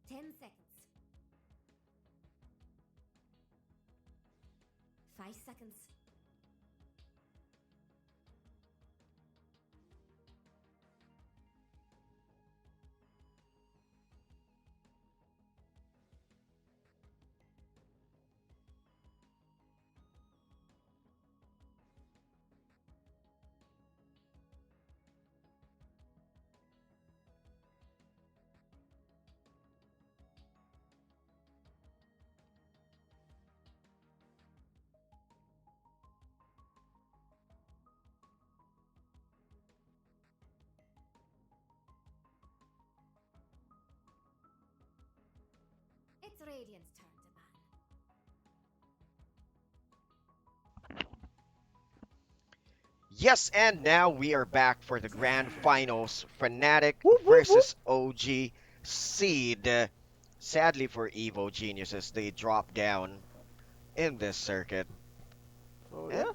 10 seconds. 5 seconds. It's Radiant's turn to ban. Yes, and now we are back for the grand finals. FNATIC Whoop, whoop, whoop. versus OG.Seed. Sadly for Evo Geniuses, they dropped down in this circuit. So And yeah,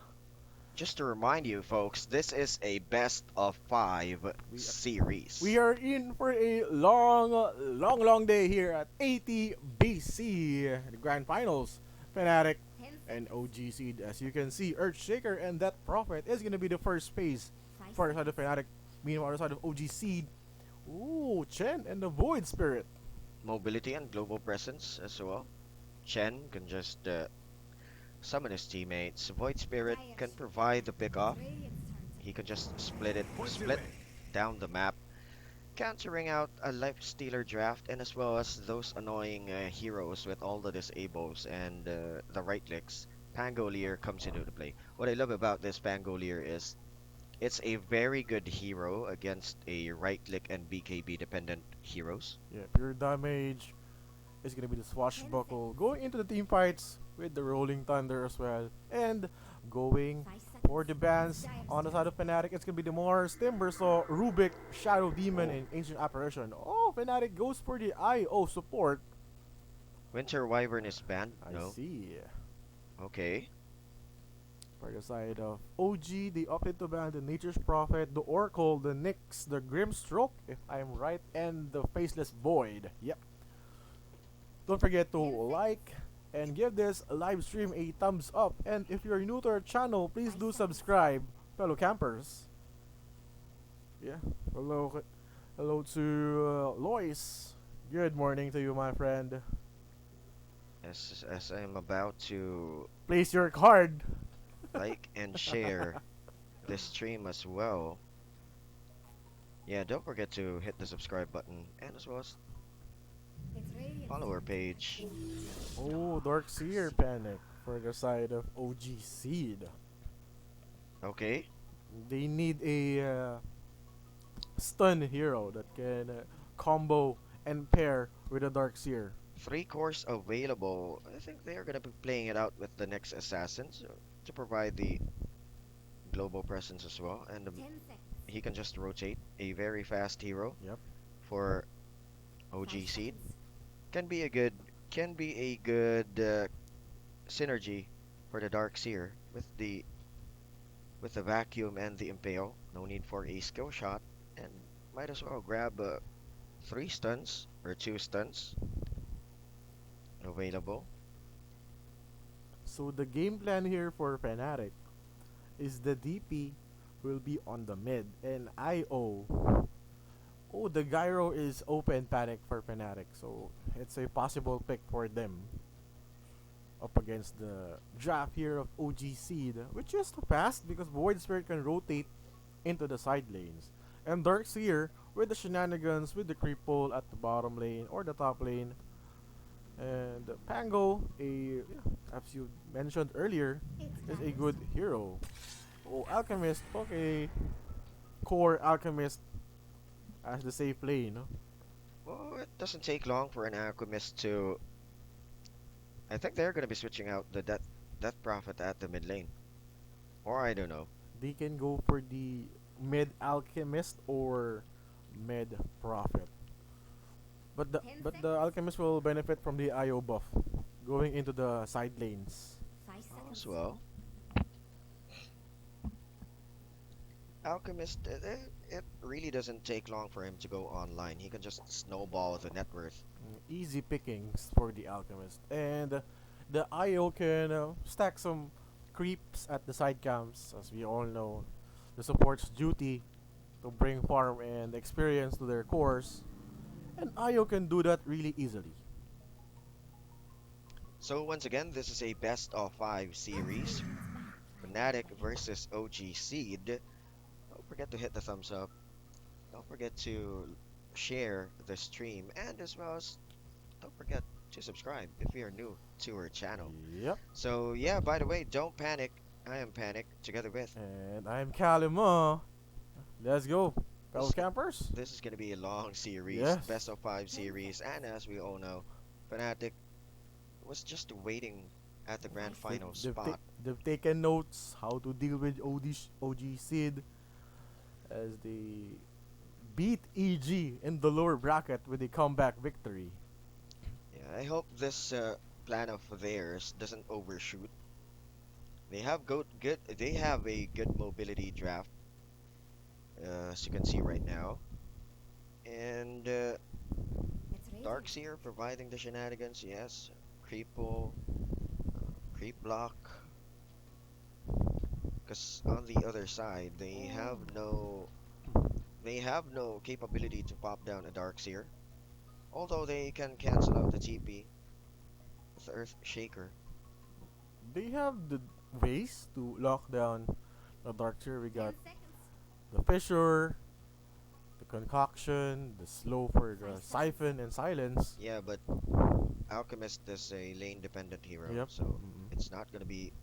just to remind you folks, this is a best of 5 we series. we are in for a long day here at ATBC, the grand finals. FNATIC 10 and seconds. OG.Seed, as you can see, Earthshaker and that Prophet is gonna be the first phase 5 for the side of seconds. FNATIC. Meanwhile, on the side of OG.Seed, ooh, Chen and the Void Spirit. Mobility and global presence as well. Chen can just summon his teammates. Void Spirit can provide the It's pickoff. Radiant's turn to He can ban. just split down the map, countering out a life stealer draft, and as well as those annoying heroes with all the disables and the right clicks. Pangolier comes into the play. What I love about this Pangolier is it's a very good hero against a right click and BKB dependent heroes. Yeah, pure damage is gonna be the swashbuckle. Going into the team fights with the Rolling Thunder as well. And going 5 seconds. for the bans on the side of FNATIC, it's gonna be the Mars, Timbersaw, Rubik, Shadow Demon, Oh, and Ancient Apparition. Oh, FNATIC goes for the IO support. Winter Wyvern is banned? I No. see. Okay. For the side of OG, they opted to ban the Nature's Prophet, the Oracle, the Nyx, the Grimstroke, if I'm right, and the Faceless Void. Yep. Don't forget to like and give this live stream a thumbs up. And if you're new to our channel, please do subscribe, fellow campers. Yeah. Hello to Lois. Good morning to you, my friend. As I'm about to Place your card. like and share this stream as well. Yeah, don't forget to hit the subscribe button and as well as It's Radiant's follow our turn to page. Oh, Darkseer Panic for the side of OG.Seed. Okay. They need a stun hero that can combo and pair with a Darkseer. 3 cores available. I think they are gonna be playing it out with the next assassins to provide the global presence as well. And 10 seconds. he can just rotate a very fast hero Yep. for 5 OG.Seed. seconds. Can be a good synergy for the Darkseer with the vacuum and the impale. No need for a skill shot, and might as well grab 3 stuns or 2 stuns available. So the game plan here for FNATIC is the DP will be on the mid and IO. Oh, the Gyro is open panic for FNATIC, so it's a possible pick for them up against the draft here of OG.Seed, which is fast because Void Spirit can rotate into the side lanes. And Darkseer with the shenanigans with the creep pole at the bottom lane or the top lane. And Pango, as you mentioned earlier, It's is a Dire's good turn. hero. Oh, Alchemist, okay. core alchemist as the safe lane. No? Well, it doesn't take long for an alchemist to. I think they're gonna be switching out the death prophet at the mid lane, or I don't know. They can go for the mid alchemist or mid prophet. But the 10 but the seconds. alchemist will benefit from the IO buff going into the side lanes. 5 seconds. As well, alchemist, it really doesn't take long for him to go online. He can just snowball the net worth. Easy pickings for the alchemist, and the IO can stack some creeps at the side camps, as we all know. The support's duty to bring farm and experience to their cores, and IO can do that really easily. So once again, this is a best of five series. Fnatic versus OG.Seed. Don't forget to hit the thumbs up. Don't forget to share the stream, and as well as don't forget to subscribe if you're new to our channel. Yep. So yeah, by the way, don't panic. I am Panic together with. And I'm Kalima. Let's go, fellow This, campers. this is gonna be a long series, Yes. best of five series, and as we all know, Fnatic was just waiting at the grand final spot. They've taken notes how to deal with OG Sid as they beat EG in the lower bracket with a comeback victory. Yeah, I hope this plan of theirs doesn't overshoot. They have good. They have a good mobility draft, as you can see right now, and It's ready. Darkseer providing the shenanigans. Yes, Creeple, Creep Block. Because on the other side, they have no capability to pop down a Darkseer. Although they can cancel out the TP with Earth Shaker. They have the ways to lock down the Darkseer. We 10 got seconds. the Fissure, the Concoction, the Slow for the 5 Siphon and Silence. Yeah, but Alchemist is a lane dependent hero, Yep. so it's not gonna be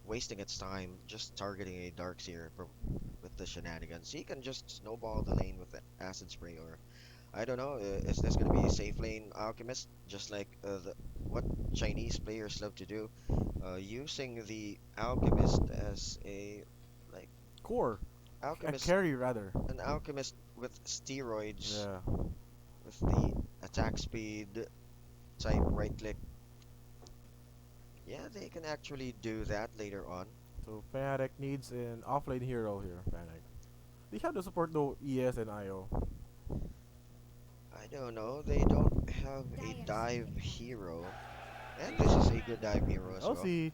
wasting its time just targeting a Darkseer with the shenanigans. He can just snowball the lane with the Acid Spray, or I don't know, is this gonna be a safe lane Alchemist, just like what Chinese players love to do, using the Alchemist as a like Core. A Alchemist, carry rather. an Alchemist with steroids, Yeah. with the attack speed, type right click. Yeah, they can actually do that later on. So Fnatic needs an offlane hero here, Fnatic. They have to support though ES and IO. I don't know, they don't have a dive hero. And this is a good dive hero as well. LC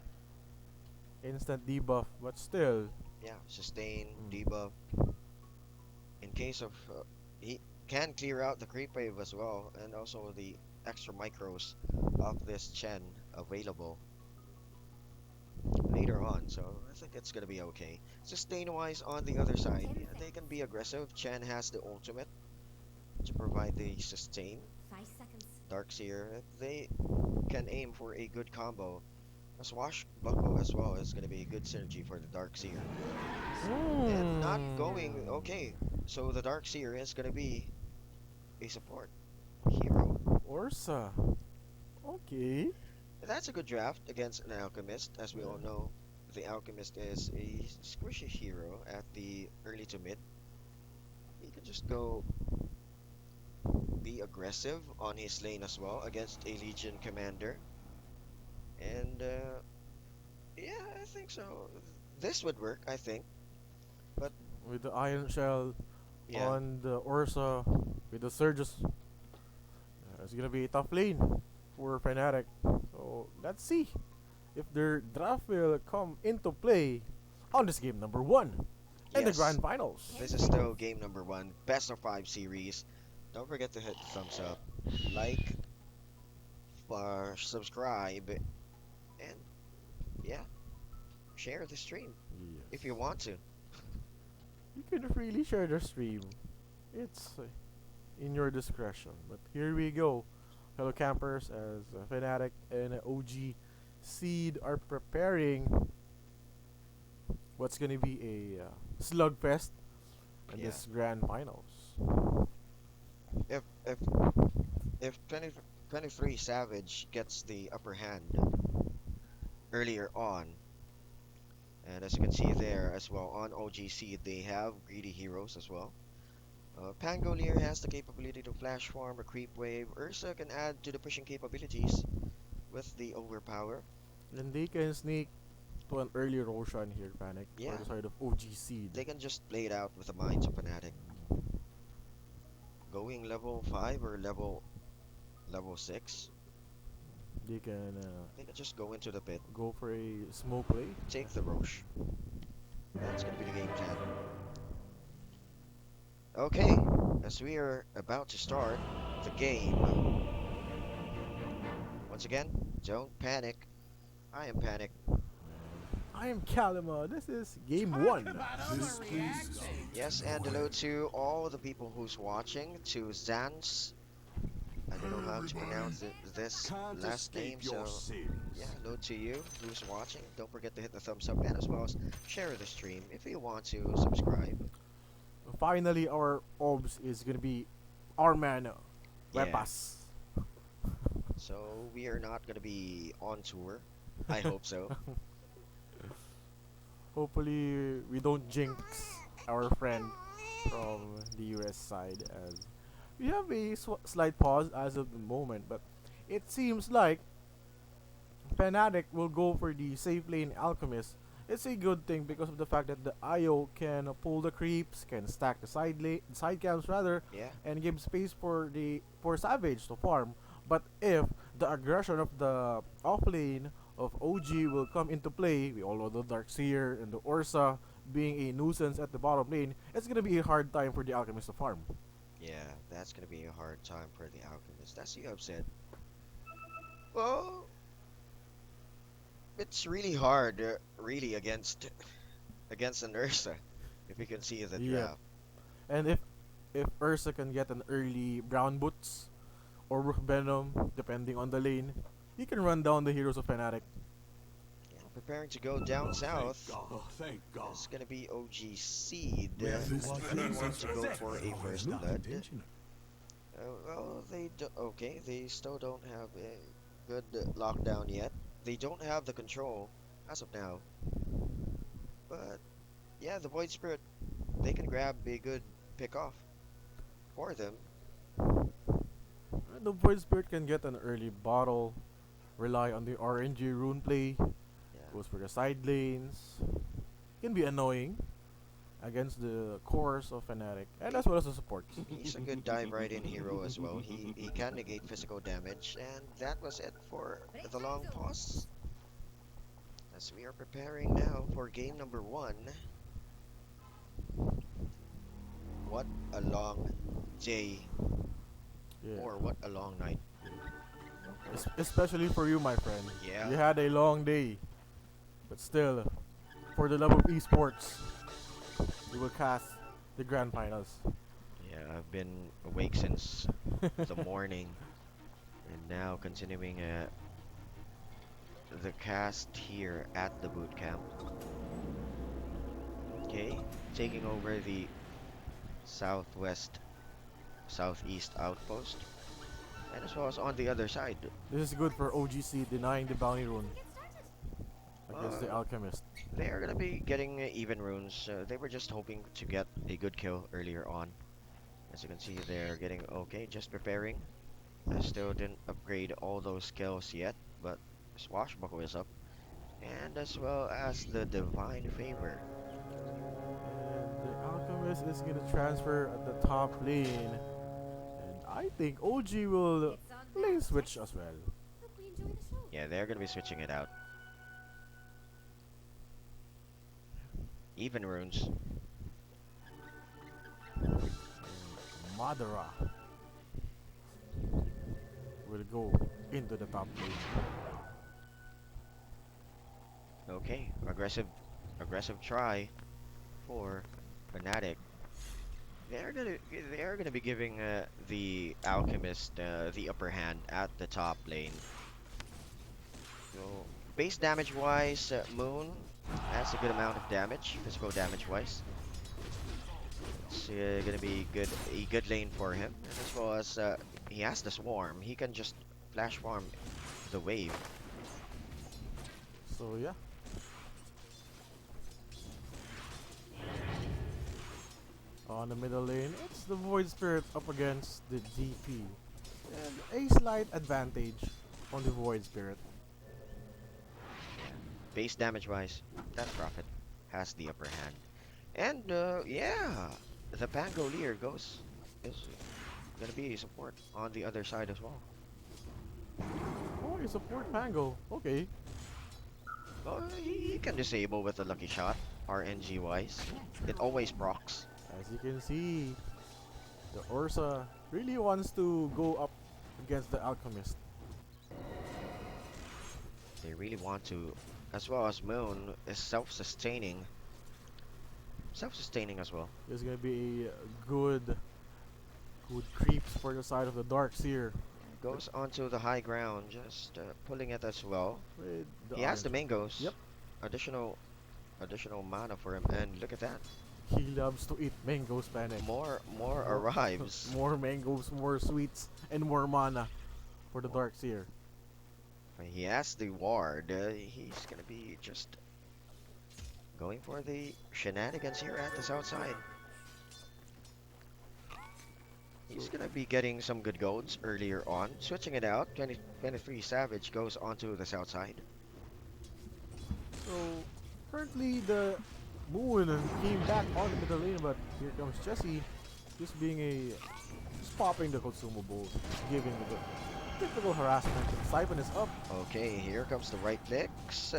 instant debuff, but still. Yeah, sustain, Mm. debuff. In case of he can clear out the creep wave as well, and also the extra micros of this Chen available later on, so I think it's gonna be okay. Sustain wise on the other side, 10 yeah, they can seconds. be aggressive. Chen has the ultimate to provide the sustain. 5 seconds. Darkseer, they can aim for a good combo. A Swashbuckle as well is gonna be a good synergy for the Darkseer. And not going okay. So the Darkseer is gonna be a support hero. Orsa. Okay. That's a good draft against an Alchemist. As we all know, the Alchemist is a squishy hero at the early to mid. He can just go be aggressive on his lane as well against a Legion commander. And yeah, I think so. This would work, I think. But With the Iron Shell yeah, on the Orsa, with the Surges, it's gonna be a tough lane for Fnatic. So let's see if their draft will come into play on this game number 1 in the yes. grand finals. This is still game number 1, best of 5 series. Don't forget to hit the thumbs up, like, subscribe, and yeah, share the stream if you want to. You can freely share the stream. It's in your discretion. But here we go, fellow campers, as Fnatic and OG.Seed are preparing what's gonna be a slugfest in Yeah. this grand finals. If if if 23 Savage gets the upper hand earlier on, and as you can see there as well on OG.Seed, they have greedy heroes as well. Pangolier has the capability to flash farm a creep wave. Ursa can add to the pushing capabilities with the overpower. Then they can sneak to an early Roshan here, Panic, for Yeah, the side of OG Seed. they can just play it out with the minds of Fnatic. Going level 5 or level 6, They can they can just go into the pit, go for a smoke play. take the Roche. That's gonna be the game plan. Okay, as we are about to start the game, once again, don't panic. I am Panic. I am Kalima. This is game one. Yes, and hello to all the people who's watching, to Zans. I don't know how to pronounce this Can't last name, escape your so yeah, sins. hello to you who's watching. Don't forget to hit the thumbs up and as well as share the stream if you want to subscribe. Finally, our OBS is gonna be our man, Yeah, Wepas. so we are not gonna be on tour. I hope so. Hopefully, we don't jinx our friend from the US side, as we have a slight pause as of the moment, but it seems like Fnatic will go for the safe lane Alchemist. It's a good thing because of the fact that the IO can pull the creeps, can stack the side camps rather, Yeah, and give space for Savage to farm. But if the aggression of the off lane of OG will come into play, we all know the Darkseer and the Ursa being a nuisance at the bottom lane, it's gonna be a hard time for the Alchemist to farm. yeah, that's gonna be a hard time for the Alchemist. That's you have said. Well, it's really hard, really against an Ursa, if you can see the Yep. draft. And if Ursa can get an early Brown Boots or Rook Venom, depending on the lane, he can run down the heroes of Fnatic. Yeah, preparing to go down Thank south. God. Oh, thank God. It's gonna be OG.Seed. We have I this think they want to go defense for a perfect. first Not blood. intentional. Well, they do okay. They still don't have a good lockdown yet. They don't have the control as of now. But yeah, the Void Spirit, they can grab a good pick off for them. The Void Spirit can get an early bottle, rely on the RNG rune play, Yeah, goes for the side lanes. Can be annoying against the cores of Fnatic, and as well as the supports. he's a good dive right in hero as well. He can negate physical damage, and that was it for the long pause. As we are preparing now for game number one. What a long day, Yeah. or what a long night. Especially for you, my friend. Yeah, You had a long day, but still, for the love of esports, you will cast the grand finals. yeah, I've been awake since the morning, and now continuing the cast here at the boot camp. Okay, taking over the southwest, southeast outpost, and as well as on the other side. This is good for OGC denying the bounty rune Get started. against the Uh, alchemist. they are gonna be getting even runes. They were just hoping to get a good kill earlier on. As you can see, they're getting okay, just preparing. I still didn't upgrade all those skills yet, but Swashbuckle is up, and as well as the Divine Favor. And the alchemist is gonna transfer at the top lane, and I think OG will It's on lane now. switch as well. Hope we enjoy the show. Yeah, they're gonna be switching it out. Even runes. Madara will go into the top lane. Okay, aggressive try for Fnatic. They're gonna be giving the Alchemist the upper hand at the top lane. So base damage wise, Moon has a good amount of damage, physical damage wise. It's gonna be a good lane for him, and as well as he has the swarm. He can just flash farm the wave. So yeah. On the middle lane, it's the Void Spirit up against the DP. And a slight advantage on the Void Spirit. Base damage wise, that Prophet has the upper hand. And yeah, the Pangolier is gonna be support on the other side as well. Oh, you support Pango. Okay. Oh, he can disable with a lucky shot, RNG wise. It always procs. As you can see, the Ursa really wants to go up against the Alchemist. They really want to, as well as Moon is self-sustaining. Self-sustaining as well. There's gonna be a good creeps for the side of the Dark Seer. Goes onto the high ground, just pulling it as well. With the He has the orange. mangoes. Yep. Additional mana for him, and look at that. He loves to eat mangoes, Panic. More More- arrives. More mangoes, more sweets, and more mana for the Dark Seer. He has the ward. He's gonna be just going for the shenanigans here at the south side. He's gonna be getting some good golds earlier on. Switching it out, 23 Savage goes onto the south side. So currently the Moon came back on the middle lane, but here comes Jesse, just popping the consumables, giving the typical harassment. Siphon is up. Okay, here comes the right clicks.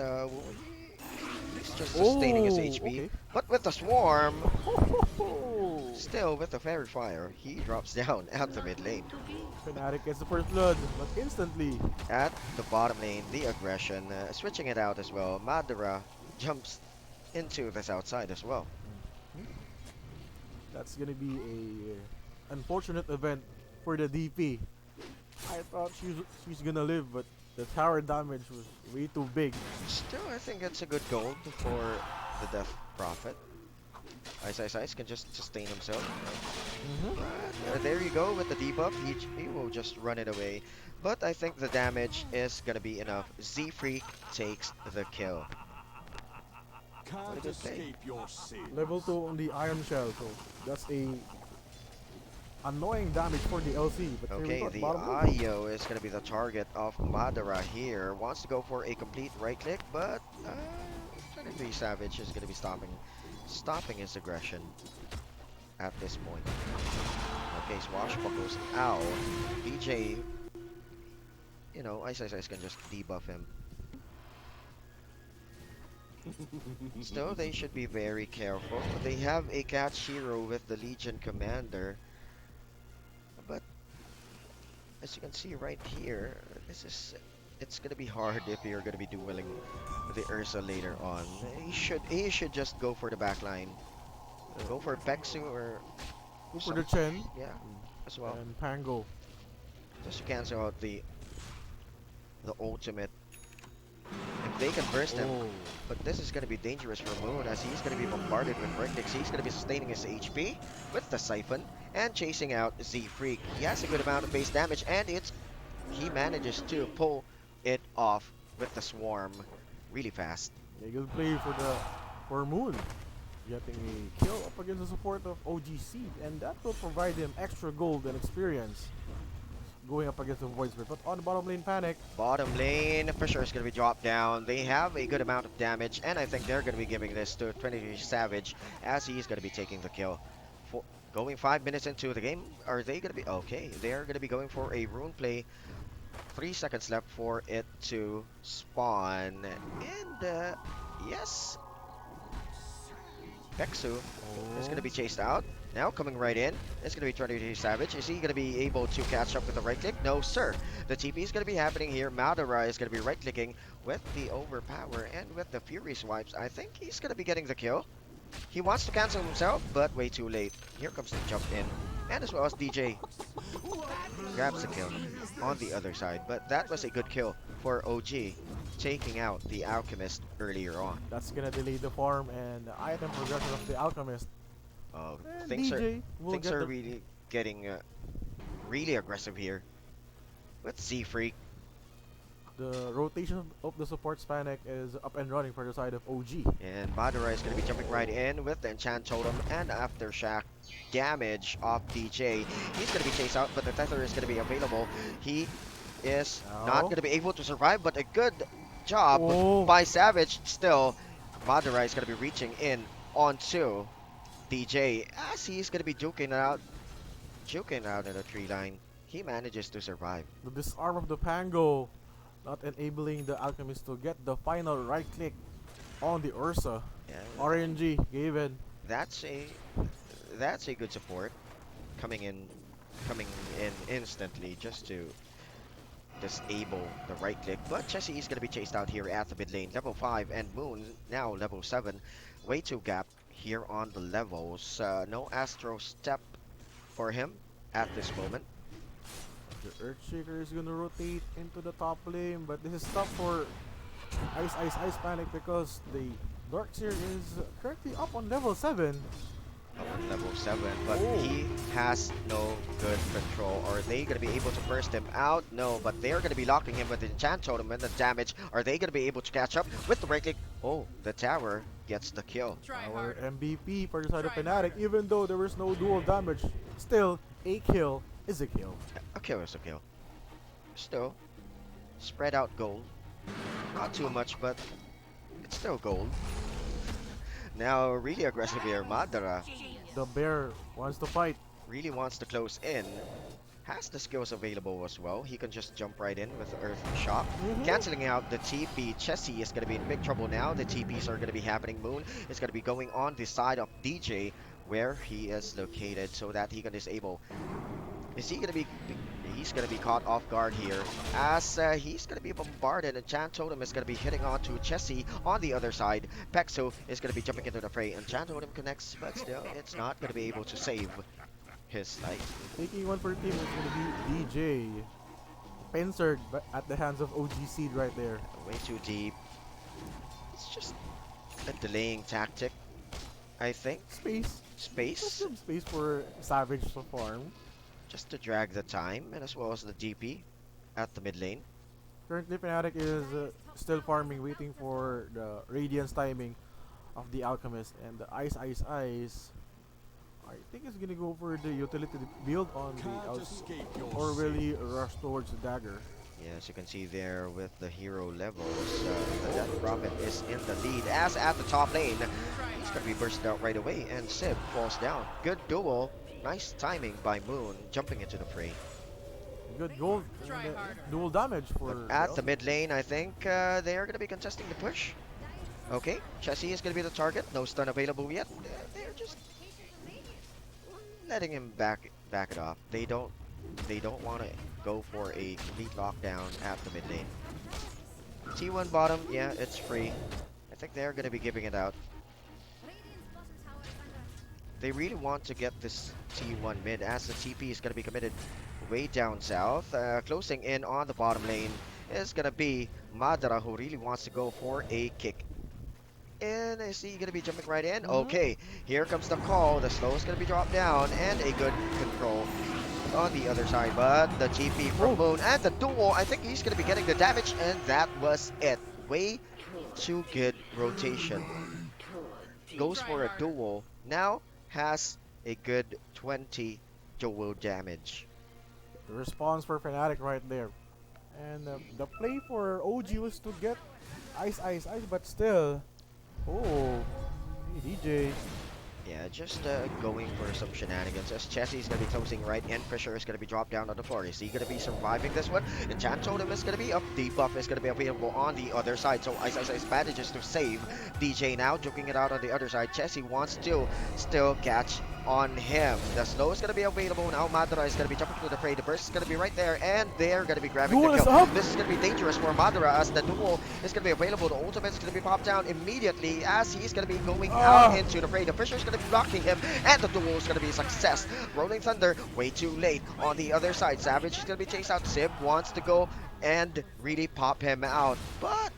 He's just sustaining his HP. Okay. But with the swarm, still with the fairy fire, he drops down at the mid lane. FNATIC gets the first blood, but instantly At the bottom lane, the aggression, switching it out as well. Madara jumps into the south side as well. that's gonna be a unfortunate event for the DP. I thought she's gonna live, but the tower damage was way too big. Still, I think it's a good gold for the Death Prophet. Ice can just sustain himself. There you go with the debuff. He will just run it away. But I think the damage is gonna be enough. Z-Freak takes the kill. What a good play. Level 2 on the Iron Shell, so that's a annoying damage for the LC. But here we Okay, go, the bottom lane. Ayo is gonna be the target of Madara here. Wants to go for a complete right click, but 23 Savage is gonna be stopping his aggression at this point. Okay, Swashbuckles out. BJ, you know, Ice can just debuff him. Still, they should be very careful. They have a catch hero with the Legion Commander. But as you can see right here, it's gonna be hard if you're gonna be dueling the Ursa later on. He should just go for the backline. Go for Pexu or Go for the Chen yeah, as well. and Pango. Just to cancel out the ultimate. If they can burst him. Oh. But this is going to be dangerous for Moon as he's going to be bombarded with vertex. He's going to be sustaining his HP with the Siphon and chasing out Z-Freak. He has a good amount of base damage and he manages to pull it off with the Swarm really fast. Yeah, good play for Moon. Getting a kill up against the support of OG.Seed, and that will provide him extra gold and experience going up against the Void Spirit. But on the bottom lane, Panic. Bottom lane, for sure is going to be dropped down. They have a good amount of damage, and I think they're going to be giving this to 23 Savage as he's going to be taking the kill. Going 5 minutes into the game, are they going to be... Okay, they're going to be going for a rune play. 3 seconds left for it to spawn. And, yes. Pexu is going to be chased out. Now coming right in, it's going to be 23 Savage. Is he going to be able to catch up with the right click? No, sir. The TP is going to be happening here. Madara is going to be right clicking with the overpower and with the Fury swipes. I think he's going to be getting the kill. He wants to cancel himself, but way too late. Here comes the jump in. And as well as DJ grabs the kill on the other side. But that was a good kill for OG, taking out the Alchemist earlier on. That's gonna delay the farm and the item progression of the Alchemist. And Things are DJ will things get are the really getting really aggressive here with Z Freak. rotation of the support Spanek is up and running for the side of OG. And Madara is going to be jumping right in with the Enchant Totem and Aftershock damage off DJ. He's going to be chased out, but the Tether is going to be available. He is not Now, going to be able to survive, but a good job oh, by Savage. Still, Madara is going to be reaching in onto DJ as he's going to be juking out in the tree line. He manages to survive. the disarm of the Pango, not enabling the Alchemist to get the final right click on the Ursa. Yeah, RNG gave in. that's a that's a good support coming in instantly just to disable the right click. But Chessie is going to be chased out here at the mid lane. Level 5 and Moon now level 7. Way too gap here on the levels. No Astro Step for him at this moment. The Earthshaker is gonna rotate into the top lane, but this is tough for Ice Panic because the Darkseer is currently up on level 7. Up on level 7, but Oh. he has no good control. Are they going to be able to burst him out? No, but they're going to be locking him with the Enchant Totem and the damage. Are they going to be able to catch up with the right click? Oh, the tower gets the kill. Our MVP for the side of Fnatic, even though there was no dual damage, still a kill is a kill. A kill is a kill. Still, spread out gold. Not too much, but it's still gold. Now, really aggressive here, Madara The bear wants to fight. really wants to close in. Has the skills available as well. He can just jump right in with Earth Shock. Canceling out the TP. Chessie is going to be in big trouble now. The TPs are going to be happening. Moon is going to be going on the side of DJ where he is located so that he can disable. Is he going to be... He's going to be caught off guard here as he's going to be bombarded, and Enchant Totem is going to be hitting on to Chessie on the other side. Pexo is going to be jumping into the fray. Enchant Totem connects, but still it's not going to be able to save his life. Taking one for team is going to be DJ. Pincered at the hands of OG.Seed right there. Way too deep. It's just a delaying tactic, I think. Space. Space, Some space for Savage to farm. just to drag the time, and as well as the DP at the mid lane. Currently, Fnatic is still farming, waiting for the Radiance timing of the Alchemist, and the Ice. I think it's gonna go for the utility build on the LC, or will he rush towards the dagger? Yeah, as you can see there with the hero levels, the Death Prophet is in the lead. As at the top lane, he's going to be bursted out right away, and Sib falls down. Good duel. Nice timing by Moon, jumping into the fray. Good gold, dual damage for But at the mid lane, I think they are going to be contesting the push. Okay, Chessie is going to be the target. No stun available yet. They're just letting him back it off. They don't want to go for a complete lockdown at the mid lane. T1 bottom, yeah, it's free. I think they're going to be giving it out. They really want to get this T1 mid as the TP is going to be committed way down south. Closing in on the bottom lane is going to be Madara, who really wants to go for a kick. And is he going to be jumping right in? Okay, here comes the call. The slow is going to be dropped down, and a good control on the other side. But the TP from Moon and the duel, I think he's going to be getting the damage, and that was it. Way too good rotation. Goes for a duel. Now has a good 20 duel damage. The response for Fnatic right there. And the play for OG was to get Ice, but still. Oh, hey, DJ. Yeah, just going for some shenanigans as Chessie is going to be closing right in. Fisher is going to be dropped down on the floor. Is he going to be surviving this one? Enchant Totem is going to be up. Debuff is going to be available on the other side. So Ice manages to save DJ now, joking it out on the other side. Chessie wants to still catch on him. The slow is going to be available now. Madara is going to be jumping through the fray. The burst is going to be right there, and they're going to be grabbing Duel the is kill. up. This is going to be dangerous for Madara as the duel is going to be available. The ultimate is going to be popped down immediately as he's going to be going out into the fray. The Fisher is going to be blocking him, and the duel is going to be a success. Rolling Thunder, way too late on the other side. Savage is going to be chased out. Sib wants to go and really pop him out, but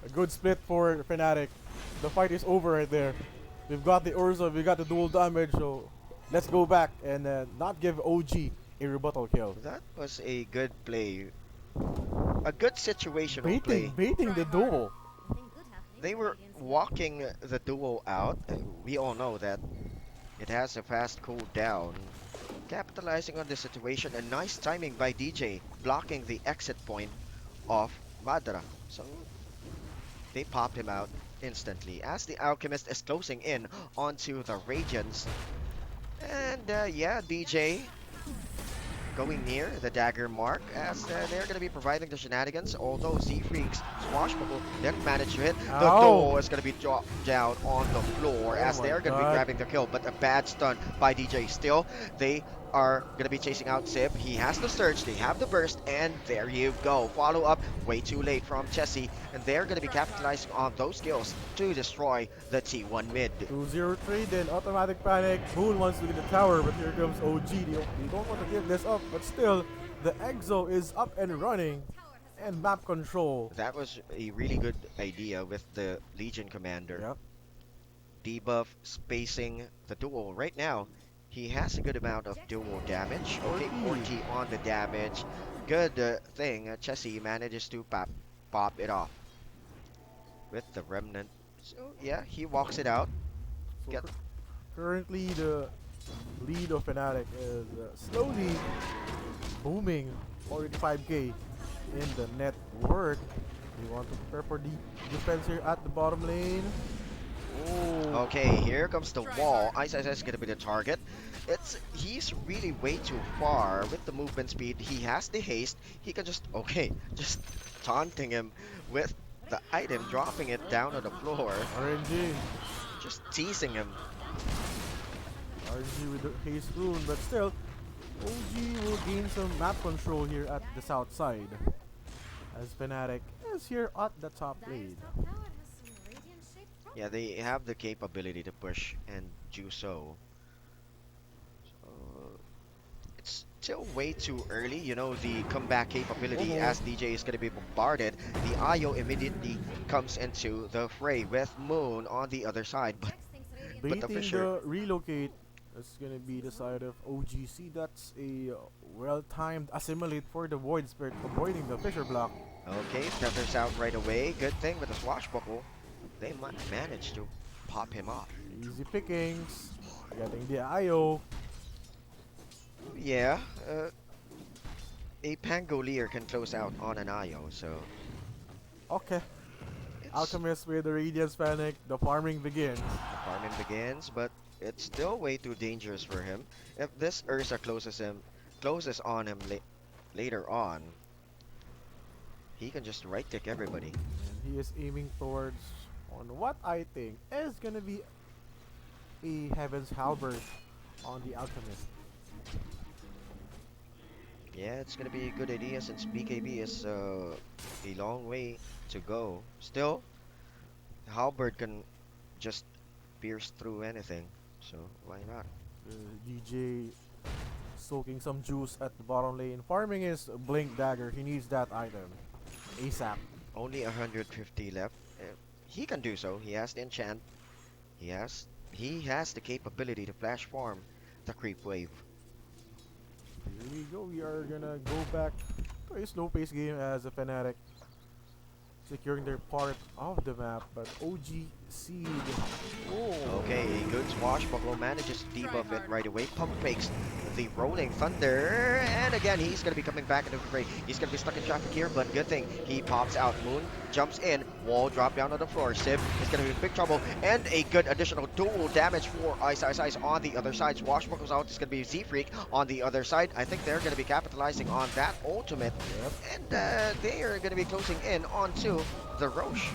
A good split for Fnatic. The fight is over right there. We've got the Urza, we got the dual damage, so let's go back and not give OG a rebuttal kill. That was a good play. A good situational Baiting, play. baiting the duel. Anything good happening They to were Radiant's middle? walking the duo out. We all know that it has a fast cooldown. Capitalizing on the situation, and nice timing by DJ, blocking the exit point of Madra. So they popped him out instantly as the Alchemist is closing in onto the Radiance. And yeah, DJ going near the dagger mark as they're going to be providing the shenanigans. Although Z-Freaks Swashbuckle didn't manage to hit, the Ow! duo is going to be dropped down on the floor Oh as my they're going to be god. grabbing the kill. But a bad stun by DJ still. They are going to be chasing out Sib. He has the surge, they have the burst, and there you go. Follow up way too late from Chessie, and they're going to be capitalizing on those kills to destroy the T1 mid. 2-0 then automatic panic. Moon wants to get the tower, but here comes OG. You don't want to give this up, but still, the Exo is up and running, and map control. That was a really good idea with the Legion Commander. Yep. Debuff spacing the duel right now. He has a good amount of dual damage. Okay, 40 on the damage. Good thing Chessie manages to pop it off with the remnant. So yeah, he walks it out. So Get currently, the lead of Fnatic is slowly booming. 45k in the net worth. We want to prepare for the defense here at the bottom lane. Oh, Okay, here comes the wall. Ice is gonna be the target. He's really way too far with the movement speed. He has the haste. He can just just taunting him with the item, dropping it down on the floor, RNG. just teasing him. RNG with the haste rune, but still, OG will gain some map control here at the south side. As Fnatic is here at the top lane. Dire's top tower has some radiant-shaped problems. Yeah, they have the capability to push and do so. So it's still way too early, you know, the comeback capability as DJ is going to be bombarded. The IO immediately comes into the fray with Moon on the other side, but Jax thinks Radiant But the Baiting Fisher- the relocate is gonna be the side of OG.Seed. That's a well-timed assimilate for the Void Spirit, avoiding the Fisher block. okay, feathers out right away. Good thing with the swashbuckle, they might manage to pop him off. Easy pickings. Getting the IO. Yeah, a Pangolier can close out on an IO, so Okay. it's, Alchemist with the Radiance Panic. The farming begins. the farming begins, but it's still way too dangerous for him. If this Ursa closes on him later on, he can just right click everybody. And he is aiming towards on what I think is gonna be a Heaven's Halberd on the Alchemist. Yeah, it's gonna be a good idea since BKB is a long way to go. Still, Halberd can just pierce through anything, so why not? DJ soaking some juice at the bottom lane. Farming is Blink Dagger. He needs that item ASAP. Only 150 left. He can do so. He has the enchant. He has the capability to flash farm the creep wave. Here we go. We are gonna go back to a slow pace game as a Fnatic securing their part of the map, but OG.Seed. Oh, Okay, a good swashbuckle manages to debuff it right away. Pump fakes the rolling thunder, and again he's gonna be coming back into the fray. He's gonna be stuck in traffic here, but good thing he pops out. Moon jumps in, wall drop down on the floor. Sib is gonna be in big trouble, and a good additional dual damage for Ice on the other side. Swashbuckles out. It's gonna be Z-Freak on the other side. I think they're gonna be capitalizing on that ultimate, yep. and they are gonna be closing in onto the Roche.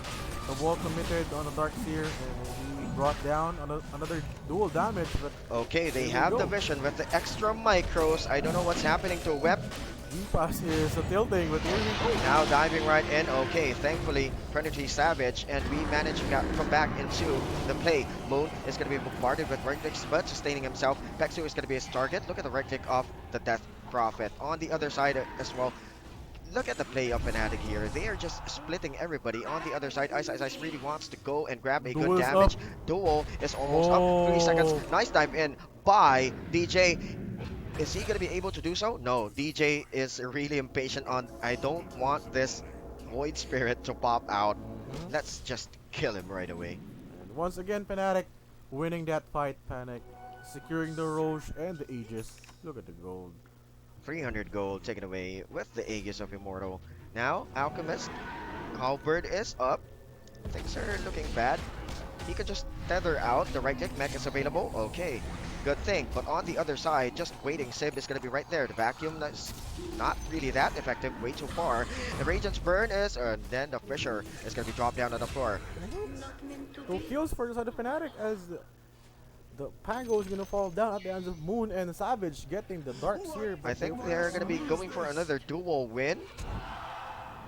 The wall committed on the Dark Seer, and he brought down another dual damage, but Okay, they Here we have the go. vision with the extra micros. I don't know what's happening to Web. V-Pass is tilting, but here we go. Now diving right in. Okay, thankfully, Trinity Savage, and we managed to come back into the play. Moon is going to be bombarded with right clicks, but sustaining himself. Pexu is going to be his target. Look at the right click of the Death Prophet. On the other side as well, Look at the play of Fnatic here. They are just splitting everybody on the other side. Ice really wants to go and grab a good Duel's up. damage. Duel is almost up. 3 seconds. Oh. Nice dive in by DJ. Is he going to be able to do so? No, DJ is really impatient on, I don't want this Void Spirit to pop out. Mhm. Let's just kill him right away. And once again, Fnatic winning that fight. Panic securing the Roche and the Aegis. Look at the gold. 300 gold taken away with the Aegis of Immortal. Now, Alchemist, Halberd is up. Things are looking bad. He can just tether out. The right click mech is available. Okay, good thing. But on the other side, just waiting. Sib is going to be right there. The vacuum is not really that effective. Way too far. The Radiant's burn is, and then the Fisher is going to be dropped down on the floor. So kills for the side of Fnatic as the Pango is gonna fall down at the hands of Moon and Savage getting the Dark Seer. I think they're going to be going for another dual win.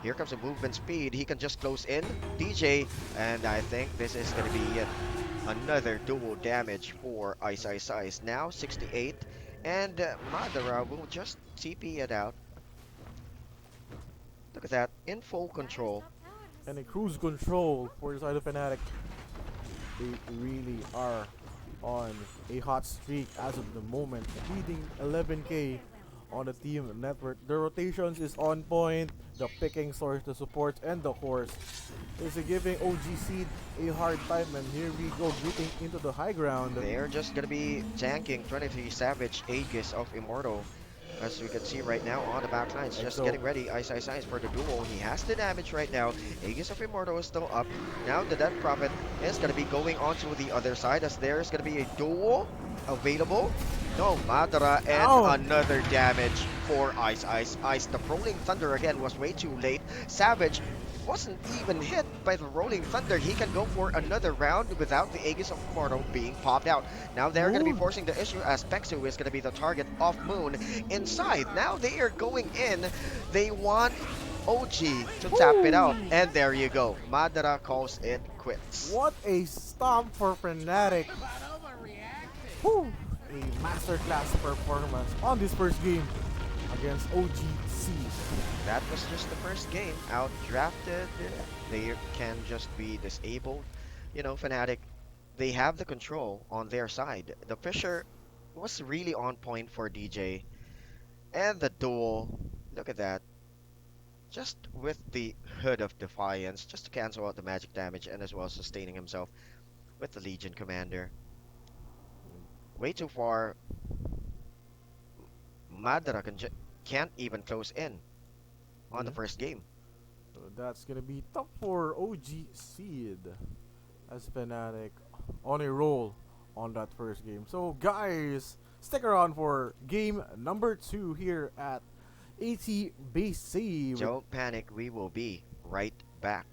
Here comes the movement speed. He can just close in DJ, and I think this is going to be another dual damage for Ice. Now 68, and Madara will just TP it out. Look at that, in full control. and a cruise control for the side of Fnatic. They really are on a hot streak as of the moment, leading 11k on the team network. The rotations is on point. The picking source, the supports, and the horse is giving OG.Seed a hard time. And here we go, getting into the high ground. They're just going to be tanking 23 Savage Aegis of Immortal. As we can see right now on the back lines, just getting ready. Ice for the duel. He has the damage right now. Aegis of Immortal is still up. Now the Death Prophet is going to be going on to the other side as there's going to be a duel available. No, Madara and another damage for Ice. The Rolling Thunder again was way too late. Savage wasn't even hit by the Rolling Thunder. He can go for another round without the Aegis of Immortal being popped out. Now they're going to be forcing the issue as Pexu is going to be the target of Moon inside. Now they are going in. They want OG to tap it out. And there you go. Madara calls it quits. What a stomp for Fnatic. Woo. A masterclass performance on this first game against OG.Seed. That was just the first game. Outdrafted. They can just be disabled. You know, Fnatic, they have the control on their side. The Fisher was really on point for DJ. And the duel, look at that. Just with the Hood of Defiance, just to cancel out the magic damage and as well as sustaining himself with the Legion Commander. Way too far. Madara can't even close in on the first game. So that's gonna be tough for OG.Seed as Fnatic on a roll on that first game. So guys, stick around for game number 2 here at ATBC. Don't panic, we will be right back.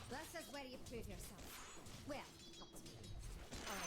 This is where you prove yourself. Well, not to me. Or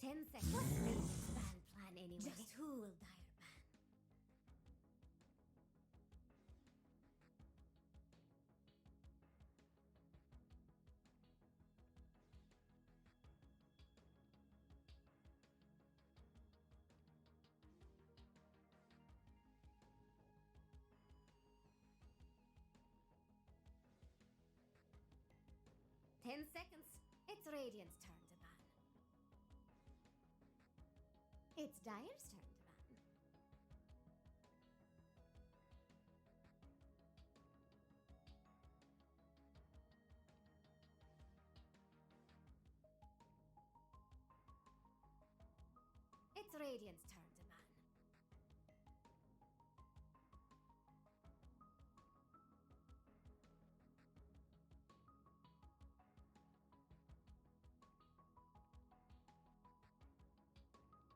10 seconds. What's Radiant's ban plan anyway? Just who will dire ban? 10 seconds. It's Radiant's turn to ban. It's Dire's turn to ban. It's Radiant's turn to ban.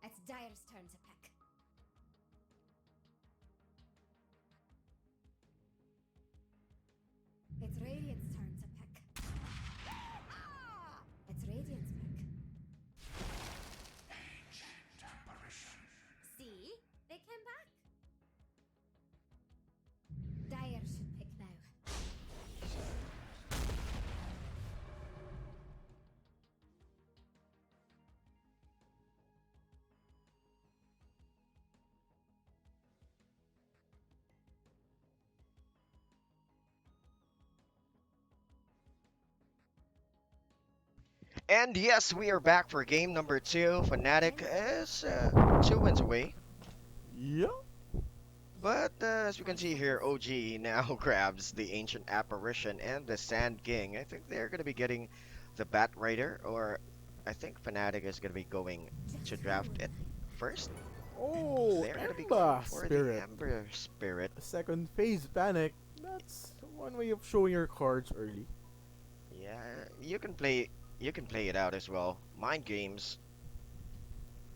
It's Dire's turn to pick. It's Radiant's turn to pick. It's Radiant's pick. See? They came back. Dire should pick now. And yes, we are back for game number two. Fnatic is 2 wins away. Yeah. But as you can see here, OG now grabs the Ancient Apparition and the Sand King. I think they're going to be getting the Bat Rider, or I think Fnatic is going to be going to draft it first. Oh, They're going to be going Ember for the Spirit. Ember Spirit. Second phase panic. That's one way of showing your cards early. Yeah, you can play it out as well. Mind games.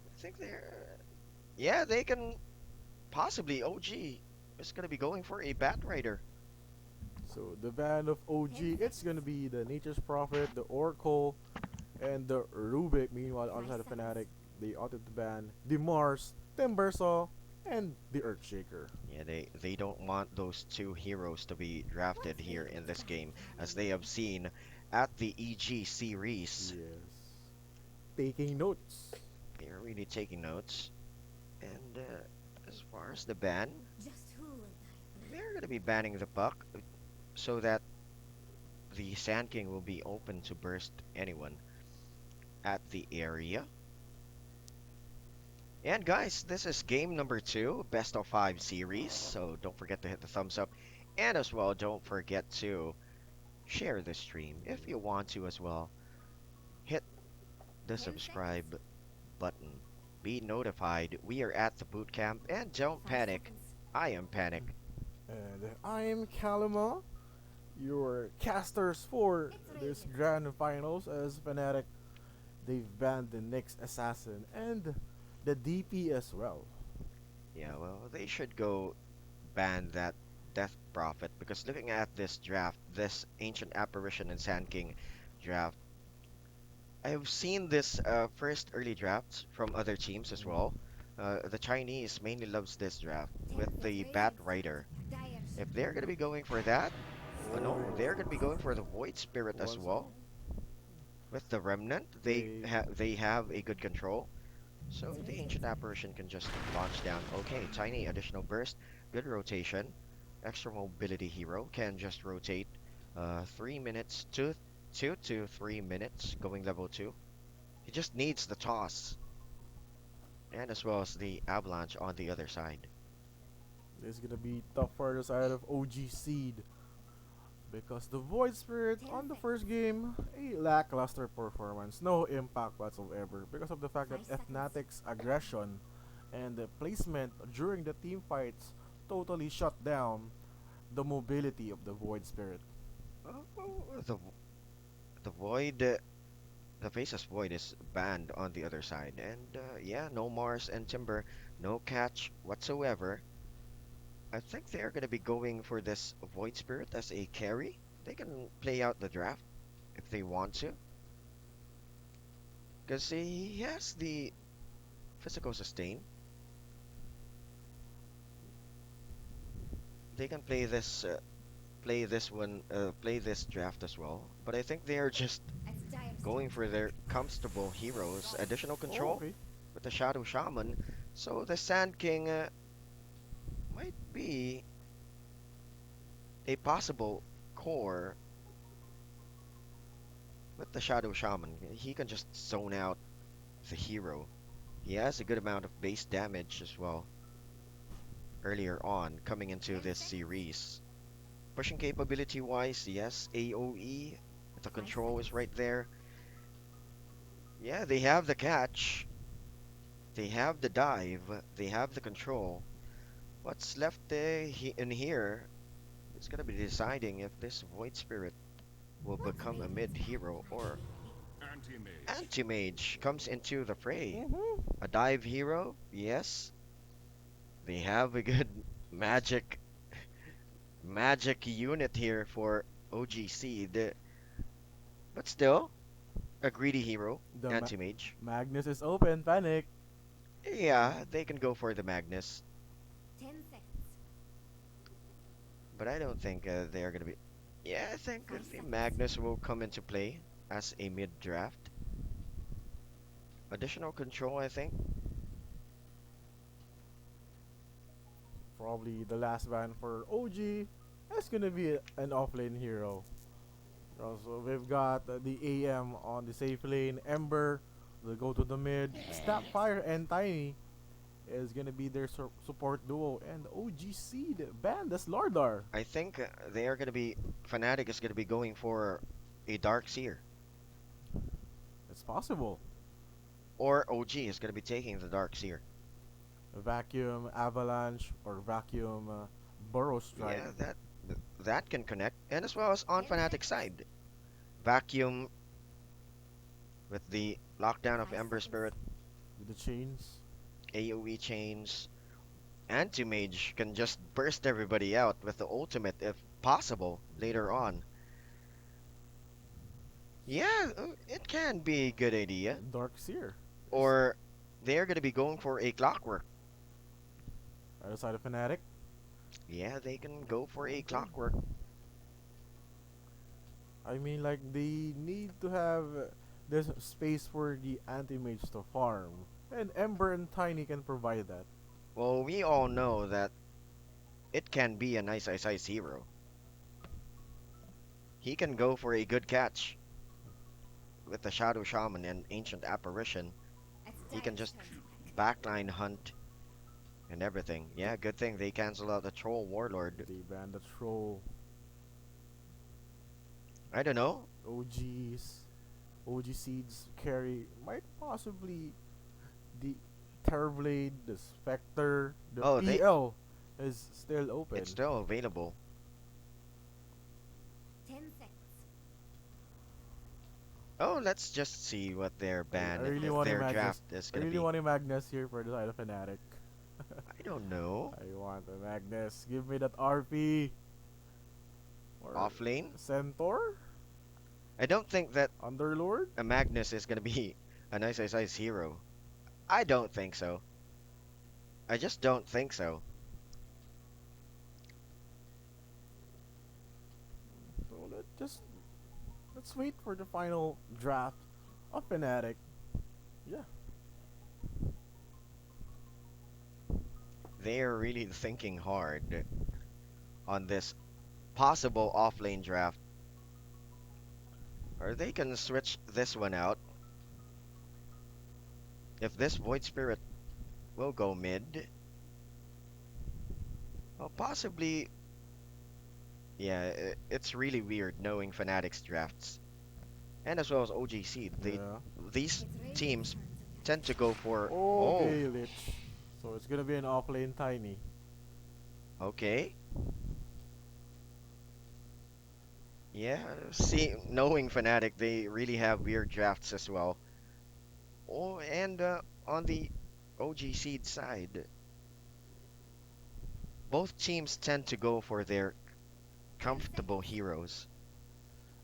I think they're yeah, they can possibly OG is going to be going for a Bat Rider. So the band of OG, it's gonna be the Nature's Prophet, the Oracle, and the Rubik. Meanwhile, outside of Fnatic, they opted to ban the Mars, Timbersaw, and the Earthshaker. Yeah, they don't want those two heroes to be drafted here in this game, as they have seen at the EG series. Yes. Taking notes. They're really taking notes. And as far as the ban, Just who will die? they're going to be banning the Puck so that the Sand King will be open to burst anyone at the area. And guys, this is game number two, best of 5 series. So don't forget to hit the thumbs up, and as well, don't forget to share the stream if you want to as well. Hit the subscribe button. Be notified. We are at the boot camp, and don't 5 panic. seconds. I am Panic. And I'm Kalima, your casters for this grand finals as Fnatic. They've banned the Nyx Assassin and the DP as well. Yeah, well, they should go ban that Death Prophet, because looking at this draft, this Ancient Apparition and Sand King draft, I've seen this first early drafts from other teams as well. The Chinese mainly loves this draft with the Bat Rider. Dire should If they're gonna be going for that, no, they're gonna be going for the Void Spirit as Once- well. With the Remnant, they have a good control. So the Ancient Apparition can just launch down. Okay, tiny additional burst, good rotation. Extra mobility hero can just rotate 3 minutes, 2 to 3 minutes, going level 2. He just needs the toss. And as well as the avalanche on the other side. This is gonna be tough for the side of OG.Seed because the Void Spirit on the first game, a lackluster performance, no impact whatsoever because of the fact that 5 seconds. FNATIC's aggression and the placement during the team fights totally shut down the mobility of the Void Spirit. Oh, the Void, the Faceless Void is banned on the other side. And yeah, no Mars and Timber, no catch whatsoever. I think they're going to be going for this Void Spirit as a carry. They can play out the draft if they want to. Because he has the physical sustain. They can play this draft as well. But I think they are just As dire going stands for their attack. comfortable heroes. Additional Oh, control okay. with the Shadow Shaman. So the Sand King might be a possible core with the Shadow Shaman. He can just zone out the hero. He has a good amount of base damage as well earlier on coming into 10 this seconds. series. Pushing capability wise, yes, AoE. The 5 control is seconds. right there. Yeah, they have the catch. They have the dive. They have the control. What's left in here is going to be deciding if this Void Spirit will What become a radiant's mid band hero planning or anyway? Anti-mage. Anti-Mage comes into the fray. Mm-hmm. A dive hero, yes. They have a good magic magic unit here for OG.Seed, but still a greedy hero, The Anti-Mage. Magnus is open. Panic. Yeah, they can go for the Magnus, 10 seconds. but I don't think they are gonna be. Yeah, I think 5 the seconds. Magnus will come into play as a mid draft. Additional control, I think. Probably the last ban for OG. That's gonna be an offlane hero. Also, we've got the AM on the safe lane. Ember will go to the mid. Snapfire and Tiny is gonna be their support duo. And OG.Seed banned as Lardar. I think they are gonna be. Fnatic is gonna be going for a Dark Seer, It's possible. or OG is gonna be taking the Dark Seer. Vacuum Avalanche or Vacuum Burrow Strike. Yeah, that can connect, and as well as on 10 Fnatic seconds. side, Vacuum with the lockdown of 5 Ember seconds. Spirit, With the chains. AoE chains. Anti-Mage can just burst everybody out with the ultimate if possible later on. Yeah, it can be a good idea. Dark Seer. Or they're gonna be going for a Clockwork. Other side of Fnatic. Yeah, they can go for a Okay. Clockwork. I mean, like, they need to have this space for the anti-mage to farm. And Ember and Tiny can provide that. Well, we all know that it can be a nice size hero. He can go for a good catch with the Shadow Shaman and Ancient Apparition. As He dire can just stands attack. backline hunt and everything. Yeah, good thing they cancel out the Troll Warlord. They ban the troll. I don't know. OG's OG.Seed's carry might possibly the Terrorblade, the Spectre, the Oh, PL is still open. it's still available. 10 seconds. Oh, let's just see what their ban, I really if want a their Magnus. draft is I gonna really be. want a Magnus here for the side of Fnatic. I don't know. I want a Magnus. Give me that RP. Or Off lane? Centaur? I don't think that Underlord? a Magnus is gonna be a nice size hero. I don't think so. I just don't think so. So let's wait for the final draft of Fnatic. Yeah. They are really thinking hard on this possible off lane draft. Or they can switch this one out. If this Void Spirit will go mid, well, possibly. Yeah, it's really weird knowing Fnatic's drafts. And as well as OG.Seed. Yeah. These It's radiant's teams turn to attack. tend to go for. Oh, Okay, Lich. So it's gonna be an offlane Tiny. okay. Yeah, see, knowing Fnatic, they really have weird drafts as well. Oh, and on the OG.Seed side, both teams tend to go for their 10 comfortable seconds. heroes.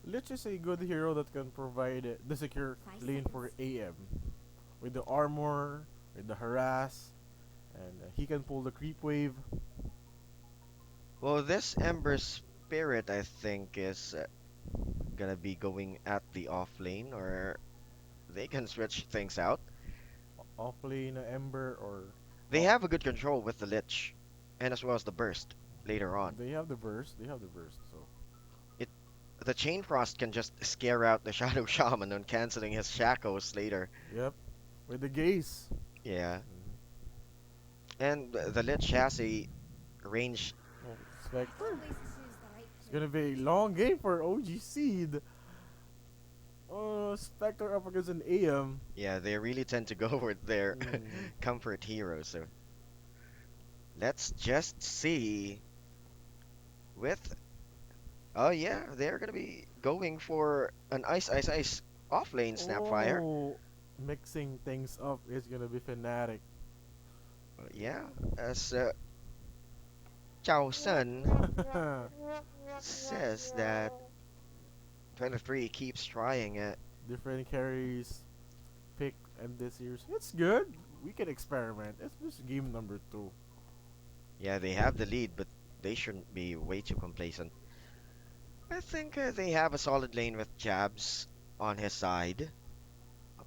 Lich is a good hero that can provide the secure 5 lane for seconds. AM. With the armor, with the harass, and he can pull the creep wave. Well, this Ember Spirit, I think, is gonna be going at the off lane, or they can switch things out. Offlane Ember or They oh, have a good control with the Lich, and as well as the burst later on. they have the burst. They have the burst. So It the Chain Frost can just scare out the Shadow Shaman on canceling his shackles later. yep, with the gaze. Yeah, Mhm. and the Lich has a range. Oh, Spectre. Always choose the right It's place. gonna be a long game for OG.Seed. Oh, Spectre up against an AM. Yeah, they really tend to go with their Mhm. comfort heroes. So let's just see with. Oh yeah, they're gonna be going for an ice off lane Snapfire. Oh, mixing things up is gonna be Fnatic. Yeah, as Chao Sun says that 23 keeps trying it. Different carries pick and this year's. It's good. We can experiment. It's just game number 2. Yeah, they have the lead, but they shouldn't be way too complacent. I think they have a solid lane with Jabs on his side.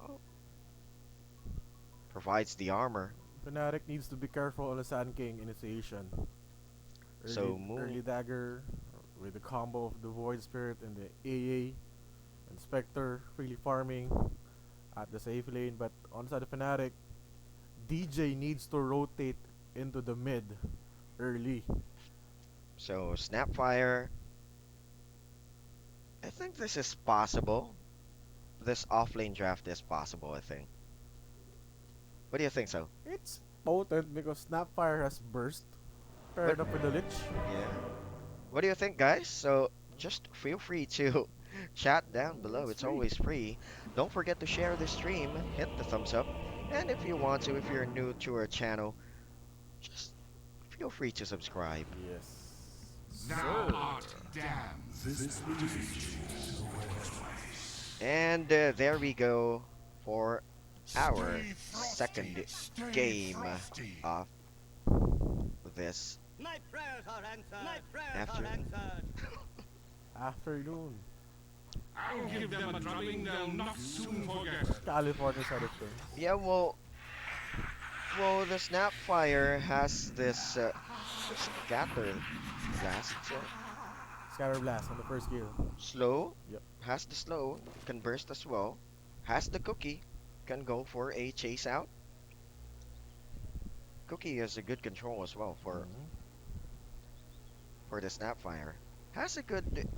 Oh, provides the armor. Fnatic needs to be careful on the Sand King initiation. So Early move. dagger with the combo of the Void Spirit and the AA and Spectre freely farming at the safe lane. But on the side of Fnatic, DJ needs to rotate into the mid early. So Snapfire. I think this is possible. This offlane draft is possible, I think. What do you think so? It's potent because Snapfire has burst What? paired up with the Lich. Yeah. What do you think, guys? So just feel free to chat down below. It's It's free. always free. Don't forget to share the stream, hit the thumbs up, and if you want to, if you're new to our channel, just feel free to subscribe. Yes. Thou Sir. art damned. And there we go for our Stay second frosty, stay game frosty. of this My prayers are answered. My prayers afternoon. are answered. Afternoon. I'll give them a drubbing they'll not soon forget. California side of things. Yeah, well, the Snapfire has this scatter blast, Scatter Blast on the first gear. slow, Yep. has the slow, can burst as well, has the cookie, can go for a chase out. Cookie has a good control as well Mhm. for the Snapfire. Has a good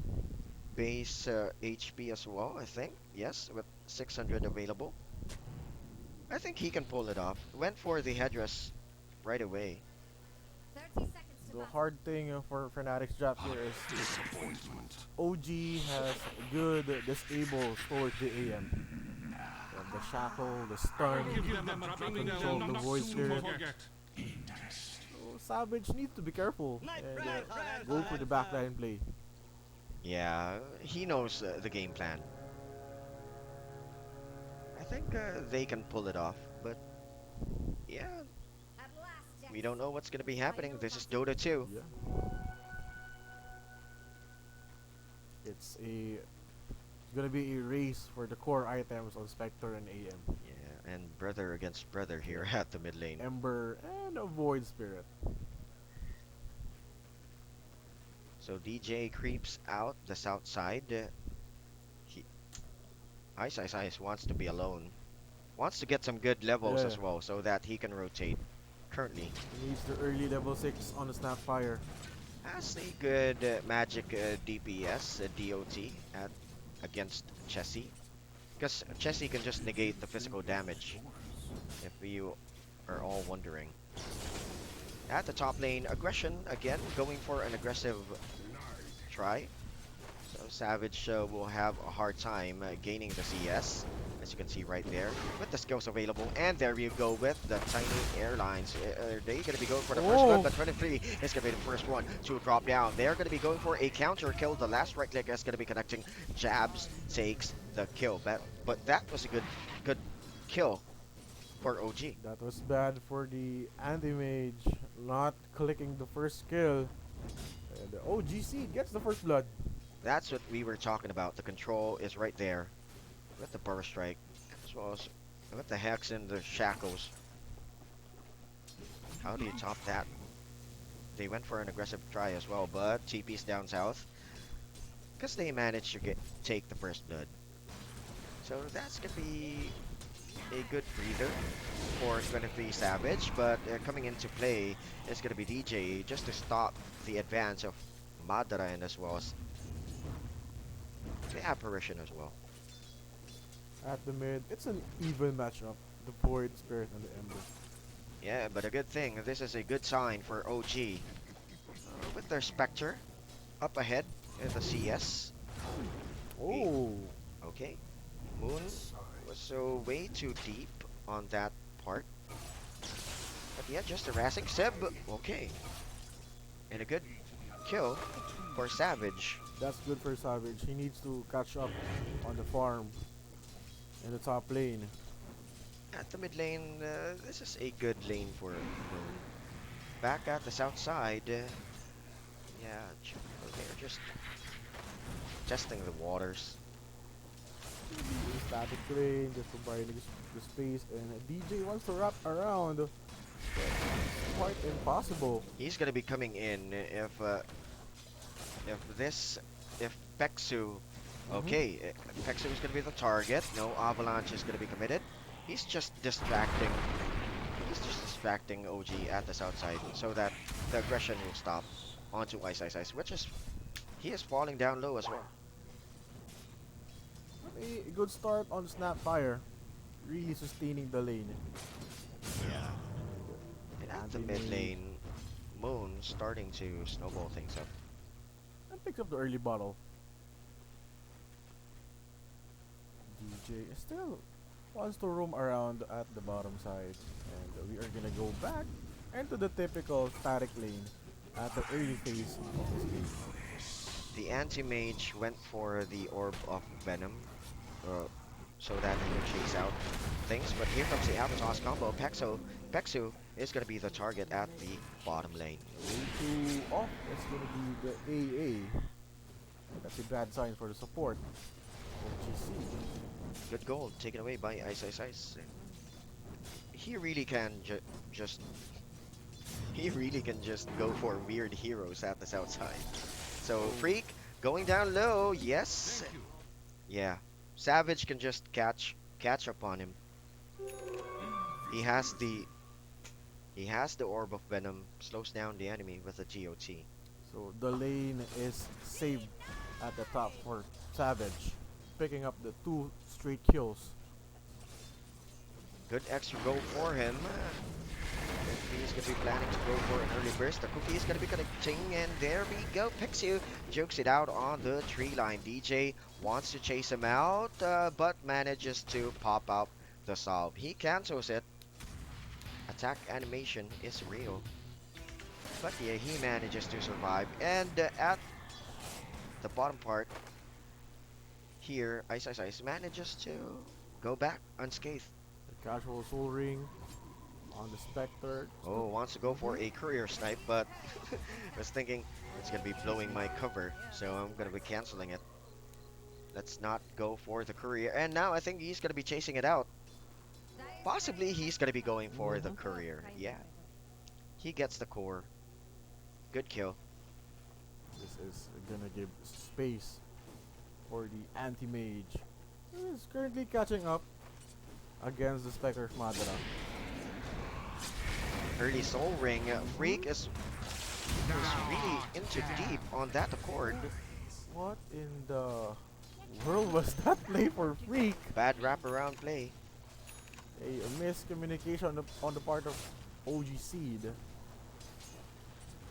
base HP as well, I think. Yes, with 600 available. I think he can pull it off. Went for the headdress right away. 30 seconds to The bust. hard thing for Fnatic's draft here is Disappointment. OG has good disables towards the AM. The shackle, the stun. I'll give them a drubbing they'll Control the not void soon spirit. forget. So Savage needs to be careful My and prayers are answered. go for the backline play. Yeah, he knows the game plan. I think they can pull it off, but yeah, At last, we Jax. don't know what's gonna be happening. This is Dota 2. Yeah. It's gonna be a race for the core items on Spectre and AM. Yeah, and brother against brother here at the mid lane. Ember and a Void Spirit. So DJ creeps out the south side. He Ice wants to be alone. Wants to get some good levels Yeah. as well so that he can rotate. Currently He needs the early level 6 on the Snapfire. has a good magic DPS DOT at against Chessie. Because Chessie can just negate the physical damage, if you are all wondering. At the top lane, aggression again, going for an aggressive try. So Savage will have a hard time gaining the CS. as you can see right there, with the skills available. And there you go with the tiny airlines. They're going to be going for the first gun, but 23 is going to be the first one to drop down. They're going to be going for a counter kill. The last right click is going to be connecting. Jabs takes the kill. But that was a good kill for OG. That was bad for the anti-mage, not clicking the first kill. And the OG.Seed gets the first blood. That's what we were talking about. The control is right there with the burst strike, as well as with the hex and the shackles. How do you top that? They went for an aggressive try as well, but TP's down south because they managed to take the first blood. So that's gonna be a good breather for 23 Savage, but coming into play is gonna be DJ just to stop the advance of Madara and as well as the apparition as well. At the mid, it's an even matchup. The Void Spirit and the Ember. Yeah, but a good thing. This is a good sign for OG. With their Spectre up ahead in the CS. Oh, Okay. Moon was so way too deep on that part. But yeah, just harassing Seb. Okay. And a good kill for Savage. that's good for Savage. He needs to catch up on the farm in the top lane. At the mid lane, this is a good lane for Moon. Back at the south side, yeah, they're just testing the waters. Static lane, just providing the space, and DJ wants to wrap around. But it's quite impossible. He's gonna be coming in if Peksu, okay, Peksu is gonna be the target. No Avalanche is gonna be committed. He's just distracting. He's just distracting OG at the south side so that the aggression will stop onto Ice, which is he is falling down low as well. A good start on Snapfire, really sustaining the lane. And at the mid lane, Moon starting to snowball things up. And picks up the early bottle. DJ still wants to roam around at the bottom side, and we are gonna go back into the typical static lane at the early phase of this game. The anti-mage went for the Orb of Venom, so that he can chase out things, but here comes the Albatross combo. Peksu is going to be the target at the bottom lane. Way too off, it's gonna be the AA. That's a bad sign for the support. OG.Seed. Good goal taken away by Ice. He really can just go for weird heroes at the south side. So Freak going down low, yes. Thank you. Yeah. Savage can just catch up on him. He has the Orb of Venom, slows down the enemy with a GOT. So the lane is saved at the top for Savage, picking up the 2 straight kills. Good extra go for him. He's going to be planning to go for an early burst. The cookie is going to be connecting, and there we go. Pixie jokes it out on the tree line. DJ wants to chase him out, but manages to pop out the solve. He cancels it. Attack animation is real. But yeah, he manages to survive. And at the bottom part, here, Ice manages to go back unscathed. The casual soul ring on the Spectre. Oh, wants to go for a courier snipe, but I was thinking it's gonna be blowing my cover, so I'm gonna be canceling it. Let's not go for the courier. And now I think he's gonna be chasing it out. Possibly he's gonna be going for the courier. Yeah. He gets the core. Good kill. This is gonna give space for the anti-mage, who is currently catching up against the Spectre's Madara. Early soul ring. Freak is really into deep on that accord. What in the world was that play for Freak? Bad wraparound play. A miscommunication on the part of OG.Seed.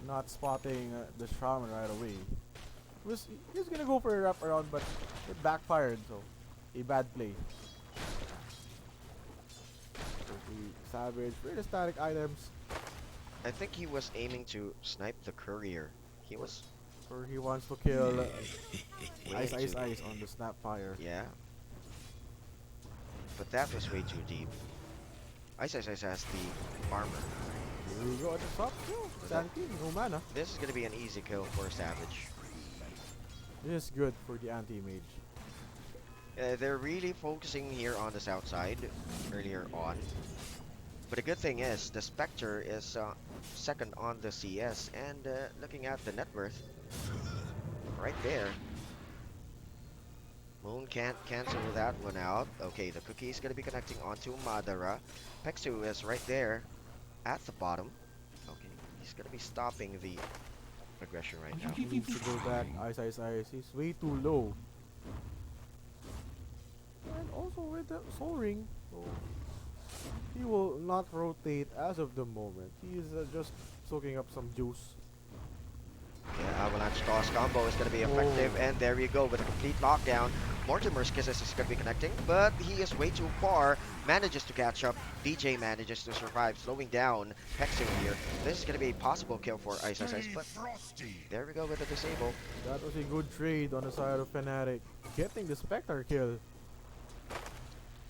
Not spotting the Shaman right away. He was gonna go for a wraparound, but it backfired, so a bad play. Savage, pretty static items. I think he was aiming to snipe the courier. He was Or he wants to kill way into, Ice on the Snapfire. yeah, but that was way too deep. Ice has the armor. Here we go at the top. Oh, Sand King, no mana. This is gonna be an easy kill for Savage. This is good for the anti-mage. They're really focusing here on the south side earlier on. But the good thing is, the Spectre is second on the CS, and looking at the net worth, right there. Moon can't cancel that one out. Okay, the cookie is going to be connecting onto Madara. Pexu is right there at the bottom. Okay, he's going to be stopping the aggression right now. He needs to go back. Ice. He's way too low. And also with the Soul Ring, so he will not rotate as of the moment. He is just soaking up some juice. Yeah, Avalanche Toss combo is going to be effective, and there you go with a complete lockdown. Mortimer's Kisses is going to be connecting, but he is way too far. Manages to catch up. DJ manages to survive, slowing down Pexu here. This is going to be a possible kill for Ice, but there we go with the disable. That was a good trade on the side of FNATIC, getting the Spectre kill.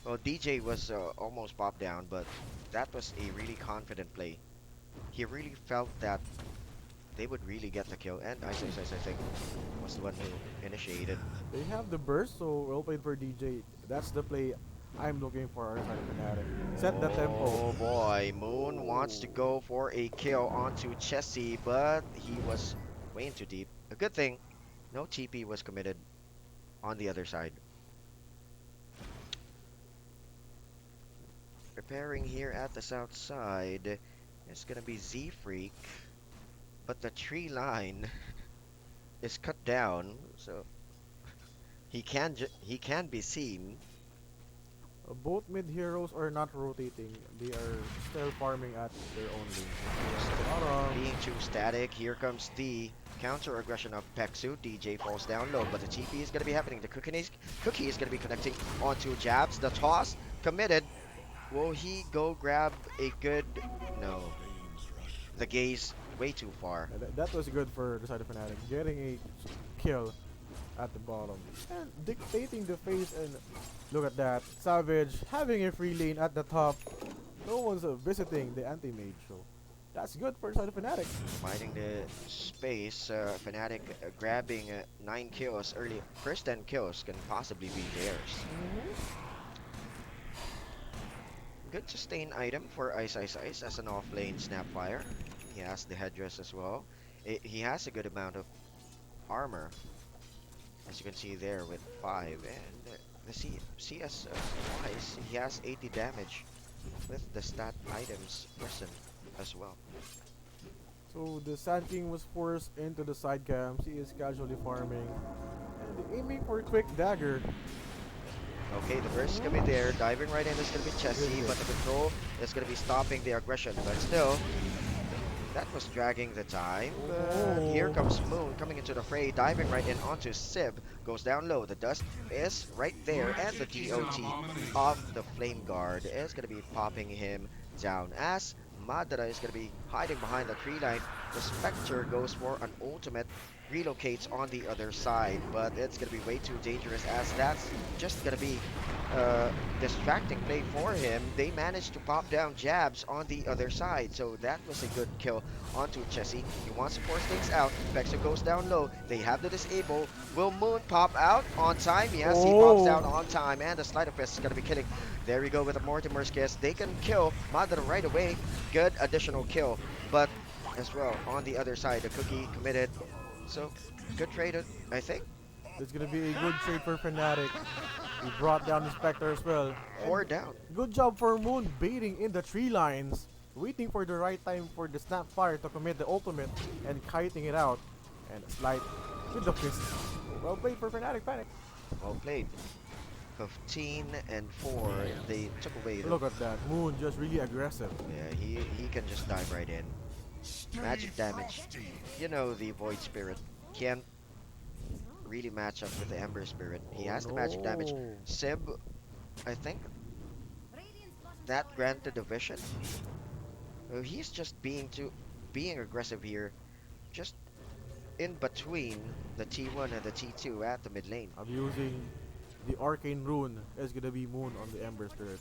Well, DJ was almost popped down, but that was a really confident play. He really felt that they would really get the kill, and Ice, I think, was the one who initiated. They have the burst, so well played for DJ. That's the play I'm looking for on the side of FNATIC. Set the tempo. Oh boy, Moon wants to go for a kill onto Chessie, but he was way too deep. A good thing, no TP was committed on the other side. Preparing here at the south side, it's gonna be Z-Freak, but the tree line is cut down, so he can be seen. Both mid heroes are not rotating. They are still farming at their own lane. Being too static, here comes the counter aggression of Pexu. DJ falls down low, but the TP is gonna be happening. The cookie is gonna be connecting onto jabs. The toss committed. Will he go grab a good... No. The gaze way too far. That was good for the side of FNATIC. Getting a kill at the bottom. And dictating the phase, and look at that. Savage having a free lane at the top. No one's visiting the anti-mage, so that's good for the side of FNATIC. Finding the space, FNATIC grabbing 9 kills early. First 10 kills can possibly be theirs. Good sustain item for Ice as an off-lane Snapfire. He has the headdress as well. He has a good amount of armor, as you can see there with 5. And the CS wise, he has 80 damage with the stat items present as well. So the Sand King was forced into the side camps. He is casually farming. And aiming for a quick dagger. Okay, the burst is going to be there. Diving right in is going to be Chessie, but the control is going to be stopping the aggression. But still, that was dragging the time. Here comes Moon coming into the fray, diving right in onto Sib. Goes down low. The dust is right there, and the DOT of the Flame Guard is going to be popping him down. As Madara is going to be hiding behind the tree line, the Spectre goes for an ultimate, relocates on the other side, but it's going to be way too dangerous, as that's just going to be distracting play for him. They managed to pop down jabs on the other side, so that was a good kill onto Chessie. He wants to force things out. Vexer goes down low. They have the disable. Will Moon pop out on time? Yes, he pops out on time, and the Sleight of Fist is going to be killing. There we go with the Mortimer's Kiss. They can kill Madara right away. Good additional kill, but as well on the other side, the cookie committed. So, good trade, I think. It's gonna be a good trade for FNATIC. He brought down the Spectre as well. 4 down. Good job for Moon baiting in the tree lines, waiting for the right time for the Snapfire to commit the ultimate and kiting it out. And Slide with the fist. Well played for FNATIC Panic. Well played. 15 and 4. They took away the... Look at that. Moon just really aggressive. Yeah, he can just dive right in. Magic damage. You know, the Void Spirit can't really match up with the Ember Spirit. He has the magic damage. Sib, I think, that granted the vision. He's just being aggressive here, just in between the T1 and the T2 at the mid lane. I'm using the arcane rune. It's gonna be Moon on the Ember Spirit.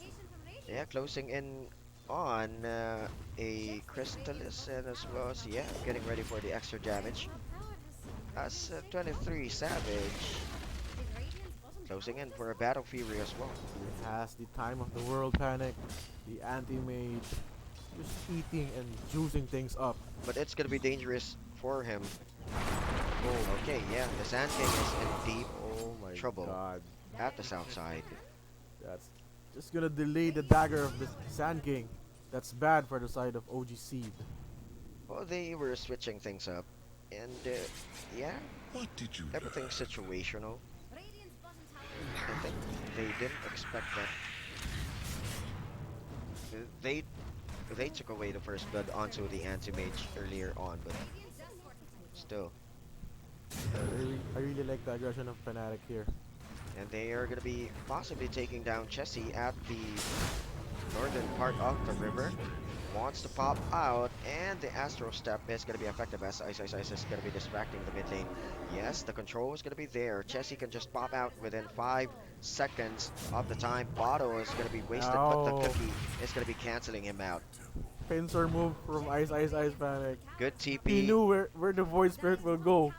Yeah, closing in on a Crystallis and as well as, yeah, getting ready for the extra damage. As 23 Savage closing in for a Battle Fury as well. He has the time of the world panic, the anti-mage, just eating and juicing things up. But it's gonna be dangerous for him. Oh, Okay, yeah, the Sand King is in deep oh my trouble god. at the south side. That's just gonna delay the dagger of the Sand King. That's bad for the side of OG.Seed. Well, they were switching things up, and yeah, What did you do? everything's situational. I think they didn't expect that. They took away the first blood onto the anti-mage earlier on, but still. I really like the aggression of FNATIC here. And they are going to be possibly taking down Chessie at the northern part of the river. Wants to pop out, and the Astro Step is going to be effective as Ice is going to be distracting the mid lane. Yes, the control is going to be there. Chessie can just pop out within 5 seconds of the time. Bottle is going to be wasted, but the Ow. cookie is going to be canceling him out. Pincer move from Ice Panic. Good He TP. knew where the Void Spirit will go.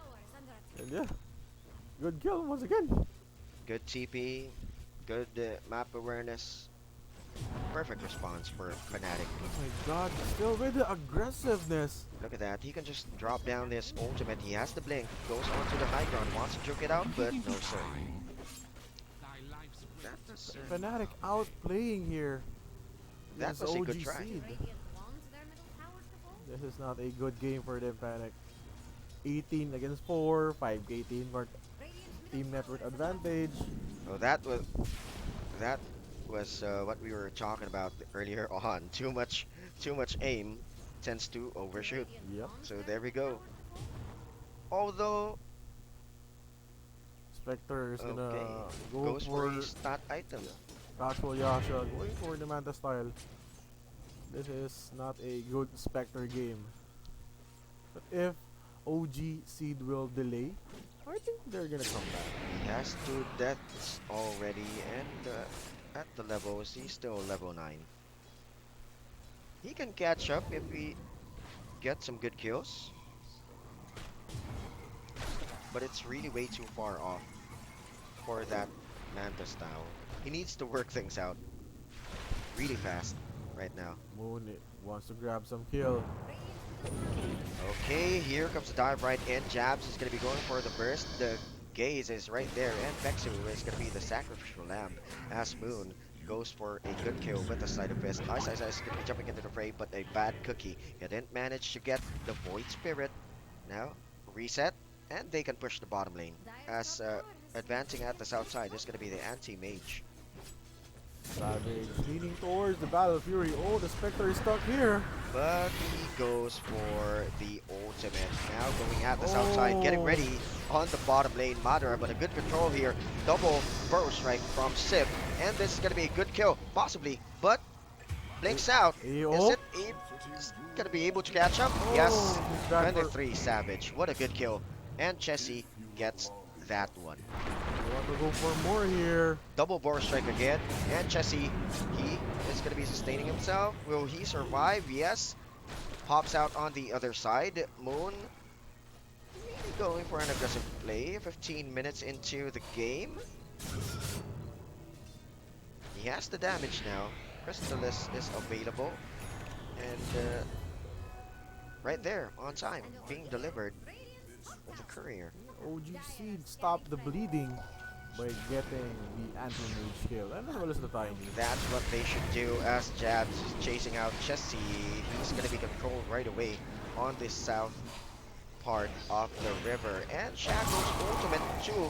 And yeah, good kill once again. Good TP. Good map awareness. Perfect response for FNATIC. Oh my god, still with the aggressiveness. Look at that. He can just drop down this ultimate. He has the blink. Goes onto the high ground. Wants to juke it out, but no sir. That was, FNATIC outplaying here. that This was a good OG try. Seed. This is not a good game for them, Panic. 18 against 4, 5-18 for team network advantage. Oh, that was what we were talking about earlier on. Too much aim tends to overshoot. Yep. So there we go. Although Spectre is gonna okay, go goes for for a stat item. Casual Yasha, going for the Manta style. This is not a good Spectre game. But if OG.Seed will delay, I think they're gonna come back. He has 2 deaths already, and at the levels, he's still level 9. He can catch up if we get some good kills. But it's really way too far off for that Manta style. He needs to work things out really fast right now. Moon wants to grab some kill. Okay, here comes the dive right in. Jabs is going to be going for the burst. The gaze is right there, and Vexu is going to be the sacrificial lamb as Moon goes for a good kill with the sleight of fist. Ice is going to be jumping into the fray, but a bad cookie. He didn't manage to get the Void Spirit. Now, reset, and they can push the bottom lane. As advancing at the south side is going to be the anti-mage. Savage leaning towards the Battle Fury. Oh, the Spectre is stuck here. But he goes for the ultimate. Now going at the south side, getting ready on the bottom lane. Madara, but a good control here. Double burrow strike from Sip. And this is going to be a good kill, possibly. But blinks out. Is Oh. it going to be able to catch up? Oh, Yes. he's back for- 23 Savage. What a good kill. And Chessie gets that one. They want to go for more here. Double burrow strike again. And Chessie, he is going to be sustaining himself. Will he survive? Yes. Pops out on the other side. Moon really going for an aggressive play. 15 minutes into the game. He has the damage now. Crystallis is available. And right there, on time, being delivered with the courier. OG.Seed stopped the bleeding by getting the anti-mage kill. And as well as the timing. That's what they should do as Jabs is chasing out Chessie. He's going to be controlled right away on the south part of the river. And Shackle's ultimate too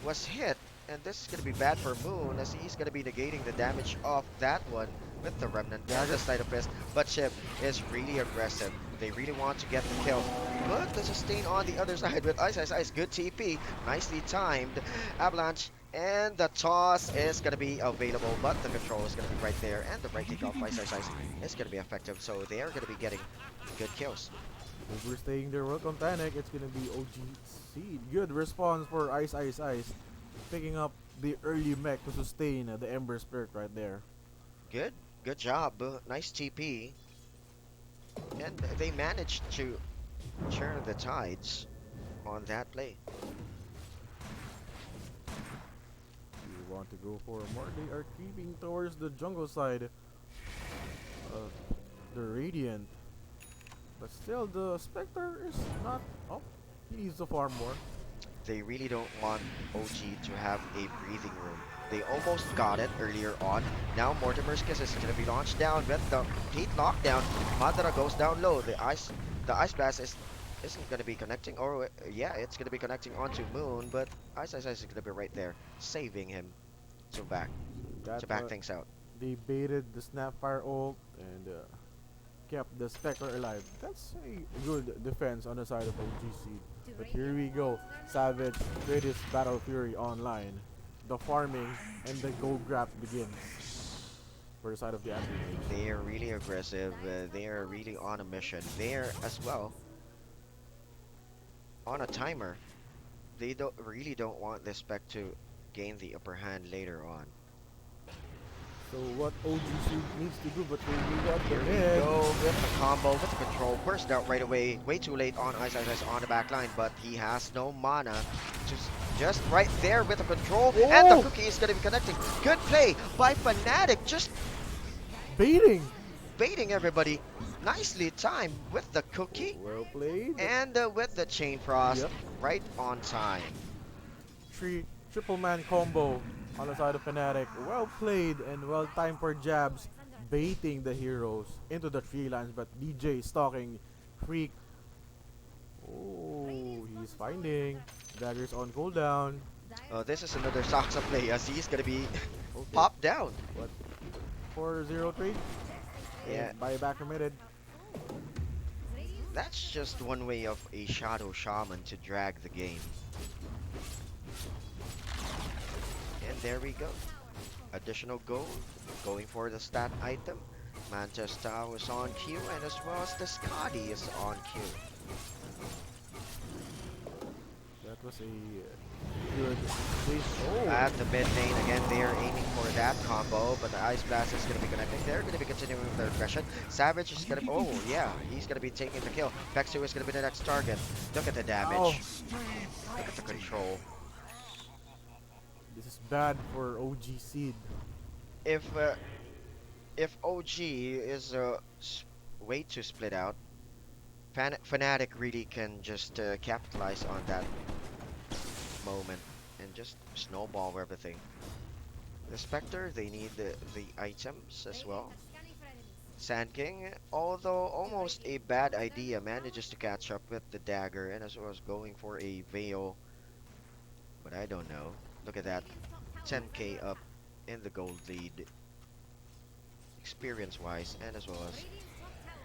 was hit. And this is going to be bad for Moon as he's going to be negating the damage of that one with the Remnant and the Sleight of Fist. But Chip is really aggressive. They really want to get the kill. But the sustain on the other side with Ice. Good TP. Nicely timed. Avalanche And the toss is going to be available, but the control is going to be right there. And the right kick off Ice is going to be effective. So they are going to be getting good kills. Overstaying their welcome panic. It's gonna be OG.Seed. Good response for Ice. Picking up the early mech to sustain the Ember Spirit right there. Good. Good job. Nice TP. And they managed to turn the tides on that play. You want to go for more? They are creeping towards the jungle side of the Radiant. But still, the Spectre is not up. He needs to farm more. They really don't want OG to have a breathing room. They almost got it earlier on. Now Mortimer's Kiss is going to be launched down with the complete lockdown. Madara goes down low. The ice blast isn't going to be connecting. Or yeah, it's going to be connecting onto Moon, but Ice is going to be right there, saving him to back things out. They baited the Snapfire ult and kept the Spectre alive. That's a good defense on the side of OG.Seed. But here we go. Savage, greatest Battle Fury online. The farming and the go grab begins for the side of the anti-mage. They are really aggressive. They are really on a mission. They're as well on a timer. They really don't want this spec to gain the upper hand later on. So what OG.Seed needs to do, but we got the Here we mid. go with the combo, with the control, burst out right away, way too late on Ice on the back line, but he has no mana. Just right there with the control, and the cookie is going to be connecting. Good play by FNATIC, just baiting everybody. Nicely timed with the cookie Well played. and with the chain frost, Yep. right on time. Triple man combo on the side of FNATIC. Well played and well timed for jabs, baiting the heroes into the tree lines, but DJ stalking Freak. Oh, he's finding daggers on cooldown. This is another Saksa play as he's gonna be Okay. popped down. What? 4-0 trade? Yeah, Buyback permitted. that's just one way of a Shadow Shaman to drag the game. And there we go. Additional gold, going for the stat item. Manchester is on queue, and as well as the Scotty is on queue. That was a good base. Oh, At the mid lane, again, they are aiming for that combo, but the Ice Blast is going to be connecting. They're going to be continuing with their aggression. Savage is going to, oh yeah, he's going to be taking the kill. Vexu is going to be the next target. Look at the damage. Ow. Look at the control. This is bad for OG.Seed. If OG is a way to split out, FNATIC really can just capitalize on that moment and just snowball everything. The Spectre, they need the items as well. Sand King, although almost a bad idea, manages to catch up with the dagger and as well as going for a veil. But I don't know. Look at that. 10k up in the gold lead. Experience-wise and as well as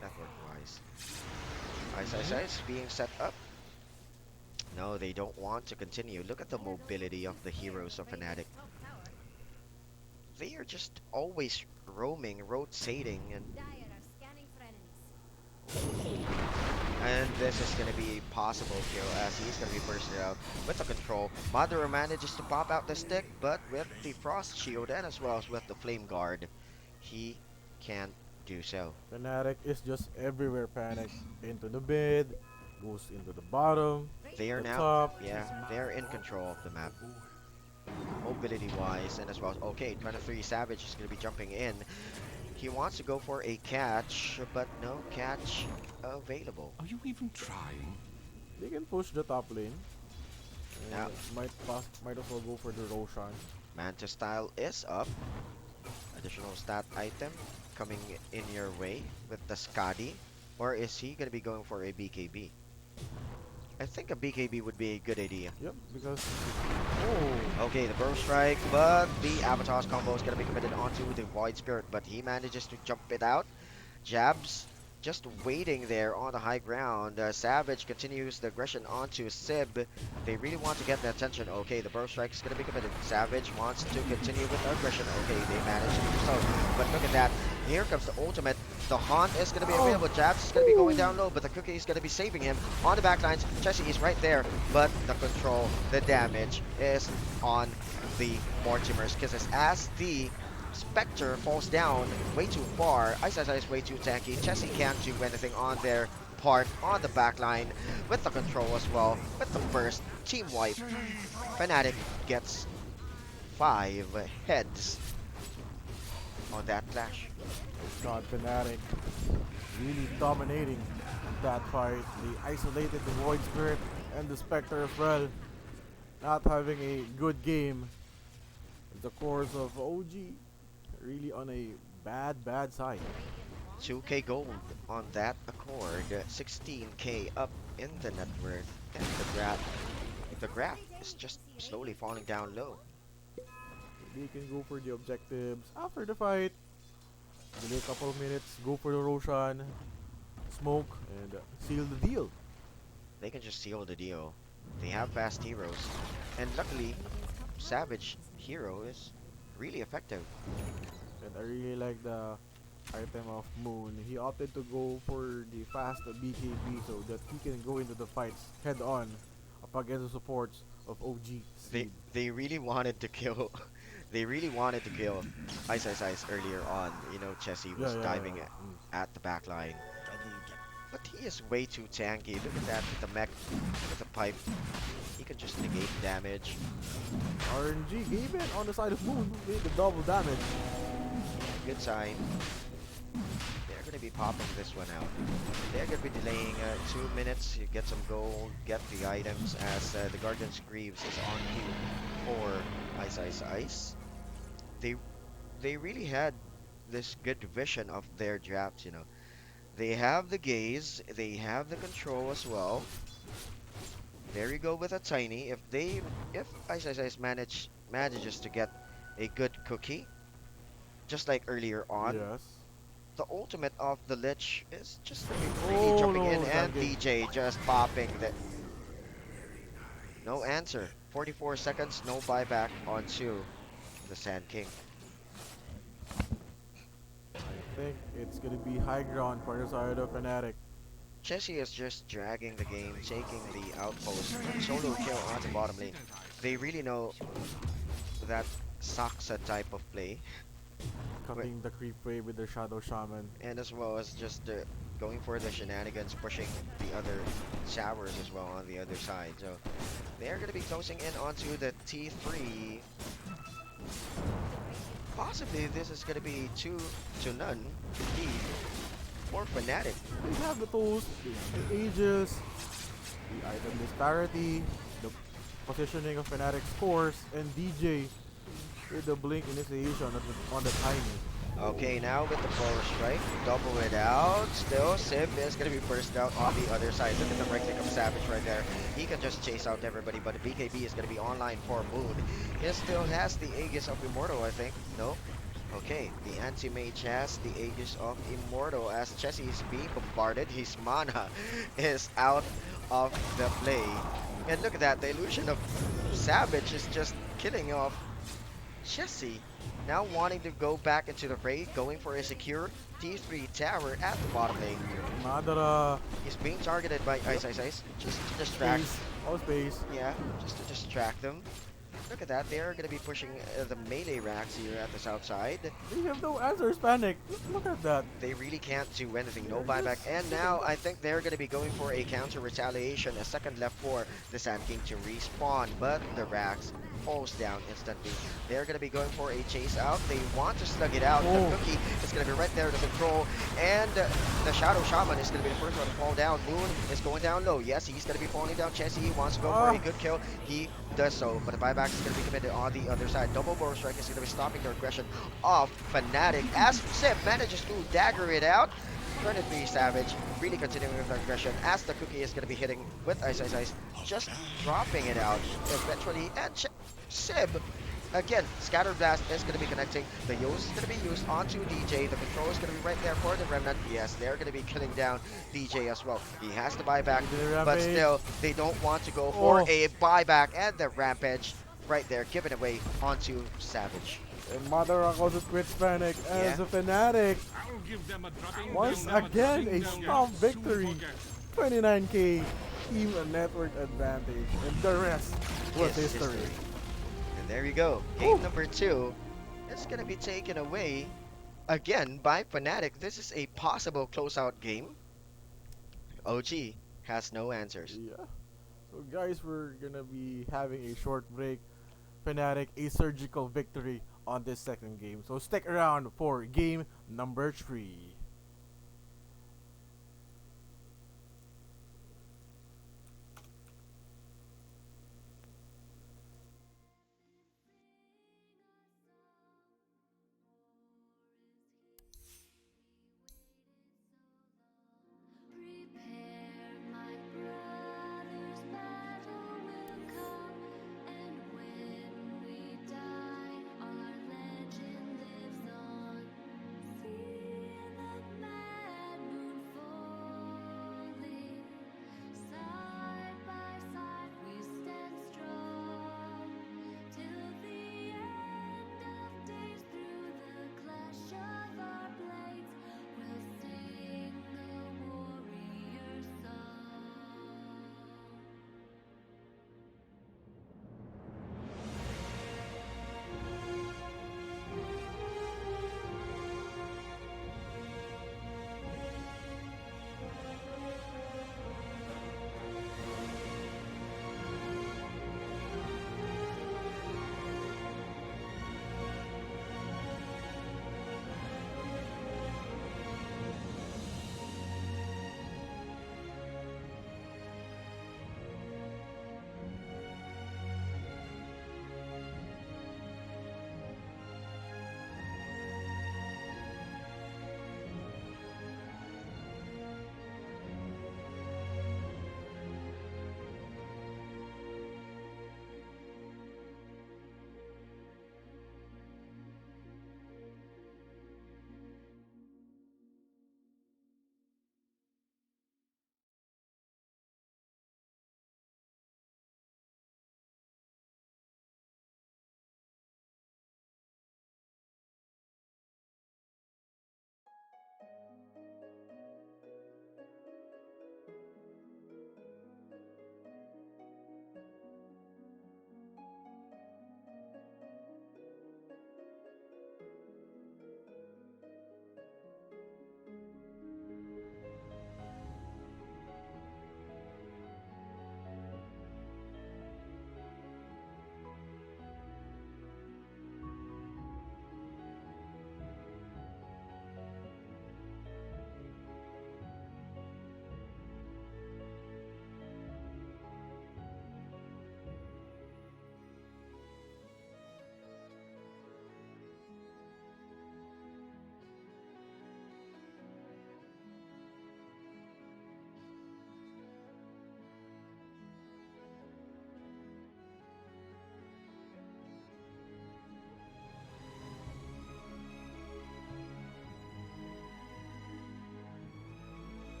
network-wise. Ice being set up. No, they don't want to continue. Look at the mobility of the heroes of FNATIC. They are just always roaming, rotating, and this is going to be a possible kill as he's going to be bursted out with the control. Madara manages to pop out the stick, but with the frost shield and as well as with the flame guard, he can't do so. FNATIC is just everywhere. Panic into the mid, goes into the bottom. They are The now, top. yeah, they're in control of the map. Mobility wise and as well as, okay, 23 Savage is going to be jumping in. He wants to go for a catch, but no catch available. Are you even trying? They can push the top lane. Now- Might as well go for the Roshan. Manta style is up. Additional stat item coming in your way with the Skadi. Or is he going to be going for a BKB? I think a BKB would be a good idea. Yep, because oh, Okay, the Burrow Strike, but the Avatar's combo is going to be committed onto the Void Spirit, but he manages to jump it out. Jabs just waiting there on the high ground. Savage continues the aggression onto Sib. They really want to get the attention. Okay, the burst strike is going to be committed. Savage wants to continue with the aggression. Okay, they managed to do so. But look at that. Here comes the ultimate. The haunt is going to be available. Jabs is going to be going down low, but the cookie is going to be saving him on the backlines. Chessie is right there, but the control, the damage is on the Mortimers. Because as the Spectre falls down way too far, Ice is way too tanky. Chessie can't do anything on their part on the backline with the control as well. With the burst, team wipe. FNATIC gets 5 heads on that clash. God, FNATIC really dominating that fight. They isolated the Void Spirit and the Spectre as well. Not having a good game. The course of OG really on a bad side. 2k gold on that accord. 16k up in the net worth. And the graph is just slowly falling down low. They can go for the objectives after the fight. Delay a couple of minutes, go for the Roshan, smoke, and seal the deal. They can just seal the deal. They have fast heroes. And luckily, Savage hero is really effective. And I really like the item of Moon. He opted to go for the fast BKB so that he can go into the fights head on up against the supports of OG.Seed. They really wanted to kill they really wanted to kill Ice earlier on. You know, Chessie was diving at the back line. But he is way too tanky. Look at that with the mech, with the pipe. He can just negate damage. RNG gave it on the side of Moon, made the double damage. Good sign. They're going to be popping this one out. They're going to be delaying 2 minutes. You get some gold, get the items as the Guardian's Greaves is on cue for Ice. They really had this good vision of their drafts, you know. They have the gaze, they have the control as well. There you go with a tiny. If Ice manages to get a good cookie, just like earlier on, Yes. the ultimate of the Lich is just really jumping in, and DJ just popping the. No answer. 44 seconds, no buyback onto the Sand King. I think it's gonna be high ground for the side of FNATIC. Chessie is just dragging the game, taking the outpost, solo kill onto bottom lane. They really know that Saksa type of play, Cutting the creep wave with their Shadow Shaman. and as well as just going for the shenanigans, pushing the other showers as well on the other side. So they're going to be closing in onto the T3. Possibly this is going to be 2-0 lead for FNATIC. They have the tools, the ages, the item disparity, the positioning of FNATIC's course, and DJ with the blink initiation on the tiny. Okay, now with the forward strike, double it out. Still, Sib is going to be burst out on the other side. Look at the right click of Savage right there. He can just chase out everybody, but the BKB is going to be online for Moon. He still has the Aegis of Immortal, I think. No? Okay, the anti-mage has the Aegis of Immortal as Chessie is being bombarded. His mana is out of the play. And look at that, the illusion of Savage is just killing off Chessie. Now wanting to go back into the fray, going for a secure T3 tower at the bottom lane. Madara. He's being targeted by Ice. Just to distract. Space. All space. Yeah, just to distract them. Look at that, they're going to be pushing the melee racks here at the south side. They have no answers, Panic. Look at that. They really can't do anything, no buyback. And now I think they're going to be going for a counter retaliation. A second left for the Sand King to respawn, but the racks falls down instantly. They're going to be going for a chase out. They want to slug it out. The cookie is going to be right there to control. And the Shadow Shaman is going to be the first one to fall down. Moon is going down low. Yes, he's going to be falling down. Chessie wants to go for a good kill. He does so, but the buyback is going to be committed on the other side. Double Burrow Strike is going to be stopping the aggression of FNATIC as Sib manages to dagger it out. 23 Savage really continuing with the aggression as the cookie is going to be hitting with Ice, just dropping it out eventually. And Sib Again, Scatter Blast is going to be connecting. The Yos is going to be used onto DJ. The control is going to be right there for the Remnant. Yes, they're going to be killing down DJ as well. He has to buy back, The but Rampage. still, they don't want to go for Oh. a buyback, and the Rampage right there, giving away onto Savage. And Madara goes to Twitch Panic as Yeah. a Fnatic. I'll give them a drubbing Once they'll never again, drubbing a they'll strong soon victory. forget. 29k team and network advantage. And the rest was Is history. And there you go. Game number 2 is going to be taken away again by Fnatic. This is a possible closeout game. OG has no answers. Yeah. So guys, we're gonna be having a short break. Fnatic a surgical victory on this second game. So stick around for game number 3. Prepare, my brothers, battle will come, and when we die, our legend lives on. See the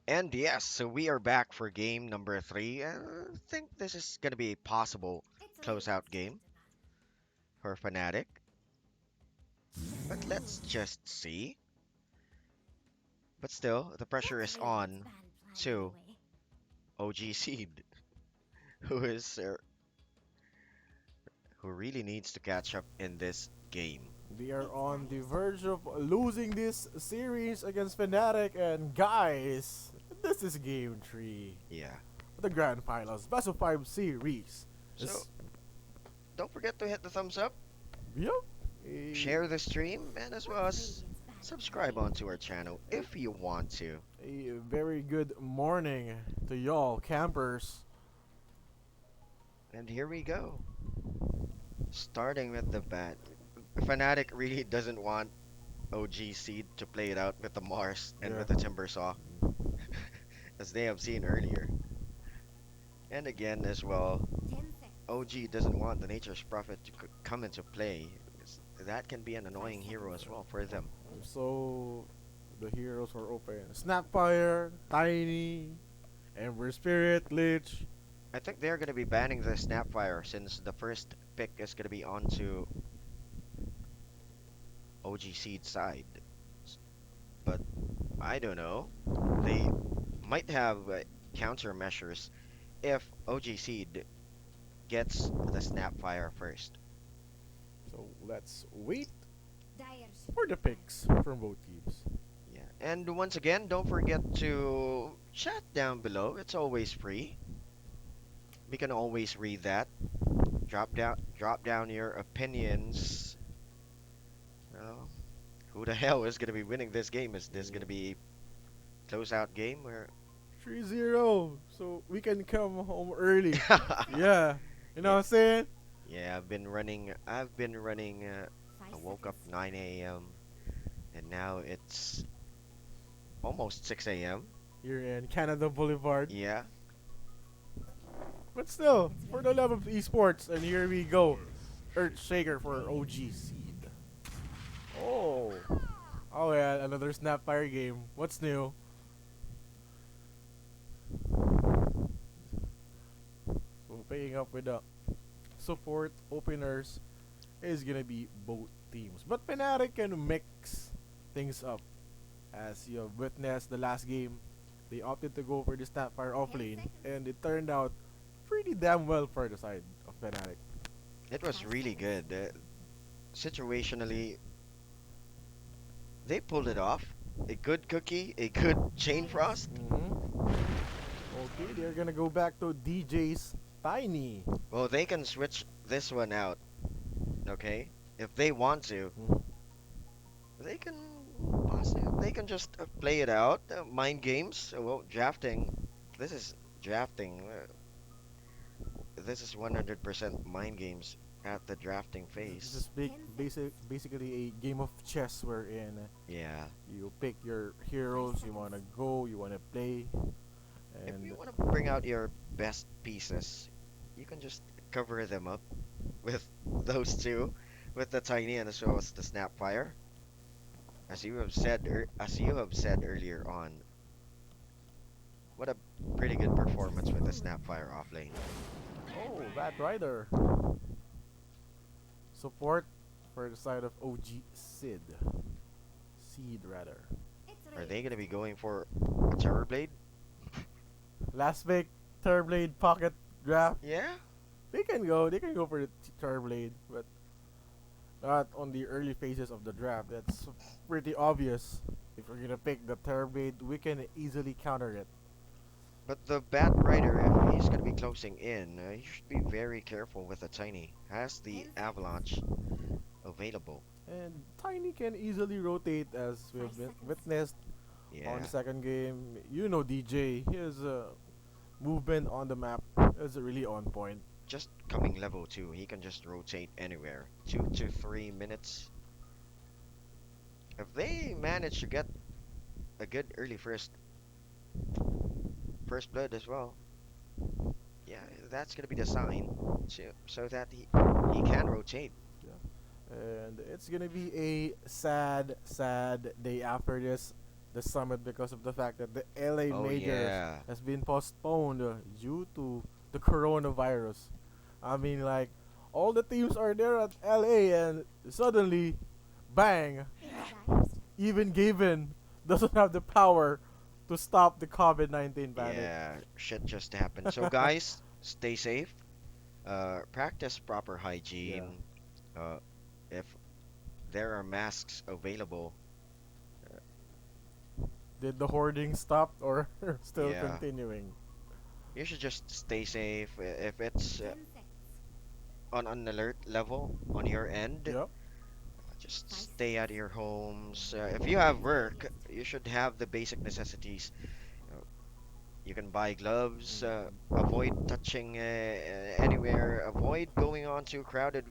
And yes, so we are back for game number three. I think this is going to be a possible It's a little closeout bit game sentimental. for Fnatic. But let's just see. But still, the pressure That's is Raven's on band plan to anyway. OG.Seed, who is who really needs to catch up in this game. They are on the verge of losing this series against Fnatic, and guys, this is game 3. Yeah. The grand finals, best of 5 series. So don't forget to hit the thumbs up, Yep. A, share the stream, and as well What's as Radiant's band subscribe plan onto our anyway? channel if you want to. a very good morning to y'all, campers. And here we go. Starting with the bat. Fnatic really doesn't want OG.Seed to play it out with the Mars and Yeah. with the Timbersaw, as they have seen earlier. And again, as well, 10 seconds. OG doesn't want the Nature's Prophet to come into play, because that can be an annoying hero as well for them. So the heroes are open. Snapfire, Tiny, Ember Spirit, Lich. I think they're going to be banning the Snapfire since the first pick is going to be onto OG.Seed side. But I don't know. They might have countermeasures if OG.Seed gets the Snapfire first. So let's wait Dyer's for the picks from both teams. Yeah. And once again, don't forget to chat down below. It's always free. We can always read that. Drop down your opinions. Well, who the hell is going to be winning this game? Is this going to be a closeout game or 3-0. So we can come home early. Yeah. You know what I'm saying? Yeah, I've been running. I 5 woke up seconds. 9 a.m. and now it's almost 6 a.m. You're in Canada Boulevard. Yeah. But still, for the love of esports, and here we go. Earthshaker for OG.Seed. Oh. Oh yeah, another Snapfire game. What's new? So paying up with the support openers is gonna be both teams. But Fnatic can mix things up. As you have witnessed the last game, they opted to go for the Snapfire offlane, and it turned out pretty damn well for the side of Fnatic. It was really good. Situationally, they pulled it off. A good cookie, a good chain frost. Okay, they're gonna go back to DJ's Tiny. Well, they can switch this one out. Okay, if they want to, Mhm. they can. They can just play it out. Mind games. Well, drafting. This is drafting. This is 100% mind games at the drafting This phase. is basically a game of chess wherein Yeah. you pick your heroes you wanna go, you wanna play, If and you want to bring out your best pieces, you can just cover them up with those two, with the Tiny and as well as the Snapfire. As you have said earlier on, what a pretty good performance with the Snapfire offlane. oh, Bat Rider. Support for the side of OG.Seed. Seed rather. It's Are they Raven's gonna be band. going for a Terrorblade? Last pick, Terblade Pocket Draft. Yeah. They can go for the Terblade, but not on the early phases of the draft. That's pretty obvious. If we're gonna pick the Terblade, we can easily counter it. But the Bat Rider, if he's gonna be closing in, he should be very careful with the Tiny. Has the Avalanche available. And Tiny can easily rotate as we've 5 seconds. witnessed on Yeah. the second game. You know DJ, his movement on the map is really on point. Just coming level 2, he can just rotate anywhere. 2 to 3 minutes. If they manage to get a good early first blood as well, yeah, that's gonna be the sign so that he can rotate. And it's gonna be a sad day after this the summit because of the fact that the LA Oh majors yeah. has been postponed due to the coronavirus. I mean, like, all the teams are there at LA, and suddenly, bang, It's Dyer's turn. even Gavin doesn't have the power to stop the COVID-19 panic. Yeah, shit just happened. So guys, stay safe. Practice proper Yeah. hygiene. Uh, if there are masks available, Did the hoarding stop or still yeah, continuing? you should just stay safe. If it's 10 seconds. on an alert level on your end, Yep. just 5 stay out of seconds. your homes. If you have work, you should have the basic necessities. Uh, You can buy gloves. Avoid touching anywhere. Avoid going on to crowded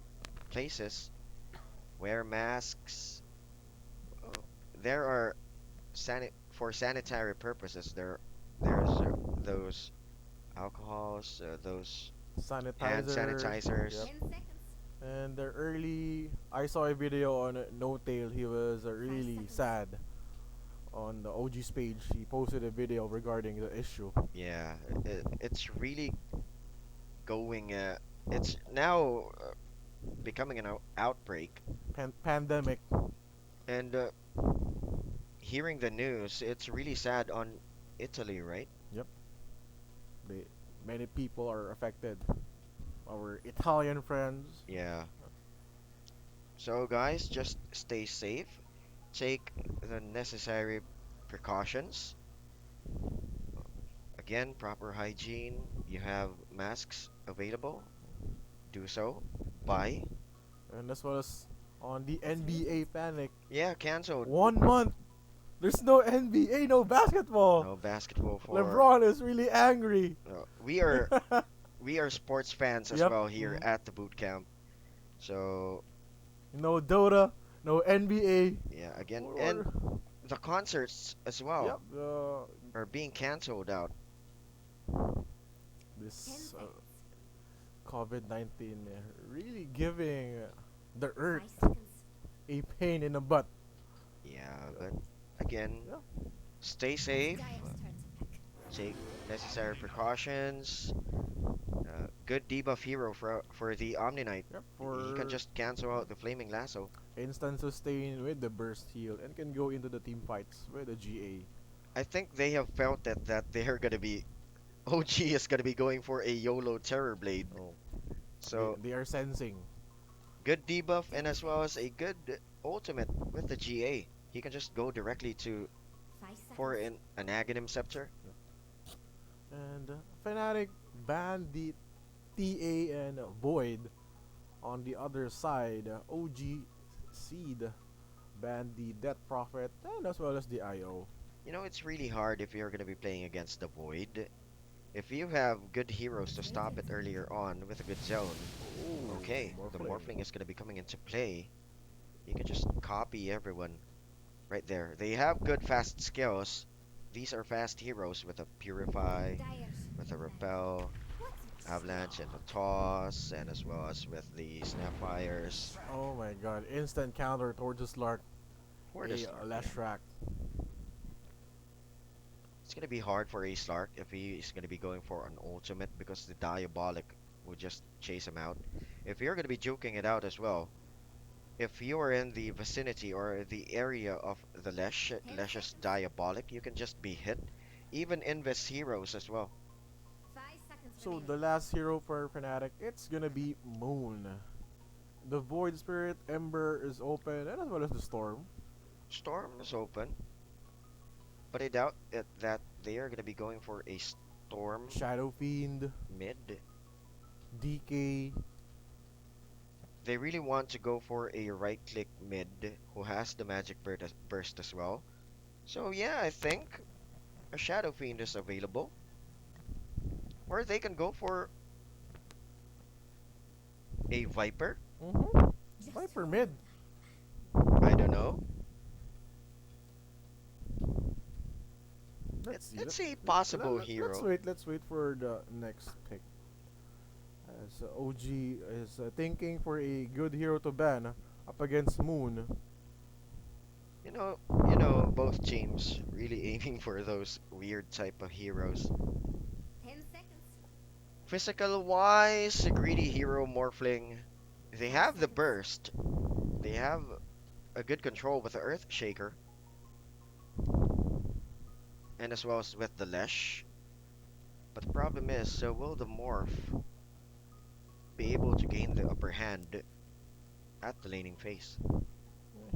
places. Wear masks. Uh, there are for sanitary purposes. There's those alcohols, those hand Sanitizer. sanitizers. Yep. 10 seconds. And the early, I saw a video on No Tail. He was really seconds. sad on the OG's page. He posted a video regarding the issue. Yeah, it's really going. It's now becoming an outbreak, Pandemic. and hearing the news, it's really sad on Italy, right? Yep. They, many people are affected. Our Italian friends. Yeah. So guys, just stay safe. Take the necessary precautions. Again, proper hygiene. You have masks available. Do so. Buy. And as well as on the NBA panic. Yeah, canceled. 1 month. There's no NBA, no basketball. No basketball for. LeBron is really angry. We are sports fans as Yep. well here Mhm. at the boot camp. So No Dota, no NBA. yeah, again, Or- and the concerts as well Yep. are being canceled out. This 10 seconds. COVID-19 really giving the 5 earth seconds. a pain in the butt. Yeah, but again, Yeah. stay safe. Dyer's turn to pick. Take necessary precautions. Good debuff hero for the Omni Knight. Yep. He For can just cancel out the Flaming Lasso. instant sustain with the burst heal and can go into the team fights with the GA. I think they have felt that they're gonna be OG is gonna be going for a YOLO Terror Blade. Oh, So they are sensing. good debuff and as well as a good ultimate with the GA. He can just go directly to 5 seconds. for an Aghanim Scepter. And Fnatic banned the TA and Void. On the other side, OG.Seed banned the Death Prophet and as well as the IO. You know, it's really hard if you're gonna be playing against the Void. If you have good heroes to stop it earlier on with a good zone, Ooh, okay, the Morphling is gonna be coming into play. You can just copy everyone right there. They have good fast skills. These are fast heroes with a Purify, Dyer's with a turn. Repel, What's Avalanche, and a Toss, and as well as with the Snapfires. Oh my god, instant counter towards the Slark. For the Slark, yeah. Leshrac. It's gonna be hard for a Slark if he's gonna be going for an ultimate because the Diabolic will just chase him out. If you're gonna be juking it out as well, if you are in the vicinity or the area of the Lesh's Diabolic, you can just be hit. Even Invis heroes as well. 5 seconds. So remaining. the last hero for Fnatic, it's gonna be Moon. The Void Spirit, Ember is open, and as well as the Storm. Storm is open, but I doubt that they are gonna be going for a Storm Shadow Fiend, mid. DK. They really want to go for a right-click mid who has the magic burst as well. So yeah, I think a Shadow Fiend is available. Or they can go for a Viper. Mm-hmm. Just Viper one mid. I don't know. Let's see. It's a possible hero. Let's wait for the next pick. As OG is thinking for a good hero to ban up against Moon. Both teams really aiming for those weird type of heroes. 10 seconds. Physical wise, a greedy hero morphling. They 5 have the seconds. burst. They have a good control with the Earth Shaker, and as well as with the Lesh. But the problem is, so will the Morph be able to gain the upper hand at the laning phase?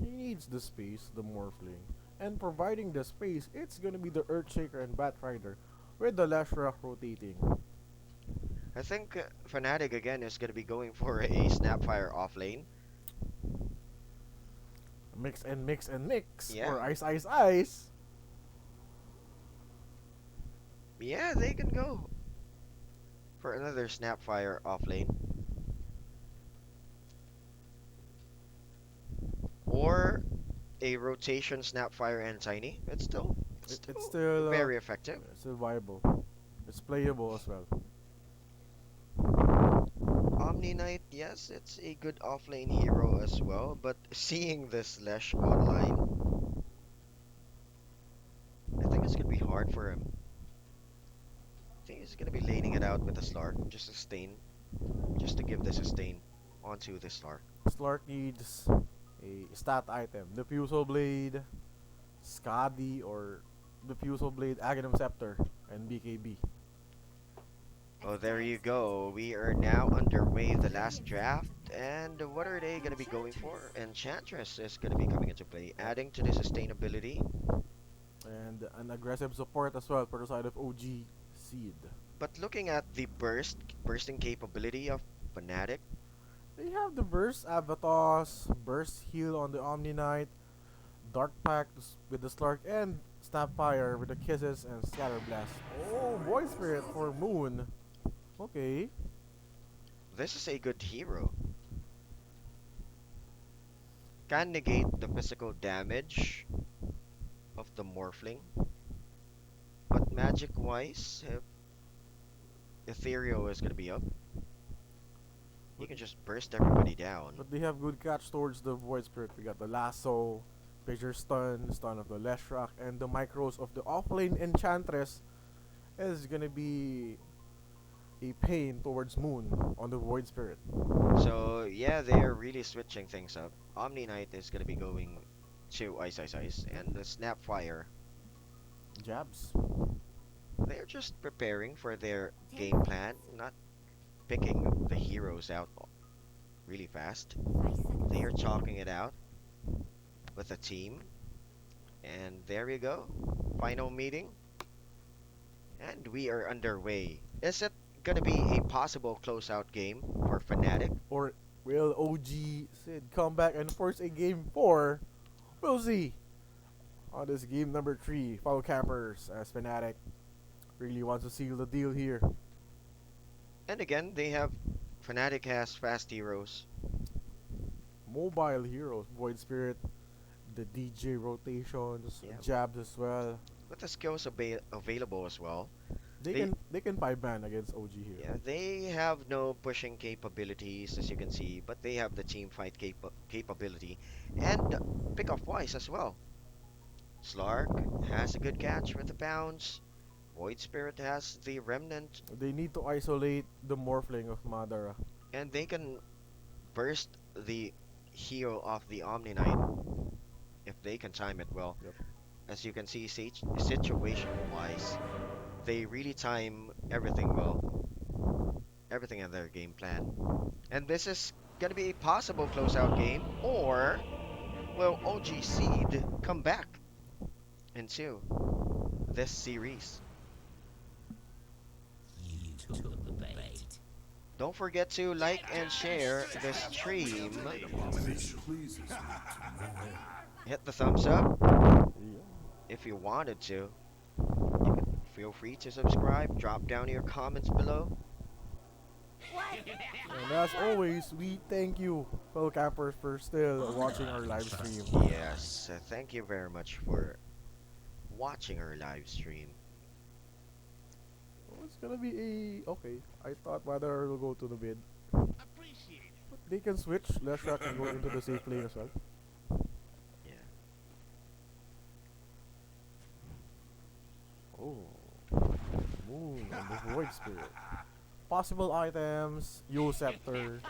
He needs the space, the Morphling. And providing the space, it's gonna be the Earthshaker and Batrider with the Lashrock rotating. I think Fnatic again is going to be going for a Snapfire off lane. Mix and mix and mix. Yeah. Or ice, ice, ice. Yeah, they can go for another Snapfire off lane. Or a rotation Snapfire and Tiny. It's still very effective. still viable. It's playable as well. Omni Knight, yes, it's a good offlane hero as well, but seeing this Lesh online, I think it's gonna be hard for him. I think he's gonna be laning it out with a Slark, just to give the sustain onto the Slark. Slark needs a stat item. The Fusel Blade, Skadi, or the Fusel Blade, Aghanim Scepter, and BKB. Oh, there you go. We are now underway the last draft, and what are they gonna be going for? Enchantress is gonna be coming into play, adding to the sustainability. And an aggressive support as well for the side of OG.Seed. But looking at the bursting capability of Fnatic, They have the burst Avatos, burst heal on the Omni Knight, Dark Pact with the Slark, and Snapfire with the Kisses and Scatter Blast. Oh, Void Spirit for Moon. Okay. this is a good hero. Can negate the physical damage of the Morphling, but magic-wise, if Ethereal is gonna be up, you can just burst everybody down. But they have good catch towards the Void Spirit. We got the Lasso, Fissure Stun, Stun of the Leshrac, and the Micros of the offlane Enchantress is gonna be a pain towards Moon on the Void Spirit. So yeah, they're really switching things up. Omni Knight is gonna be going to Ice Ice Ice, and the Snapfire, Jabs. they're just preparing for their game plan, not picking the heroes out really fast. 5 seconds. They are chalking it out with a team. And there you go. Final meeting. And we are underway. Is it gonna be a possible closeout game for Fnatic? Or will OG.Seed come back and force a game 4? We'll see. On this game number 3, Foul Campers as Fnatic really wants to seal the deal here. And again, Fnatic has fast heroes. Mobile heroes, Void Spirit, the DJ rotations, Yeah. Jabs as well. With the skills available as well. They can 5-man against OG here. Yeah, they have no pushing capabilities as you can see, but they have the team fight capability and pick off wise as well. Slark has a good catch with the bounce. Void Spirit has the remnant, They need to isolate the Morphling of Madara. and they can burst the heal off the Omni Knight if they can time it well. Yep. As you can see, situation wise, they really time everything well. Everything in their game plan. And this is gonna be a possible closeout game, or will OG.Seed come back into this series? Don't forget to like and share this stream. Hit the thumbs up Yeah. if you wanted to. You can feel free to subscribe. Drop down your comments below. And as always, we thank you, fellow campers, for still watching our live stream. Yes, thank you very much for watching our live stream. It's gonna be a okay. I thought Madara will go to the mid. Appreciate it. But they can switch. Leshrac can go into the safe lane as well. Yeah. Void Spirit. Possible items, Yo Scepter,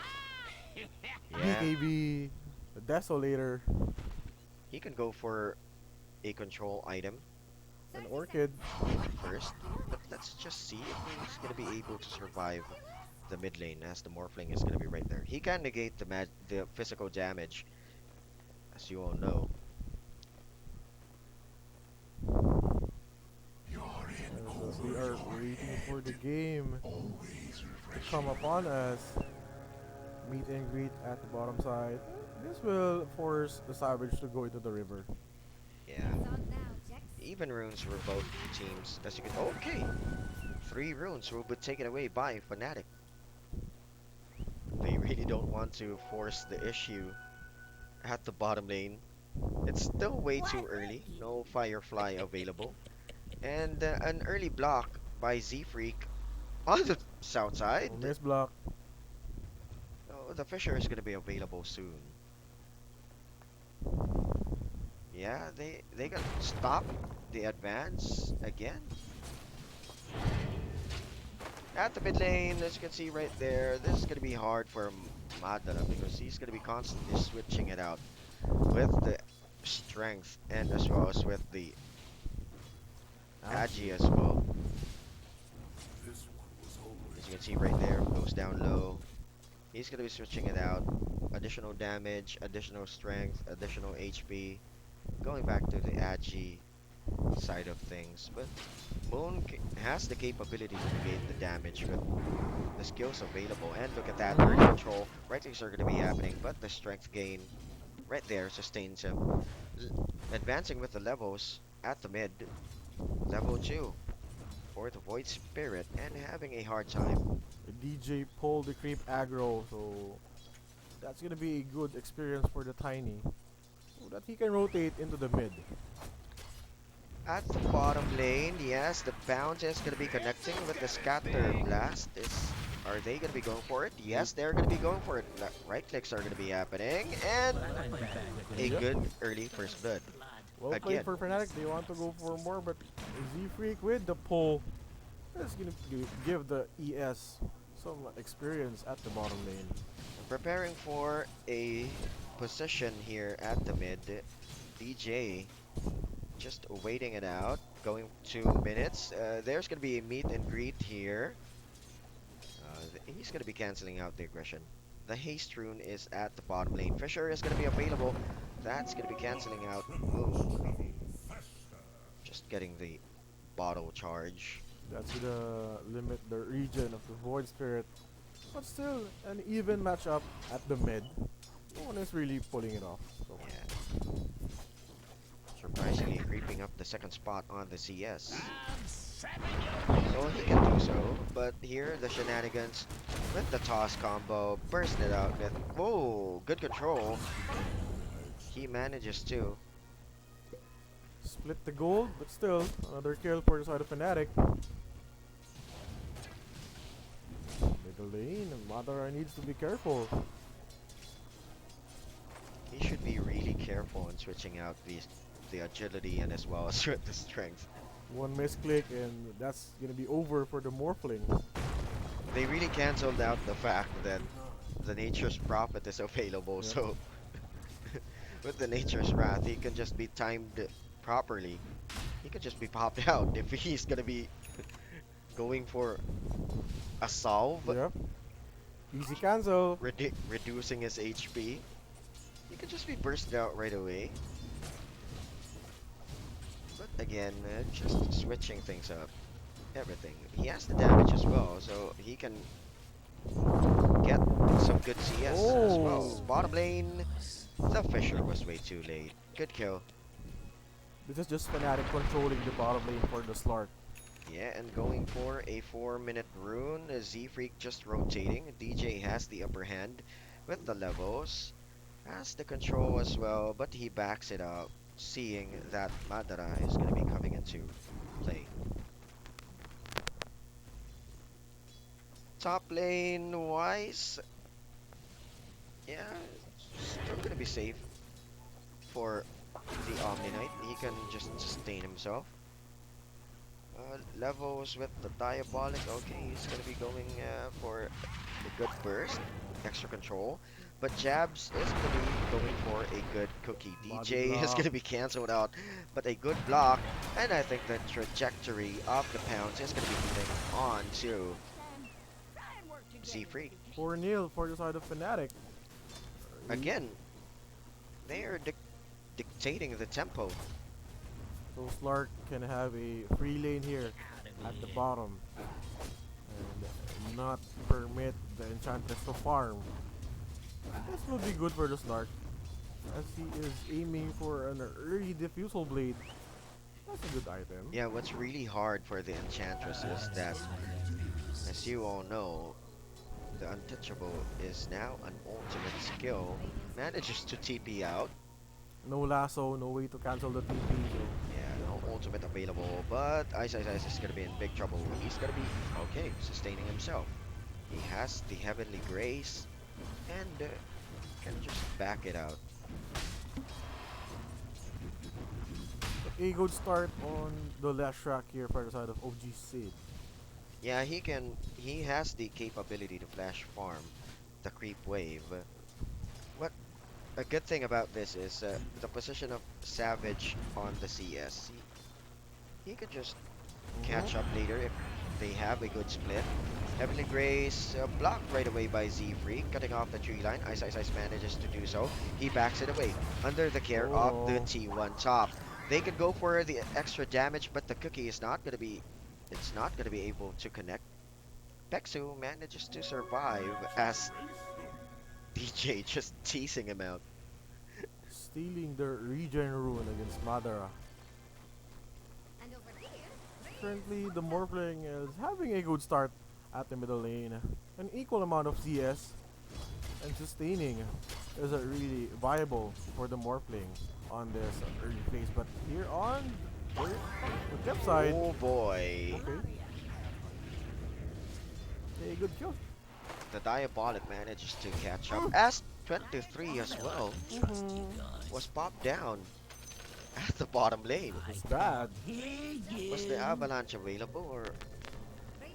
Yeah, BKB, the Desolator, he can go for a control item an Orchid. first, but let's just see if he's gonna be able to survive the mid lane as the Morphling is gonna be right there. He can negate the physical damage, as you all know. We are waiting for the game to come upon us. Meet and greet at the bottom side. This will force the Savage to go into the river. Yeah, It's on now, Jax. even runes for both teams, as you can. Okay, 3 runes will be taken away by Fnatic. They really don't want to force the issue at the bottom lane. It's still way too early. No Firefly available. And an early block by Z-Freak on the south side. Oh, miss block. Oh, the Fisher is going to be available soon. Yeah, they can stop the advance again. At the mid lane, as you can see right there, this is going to be hard for Madara because he's going to be constantly switching it out with the strength and as well as with the Agi as well. As you can see right there, goes down low. He's going to be switching it out. Additional damage, additional strength, additional HP. Going back to the Agi side of things. But Moon has the capability to negate the damage with the skills available. And look at that, early control. Right things are going to be happening, but the strength gain right there sustains him. Advancing with the levels at the mid. Level 2 for the Void Spirit and having a hard time. The DJ pulled the creep aggro, so that's gonna be a good experience for the Tiny. So that he can rotate into the mid. At the bottom lane, yes, the bounce is going to be connecting with the Scatter Blast. Are they going to be going for it? Yes, they're going to be going for it. Right clicks are going to be happening, and a good early first blood. Well Again. played for Fnatic. They want to go for more, but Z-Freak with the pull is gonna give the ES some experience at the bottom lane. Preparing for a position here at the mid. DJ just waiting it out. Going 2 minutes. There's going to be a meet and greet here. He's going to be canceling out the aggression. The haste rune is at the bottom lane. Fisher is going to be available. That's going to be canceling out. Ooh. Just getting the bottle charge. That's gonna limit the region of the Void Spirit. But still, an even matchup at the mid. No one is really pulling it off. So. Yeah. Surprisingly creeping up the second spot on the CS. So he can do so, but here the shenanigans with the toss combo, bursting it out with, whoa, good control. He manages to. Split the gold, but still, another kill for the side of Fnatic. Middle lane, Madara needs to be careful. He should be really careful in switching out the agility and as well as with the strength. One misclick and that's gonna be over for the Morphling. They really canceled out the fact that the Nature's Prophet is available, Yep. so with the Nature's Wrath, he can just be timed properly. He could just be popped out if he's gonna be going for a solve, Yep. Easy cancel. reducing his HP. He could just be bursted out right away. But again, just switching things up. Everything. He has the damage as well, so he can get some good CS as well. Oh. Bottom lane, the Fisher was way too late. Good kill. This is just Fnatic controlling the bottom lane for the Slark. Yeah, and going for a 4-minute rune. Z-Freak just rotating. DJ has the upper hand with the levels. Has the control as well, but he backs it up, seeing that Madara is going to be coming into play. Top lane wise, yeah, still going to be safe for the Omni Knight. He can just sustain himself. Levels with the Diabolic. Okay, he's gonna be going for a good burst, extra control. But Jabs is gonna be going for a good cookie. Body DJ is block. gonna be cancelled out, but a good block. And I think the trajectory of the pounds is gonna be moving on to Z-Freak. 4-0 for the side of Fnatic. Again, they are dictating the tempo. So Slark can have a free lane here at the bottom and not permit the Enchantress to farm. This will be good for the Slark as he is aiming for an early diffusal blade. That's a good item. Yeah, what's really hard for the Enchantress is that, as you all know, the Untouchable is now an ultimate skill. Manages to TP out. No lasso, no way to cancel the TP. So Yeah, no ultimate available, but Ice is gonna be in big trouble. He's gonna be, okay, sustaining himself. He has the Heavenly Grace, and can just back it out. a good start on the last track here for the side of OG.Seed. Yeah, he has the capability to flash farm the creep wave. What a good thing about this is the position of Savage on the CS. He could just catch up later if they have a good split. Heavenly Grace blocked right away by Z-Freak, cutting off the tree line. Ice manages to do so. He backs it away under the care of the T1 top. They could go for the extra damage, but the cookie is not gonna be. It's not gonna be able to connect. Pexu manages to survive as DJ just teasing him out. Stealing the regen rune against Madara. And over here, Currently, the Morphling is having a good start at the middle lane. An equal amount of CS and sustaining is really viable for the Morphling on this early phase. But here on the depth side, Oh boy. okay, a good kill. The Diabolic manages to catch up as 23 as well was popped down at the bottom lane. It's bad. Was the avalanche available or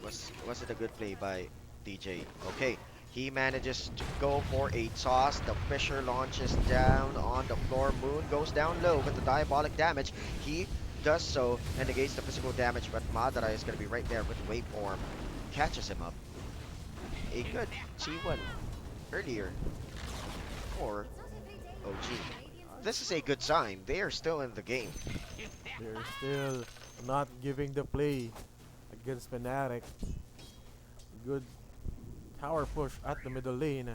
was it a good play by DJ? Okay, he manages to go for a toss. The Fisher launches down on the floor. Moon goes down low with the Diabolic damage. He does so and negates the physical damage, but Madara is going to be right there with Waveform. Catches him up. A good T1 earlier for OG. This is a good sign. They are still in the game. They're still not giving the play against Fnatic. Good tower push at the middle lane.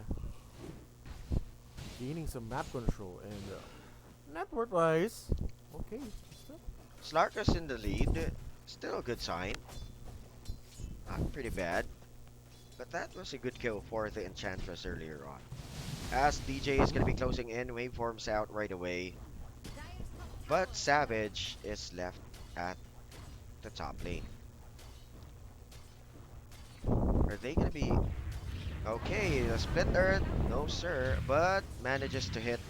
Gaining some map control and network wise, okay. Slarkus in the lead. Still a good sign. Not pretty bad. But that was a good kill for the Enchantress earlier on. As DJ is going to be closing in, waveforms out right away. But Savage is left at the top lane. Are they going to be... Okay, the split earth, no sir, but manages to hit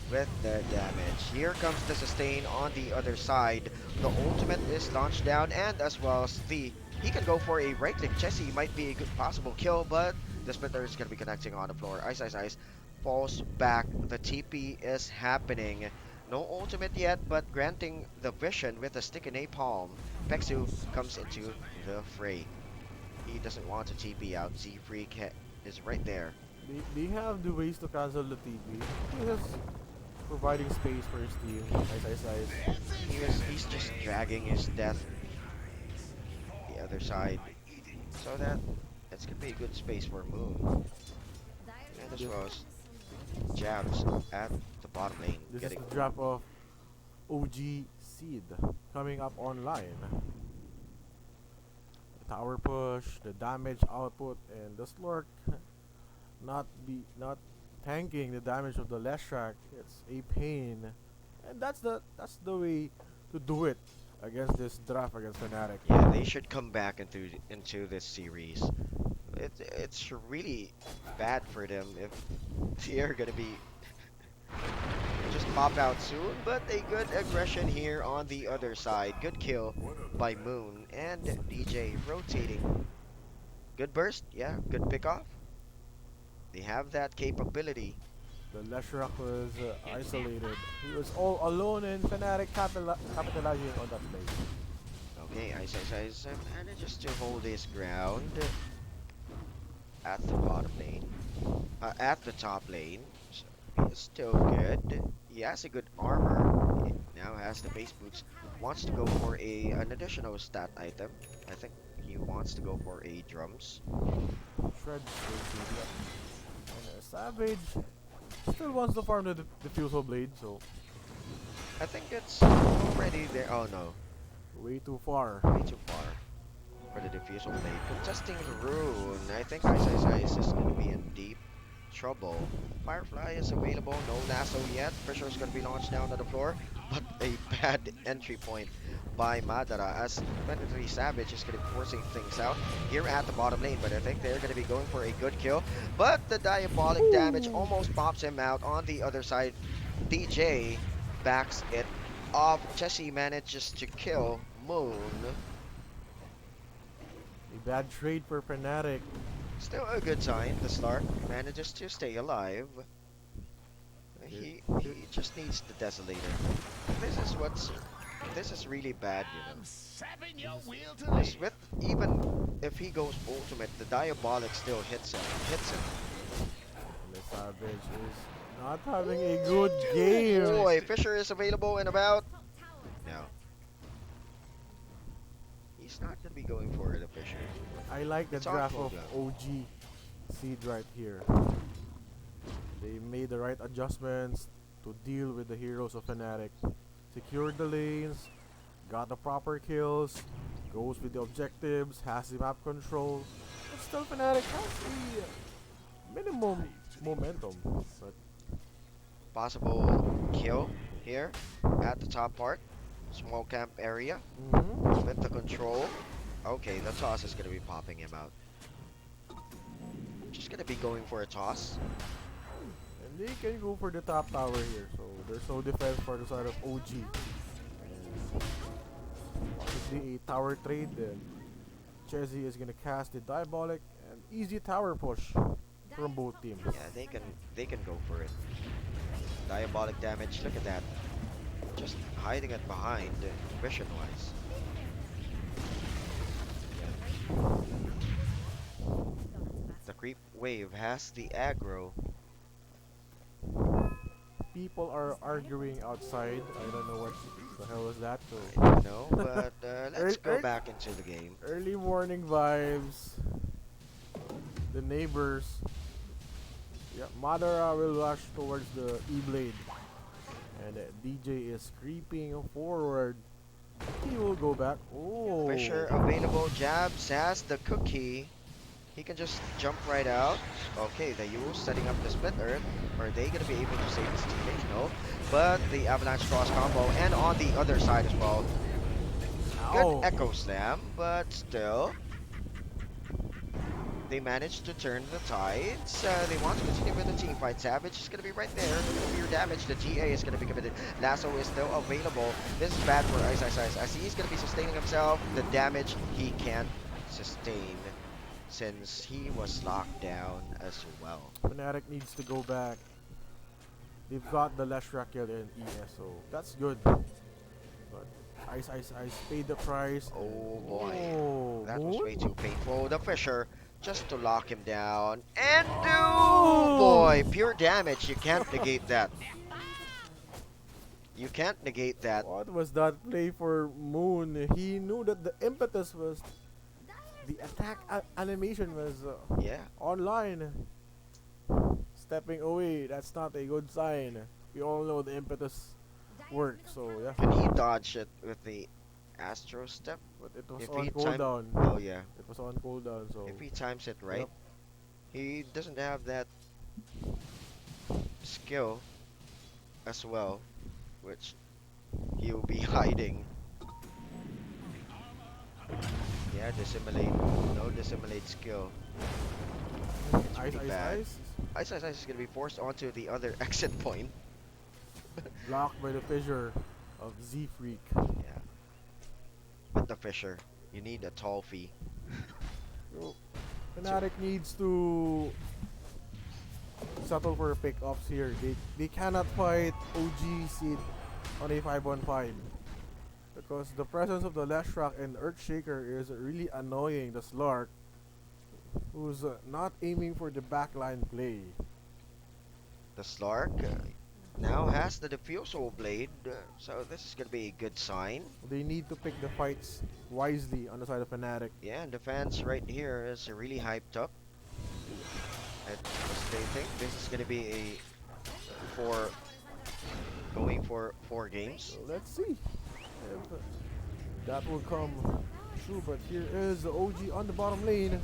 with the damage. Here comes the sustain on the other side. The ultimate is launched down, and as well as the... He can go for a right click. Jesse might be a good possible kill, but the splitter is going to be connecting on the floor. Ice falls back. The TP is happening. No ultimate yet, but granting the vision with a stick in a palm. Pexu comes into the fray. He doesn't want to TP out. Z-Freak is right there. They have the ways to cancel the TP. He is providing space for his team. He's just dragging his death the other side, so that's gonna be a good space for Moon. And as well as Jabs at the bottom lane. This Getting is the drop of OG.Seed coming up online. The tower push, the damage output, and the Slurk not tanking the damage of the Leshrac. It's a pain, and that's the way to do it against this draft against Fnatic. yeah, they should come back into this series. It's really bad for them if they're gonna be just pop out soon, but a good aggression here on the other side. Good kill by Moon and DJ rotating. Good burst, yeah, good pick off. They have that capability. The Leshrac was isolated. He was all alone and Fnatic capitalizing on that play. Okay, Ice manages to hold his ground at the bottom lane. At the top lane. So he is still good. He has a good armor. He now has the base boots. Wants to go for an additional stat item. I think he wants to go for a drums. Shred. And Savage still wants to farm the diffusal blade, so I think it's already there. Oh no, way too far. way too far for the diffusal blade. Contesting the rune. I think Ice is going to be in deep trouble. Firefly is available. No lasso yet. Pressure's going to be launched down to the floor. But a bad entry point by Madara as 23 Savage is going to be forcing things out here at the bottom lane. But I think they're going to be going for a good kill. But the diabolic damage almost pops him out on the other side. DJ backs it off. Jesse manages to kill Moon. A bad trade for Fnatic. Still a good sign. The Slark manages to stay alive. He just needs the Desolator. This is really bad, you know. Sapping your wheel to Because with even if he goes ultimate, the diabolic still hits him. And the Savage is not having a good game. Boy, Fisher is available in about. No. He's not gonna be going for the Fisher. I like the It's on draft of cooldown. OG.Seed right here. They made the right adjustments to deal with the heroes of Fnatic. Secured the lanes, got the proper kills, goes with the objectives, has the map control. But still Fnatic has the minimum momentum. But Possible kill here at the top part. Small camp area with the control. Okay, the toss is gonna be popping him out. Just gonna be going for a toss. and they can go for the top tower here. So there's no defense for the side of OG. And possibly a tower trade then. Chezzy is gonna cast the diabolic and easy tower push from both teams. Yeah, they can go for it. Diabolic damage. Look at that. Just hiding it behind vision wise. The creep wave has the aggro. People are arguing outside. I don't know what the hell was that. So I don't know, but let's go Earth- back into the game. early morning vibes. The neighbors. Yeah, Madara will rush towards the E-Blade. And DJ is creeping forward. He will go back. Oh. Fisher available. Jabs has the cookie. He can just jump right out. Okay, the Yule setting up the split earth. Are they going to be able to save his teammate? No. But the avalanche cross combo. And on the other side as well. Ow. Good echo slam, but still. They managed to turn the tides. They want to continue with the team fight. Savage is going to be right there. Look at the mere damage. The GA is going to be committed. Lasso is still available. This is bad for Ice. As he's going to be sustaining himself, the damage he can't sustain since he was locked down as well. Fnatic needs to go back. They've got the Leshrac kill in ES, so that's good. But Ice paid the price. Oh boy. Oh, That was Moon? way too painful. The Fisher just to lock him down. And oh boy, pure damage. You can't negate that. You can't negate that. What was that play for Moon? He knew that the impetus was the attack animation was Yeah. online. Stepping away, that's not a good sign. We all know the impetus works, so yeah. And he dodged it with the Astro step. But it was If on he cooldown. Oh yeah. It was on cooldown, so If he times it right, Yep. he doesn't have that skill as well, which he'll be hiding. Yeah, dissimulate. No dissimulate skill. It's ice, pretty ice, bad. ice. Ice is gonna be forced onto the other exit point. Blocked by the fissure of Z Freak. Yeah. with the Fisher. You need a tall fee. So, Fnatic needs to settle for pickups here. They cannot fight OG.Seed on a 5-on-5 because the presence of the Leshrac and Earthshaker is really annoying the Slark, who's not aiming for the backline play. The Slark now has the Diffusal Blade, so this is gonna be a good sign. They need to pick the fights wisely on the side of Fnatic. Yeah, and the fans right here is really hyped up. They think this is gonna be a for going for 4 games. So let's see if that will come true. But here is the OG on the bottom lane.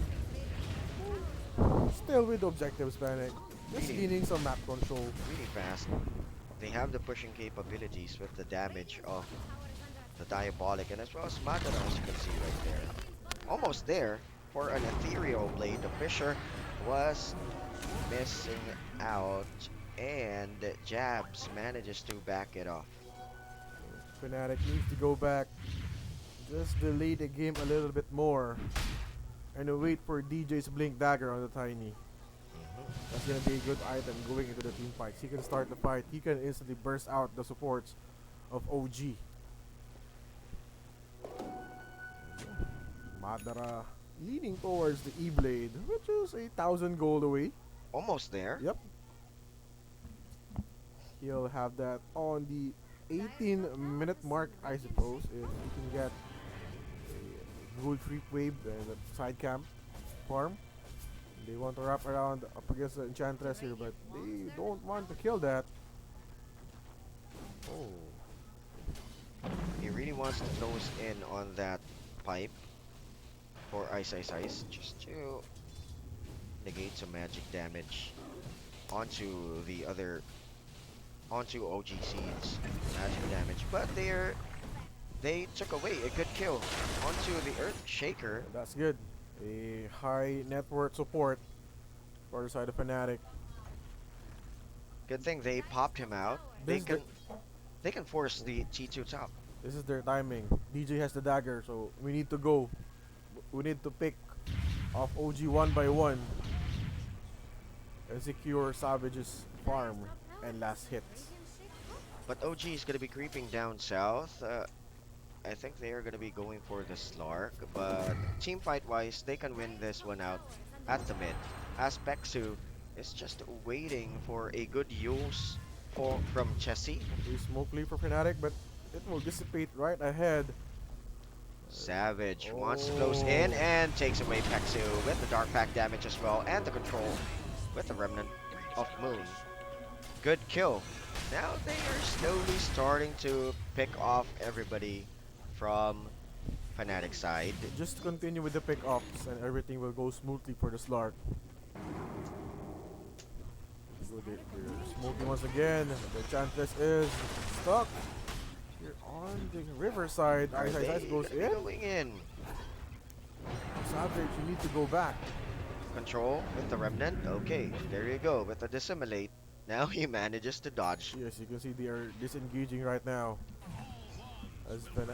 Still with the objectives, Panic. Just Really? gaining some map control. Really fast. They have the pushing capabilities with the damage of the Diabolic and as well as Madara, as you can see right there. Almost there for an Ethereal Blade. The Fisher was missing out and Jabs manages to back it off. Fnatic needs to go back. Just delay the game a little bit more. And wait for DJ's Blink Dagger on the Tiny. That's gonna be a good item going into the team fights. He can start the fight. He can instantly burst out the supports of OG. Madara leaning towards the E-Blade, which is 1,000 gold away. Almost there. Yep. He'll have that on the 18-minute mark, I suppose, if he can get a gold creep wave and a side camp farm. They want to wrap around up against the Enchantress here, but they don't want to kill that. Oh. He really wants to close in on that pipe for Ice just to negate some magic damage onto OG.Seed's magic damage. But they took away a good kill onto the Earthshaker. That's good. A high net worth support for the side of Fnatic. Good thing they popped him out. This They can force the T2 top. This is their timing. DJ has the dagger, so we need to go. We need to pick off OG one by one and secure Savage's farm and last hits. But OG is going to be creeping down south. I think they are going to be going for the Slark, but team fight wise, they can win this one out at the mid. As Peksu is just waiting for a good use from Chessie. A smoke leap for Fnatic, but it will dissipate right ahead. Savage wants to close in and takes away Peksu with the Dark Pack damage as well and the control with the Remnant of Moon. Good kill. Now they are slowly starting to pick off everybody from Fnatic side. Just continue with the pickups and everything will go smoothly for the Slark. They're smoking once again. The Enchantress is stuck here on the riverside. Ice goes in. Going in. Savage, you need to go back. Control with the Remnant. Okay, there you go with the Dissimulate. Now he manages to dodge. Yes, you can see they are disengaging right now.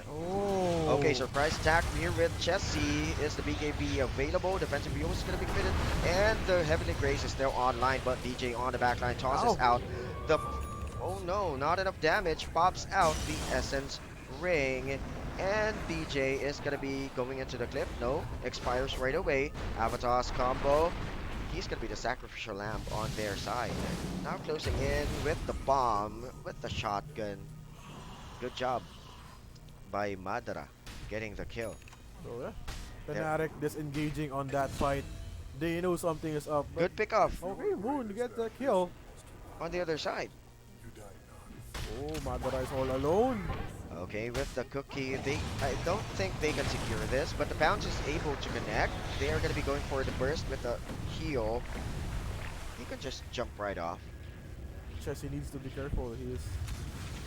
Oh. Okay, surprise attack here with Chessie. Is the BKB available? Defensive view is going to be fitted. And the Heavenly Grace is still online, but DJ on the backline tosses out the... Oh no, not enough damage. Pops out the Essence Ring. And DJ is going to be going into the clip. No, expires right away. Avatar's combo. He's going to be the sacrificial lamb on their side. Now closing in with the bomb, with the shotgun. Good job by Madara getting the kill. So yeah, Fnatic disengaging on that fight. They know something is up. Good pick off Okay, Moon gets the kill. on the other side. Oh, Madara is all alone. Okay, with the cookie, I don't think they can secure this, but the bounce is able to connect. They are going to be going for the burst with the heal. He can just jump right off. Chessie needs to be careful. He is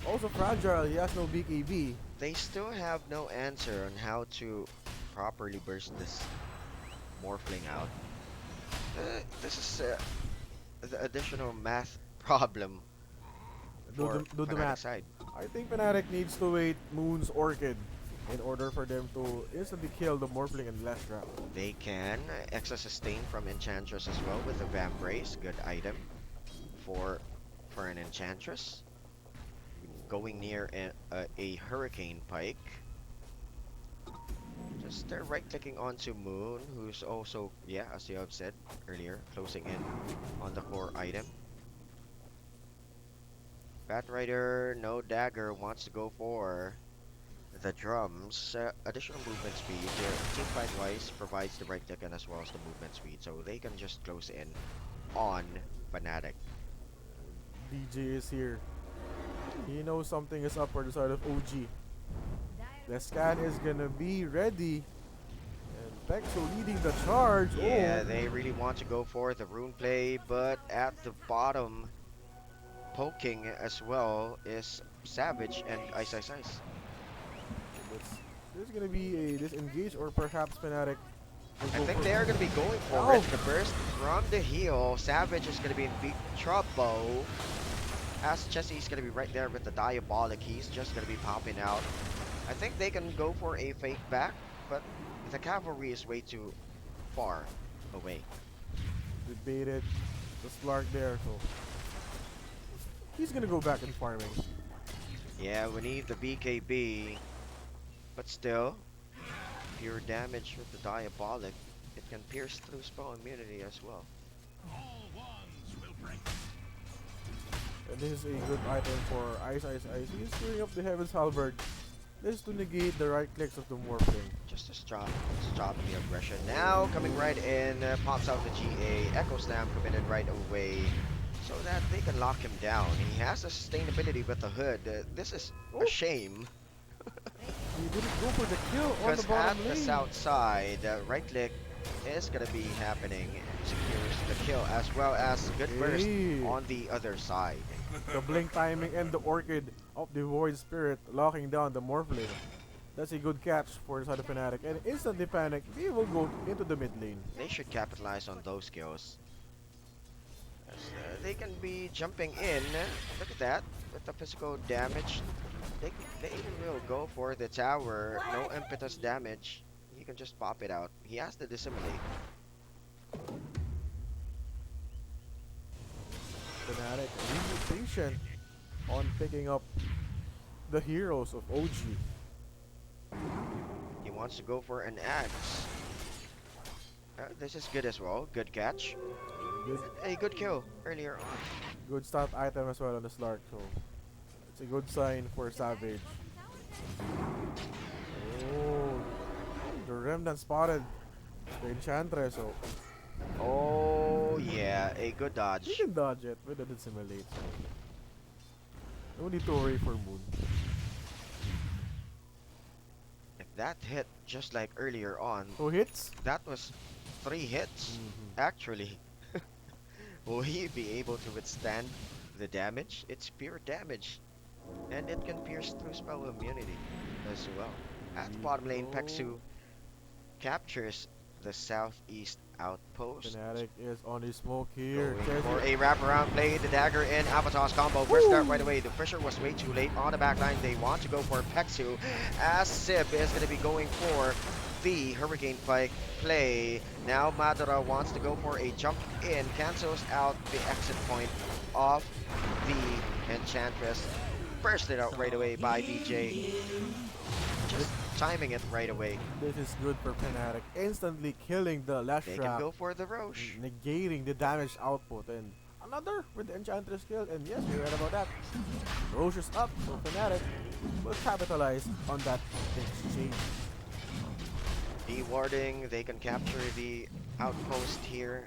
also fragile. He has no BKB. They still have no answer on how to properly burst this Morphling out. This is the additional math problem Do for the Fnatic math. side. I think Fnatic needs to wait Moon's Orchid in order for them to instantly kill the Morphling and Leshrac. They can excess sustain from Enchantress as well with the Vambrace. Good item for an Enchantress. Going near a Hurricane Pike. Just right-clicking onto Moon, who's also, yeah, as you have said earlier, closing in on the core item. Batrider, no dagger, wants to go for the drums. Additional movement speed. Team fight-wise provides the right click and as well as the movement speed, so they can just close in on FNATIC. DJ is here. He knows something is up for the side of OG. The scan is gonna be ready. And Pexo leading the charge. Yeah, Oh. they really want to go for the rune play, but at the bottom, poking as well is Savage and Ice. There's gonna be a disengage or perhaps FNATIC. I think they're going to be going for it. The burst from the heel. Savage is going to be in big trouble. As Jesse's going to be right there with the Diabolic. He's just going to be popping out. I think they can go for a fake back, but the cavalry is way too far away. Debated the Slark there, so he's gonna go back in farming. Yeah, we need the BKB, but still, pure damage with the Diabolic. It can pierce through spell immunity as well. All wands will break. And this is a good item for Ice. He's clearing up the Heaven's Halberd. This is to negate the right clicks of the Morphling. Just to stop the aggression. Now coming right in, pops out the GA. Echo Slam committed right away, so that they can lock him down. He has the sustainability with the hood. This is a shame. He didn't go for the kill on the Because bottom at lane. the south side, right click is gonna be happening. Secures the kill as well as good burst Hey. on the other side. The blink timing and the Orchid of the Void Spirit locking down the Morphling. That's a good catch for the side of FNATIC. And instantly panic, they will go into the mid lane. They should capitalize on those skills. As, they can be jumping in. Look at that. With the physical damage. They will go for the tower. No impetus damage. He can just pop it out. He has to dissimulate. FNATIC really patient on picking up the heroes of OG. He wants to go for an axe. This is good as well. Good catch. Good, A good kill earlier on. good stat item as well on the Slark, so it's a good sign for Savage. Oh, the Remnant spotted the Enchantress, so Oh yeah, a good he dodge. can dodge it with the dissimulate. No need to worry for Moon. If that hit just like earlier on, Who hits? that was 3 hits. Mhm. Actually, will he be able to withstand the damage? It's pure damage, and it can pierce through spell immunity as well. At the bottom lane, Pexu captures the southeast outpost. FNATIC is on his smoke here. Going for Jesse- a wraparound play, the dagger in Avatar's combo. First start right away. The Fisher was way too late on the back line. They want to go for Pexu, as Sib is going to be going for the Hurricane Pike play. Now Madara wants to go for a jump in, cancels out the exit point of the Enchantress. Bursted out right away by DJ. Just timing it right away. This is good for FNATIC. Instantly killing the They can Leshrac, go for the Roche. negating the damage output, and another with the Enchantress kill. And yes, you're right about that. Roche is up, so FNATIC will capitalize on that exchange. Dewarding, they can capture the outpost here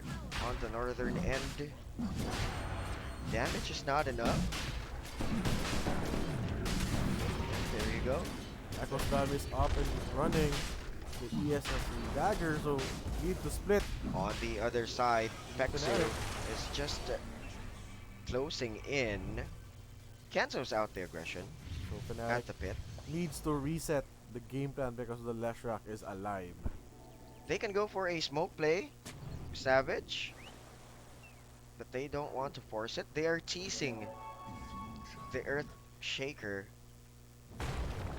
on the northern end. Damage is not enough. There you go. Echo Slam is up and running. The ES has the dagger, so need to split. On the other side, Pexu FNATIC. is just closing in. Cancels out the aggression So at FNATIC the pit. needs to reset the game plan because the Leshrac is alive. They can go for a smoke play, Savage, but they don't want to force it. They are teasing the Earth Shaker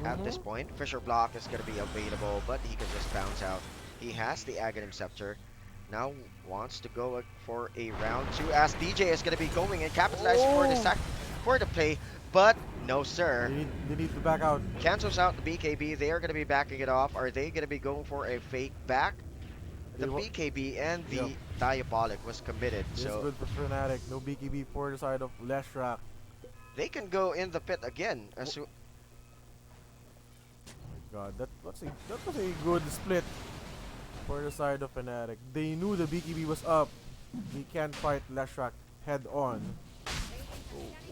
at this point. Fisher Block is going to be available, but he can just bounce out. He has the Aghanim Scepter. Now wants to go for a round 2 as DJ is going to be going and capitalizing for the play, but no sir. They need to back out. Cancels out the BKB. They are going to be backing it off. Are they going to be going for a fake back? The BKB and the Diabolic was committed, This so is good for Fnatic. No BKB for the side of Leshrac. they can go in the pit again. God, that was a good split for the side of Fnatic. They knew the BKB was up. They can't fight Leshrac head on.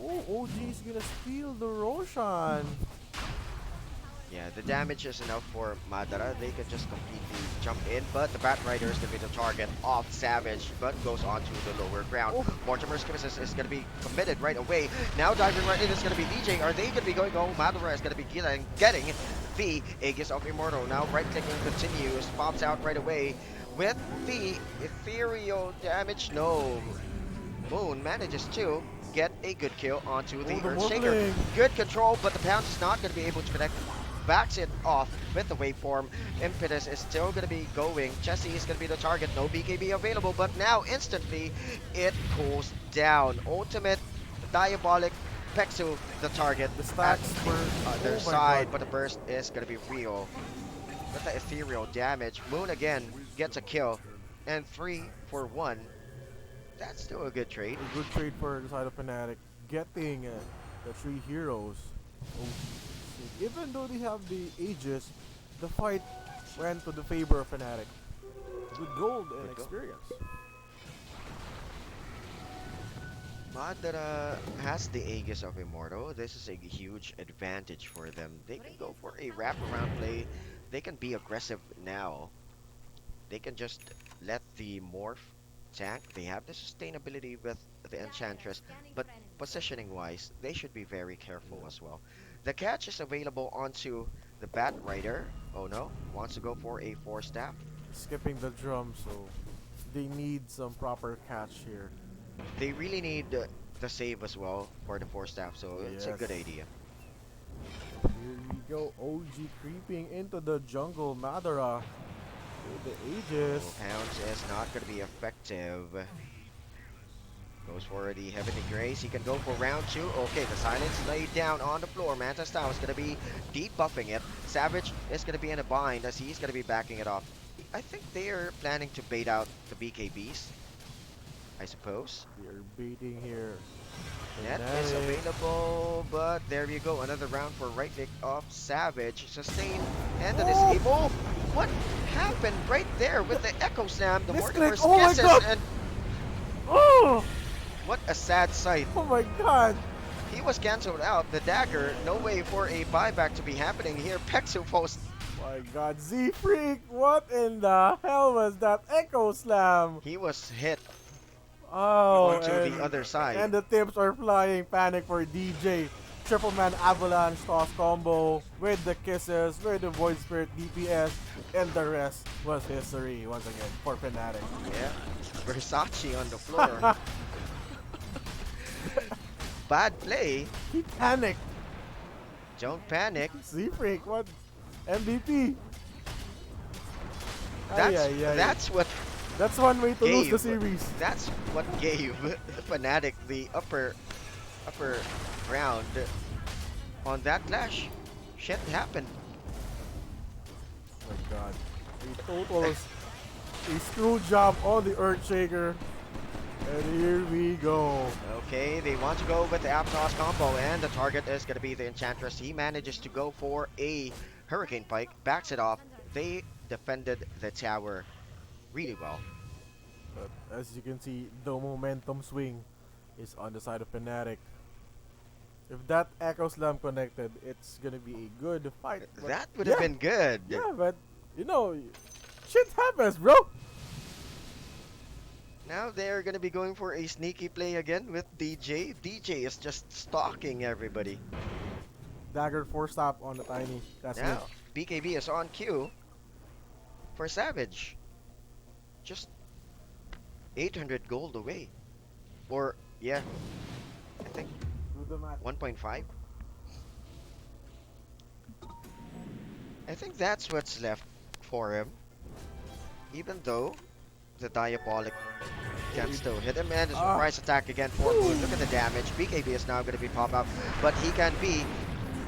Oh, OG is gonna steal the Roshan. Yeah, the damage is enough for Madara. They can just completely jump in, but the Bat Rider is going to be the target of Savage, but goes on to the lower ground. Mortimer's Kinesis is going to be committed right away. Now diving right in is going to be DJ. Are they going to be going home? Madara is going to be getting the Aegis of Immortal. Now right-clicking continues, pops out right away with the ethereal damage. No. Moon manages to get a good kill onto the Earthshaker. Good control, but the Pounce is not going to be able to connect. Backs it off with the waveform. Impetus is still going to be going. Jesse is going to be the target. No BKB available, but now instantly it cools down. Ultimate, Diabolic, Pexu the target. The stacks for their side, but the burst is going to be real. With the ethereal damage, Moon again gets a kill, and 3 for 1. That's still a good trade. A good trade for the side of Fnatic. Getting the 3 heroes. Even though they have the Aegis, the fight went to the favor of Fnatic. Good gold and experience. Madara has the Aegis of Immortal. This is a huge advantage for them. They can go for a wraparound play. They can be aggressive now. They can just let the Morph tank. They have the sustainability with the Enchantress, but positioning wise, they should be very careful as well. The catch is available onto the Bat Rider. Oh no, wants to go for a 4-staff. Skipping the drum, so they need some proper catch here. They really need the save as well for the 4-staff, so it's a good idea. Here we go, OG creeping into the jungle. Madara with the Aegis. Pounce is not going to be effective. Goes for the Heavenly Grace. He can go for round 2. Okay, the silence laid down on the floor. Manta Style is going to be debuffing it. Savage is going to be in a bind as he's going to be backing it off. I think they are planning to bait out the BKBs, I suppose. They're baiting here. Net is available, but there you go. Another round for right click of Savage. Sustain and the disable. What happened right there with the Echo Slam? The Mortimer's Kisses and... Oh! What a sad sight. Oh my god! He was cancelled out. The dagger, no way for a buyback to be happening here. Pexu post. My god, Z-Freak! What in the hell was that Echo Slam? He was hit onto the other side. And the tips are flying. Panic for DJ. Triple Man Avalanche toss combo with the kisses, with the Void Spirit DPS, and the rest was history once again for Fnatic. Yeah, Versace on the floor. Bad play. He panicked. Don't panic. Z-Freak, what? MVP. That's one way to lose the series. That's what gave Fnatic the upper ground on that clash. Shit happened. Oh my god. A total a screw job on the Earthshaker. And here we go. Okay, they want to go with the Aptos combo, and the target is going to be the Enchantress. He manages to go for a Hurricane Pike, backs it off. They defended the tower really well. But as you can see, the momentum swing is on the side of Fnatic. If that Echo Slam connected, it's gonna be a good fight. That would have been good. Yeah, but you know, shit happens, bro. Now they're gonna be going for a sneaky play again with DJ. DJ is just stalking everybody. Dagger 4-stop on the Tiny. That's it. Now, BKB is on cue for Savage. Just 800 gold away. Or, yeah, I think 1.5. I think that's what's left for him. Even though the Diabolic can still hit him, and the Ah, surprise attack again for Moon. Look at the damage. BKB is now going to be pop up, but he can be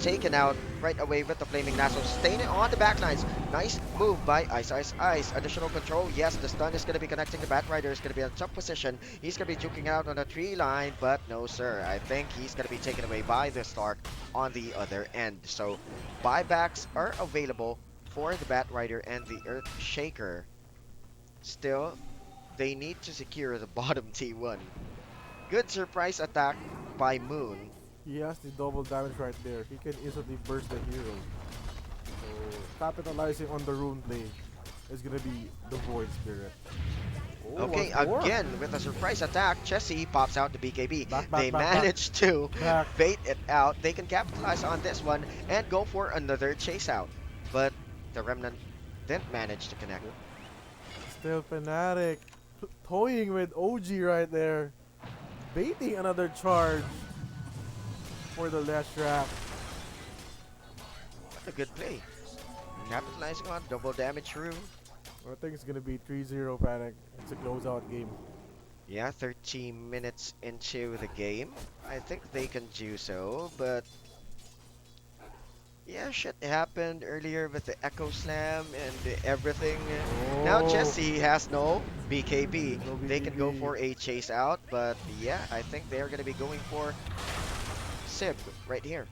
taken out right away with the Flaming Lasso. Staying on the backlines. Nice move by Ice Ice Ice. Additional control. Yes, the stun is going to be connecting. The Bat Rider is going to be in a tough position. He's going to be juking out on the tree line, but no, sir. I think he's going to be taken away by the Stark on the other end. So buybacks are available for the Bat Rider and the Earth Shaker. Still, they need to secure the bottom T1. Good surprise attack by Moon. he has the double damage right there. He can easily burst the hero. So capitalizing on the rune play is gonna be the Void Spirit. Oh, Okay, once more. again with a surprise attack, Chessie pops out the BKB. Back, They back, back. managed to Back. bait it out. They can capitalize on this one and go for another chase out. But the Remnant didn't manage to connect. Still Fnatic toying with OG right there. Baiting another charge for the last trap. What a good play. Capitalizing on double damage rune. I think it's gonna be 3-0 Panic. It's a closeout game. Yeah, 13 minutes into the game. I think they can do so, but yeah, shit happened earlier with the Echo Slam and everything. Now Oh. Jesse has no BKB. No They can go BKB. for a chase out, but yeah, I think they're gonna be going for Sib right here.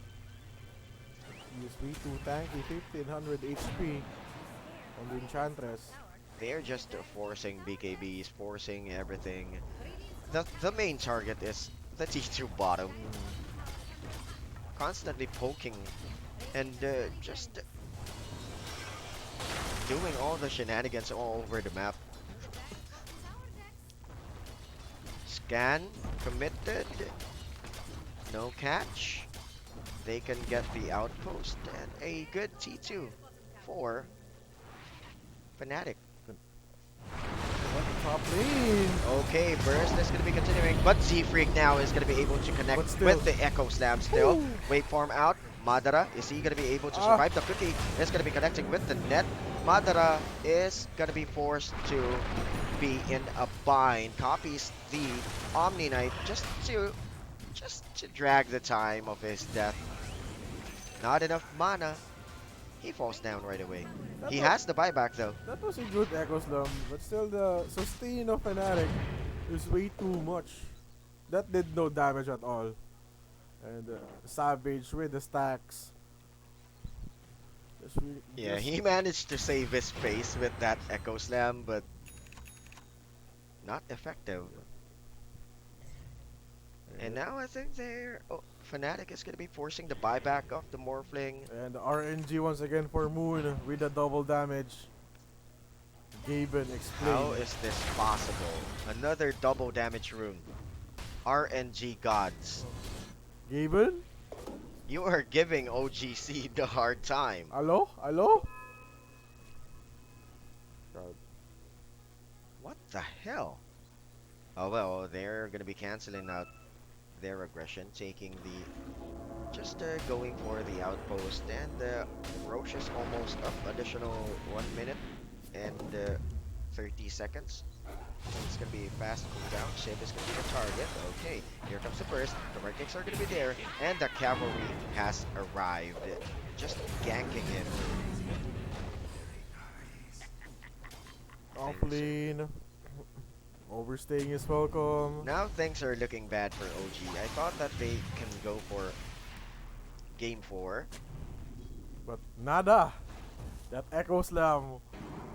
USB 2 tanky, 1500 HP on the Enchantress. They're just forcing BKBs, forcing everything. The main target is the T2 bottom. Constantly poking and just doing all the shenanigans all over the map. Scan committed. No catch. They can get the outpost and a good T2 for FNATIC. What the top lane? Okay, burst is going to be continuing, but Z-Freak now is going to be able to connect But still. with the Echo Slam still. Ooh. Waveform out. Madara, is he going to be able to Ah. survive? The cookie is going to be connecting with the net. Madara is going to be forced to be in a bind. Copies the Omni Knight just to drag the time of his death. Not enough mana. He falls down right away. He has the buyback though. That was a good Echo Slam, but still the sustain of Fnatic is way too much. That did no damage at all. And Savage with the stacks. Yeah, he managed to save his face with that Echo Slam, but not effective. And now I think FNATIC is going to be forcing the buyback of the Morphling. And RNG once again for Moon with the double damage. Gaben explained. How is this possible? Another double damage rune. RNG gods. Gaben? You are giving OG.Seed the hard time. Hello? Hello? What the hell? Oh well, they're going to be canceling out their aggression, taking the going for the outpost, and Roche is almost up. Additional 1 minute and 30 seconds. It's gonna be a fast cooldown. Sib is gonna be the target. Okay, here comes the burst. The right kicks are gonna be there, and the cavalry has arrived, just ganking him. Offlane. Overstaying is welcome. Now things are looking bad for OG. I thought that they can go for game 4. But nada. That Echo Slam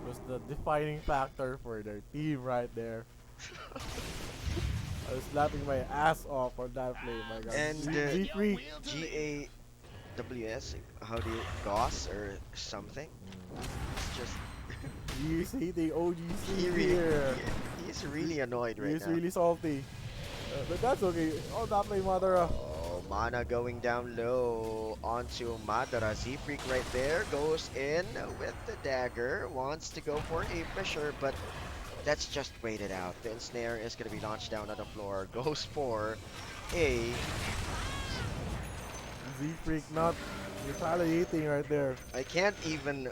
was the defining factor for their team right there. I was slapping my ass off on that play, my god. And Z3. GAWS, how do you GOS or something? It's just He's hitting OG.Seed really, here. he's really annoyed right He's now. really salty. But that's okay. Oh, that play, Madara. Oh, mana going down low onto Madara. Z-Freak right there goes in with the dagger. Wants to go for a Fisher, but that's just waited out. The ensnare is going to be launched down on the floor. Goes for a... Z-Freak not Retaliating right there. I can't even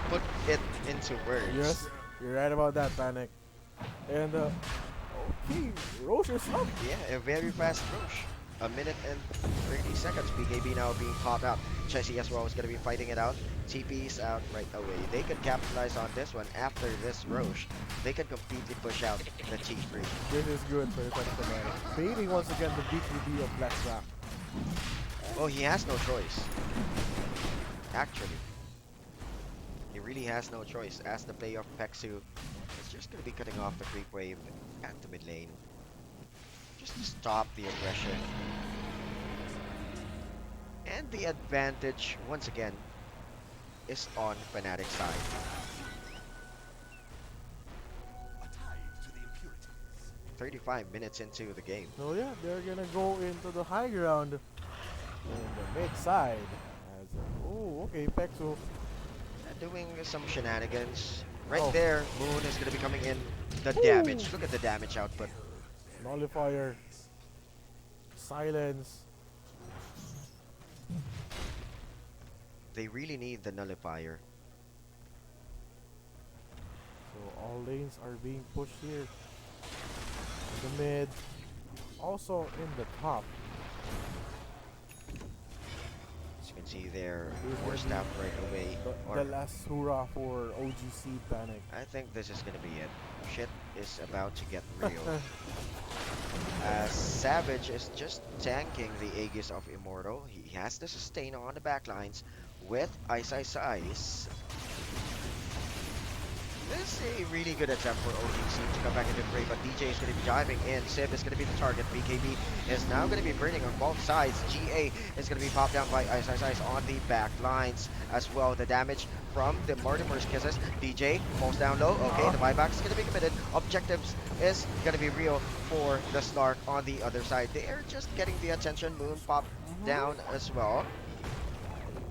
put it into words. Yes, you're right about that, Panic. And okay, Roche is up. Yeah, a very fast push. A minute and 30 seconds. BKB now being popped out. Chessy as well is going to be fighting it out. TP's out right away. They could capitalize on this one after this Roche. They could completely push out the T3. This is good for the Panic. Baiting once again the BKB of Blackjack. Well, he has no choice. Actually. He really has no choice. As the play of Pexu is just going to be cutting off the creep wave at the mid lane. Just to stop the aggression. And the advantage, once again, is on Fnatic side. 35 minutes into the game. So yeah, they're gonna go into the high ground in the mid side. As oh, okay, Pexo. Doing some shenanigans. Right Oh. there, Moon is going to be coming in. The Ooh. damage. Look at the damage output. Nullifier. Silence. They really need the nullifier. So all lanes are being pushed here. In the mid. Also in the top. As you can see there, Here's forced gonna out right away. The last hurrah for OG.Seed Panic. I think this is going to be it. Shit is about to get real. Savage is just tanking the Aegis of Immortal. He has the sustain on the backlines with Ice Ice Ice. This is a really good attempt for OG.Seed to come back into the fray, but DJ is going to be diving in. Sib is going to be the target. BKB is now going to be burning on both sides. GA is going to be popped down by Ice Ice Ice on the back lines as well. The damage from the Mortimer's Kisses. DJ falls down low. Okay, the buyback is going to be committed. Objectives is going to be real for the Slark on the other side. They are just getting the attention. Moon popped down as well.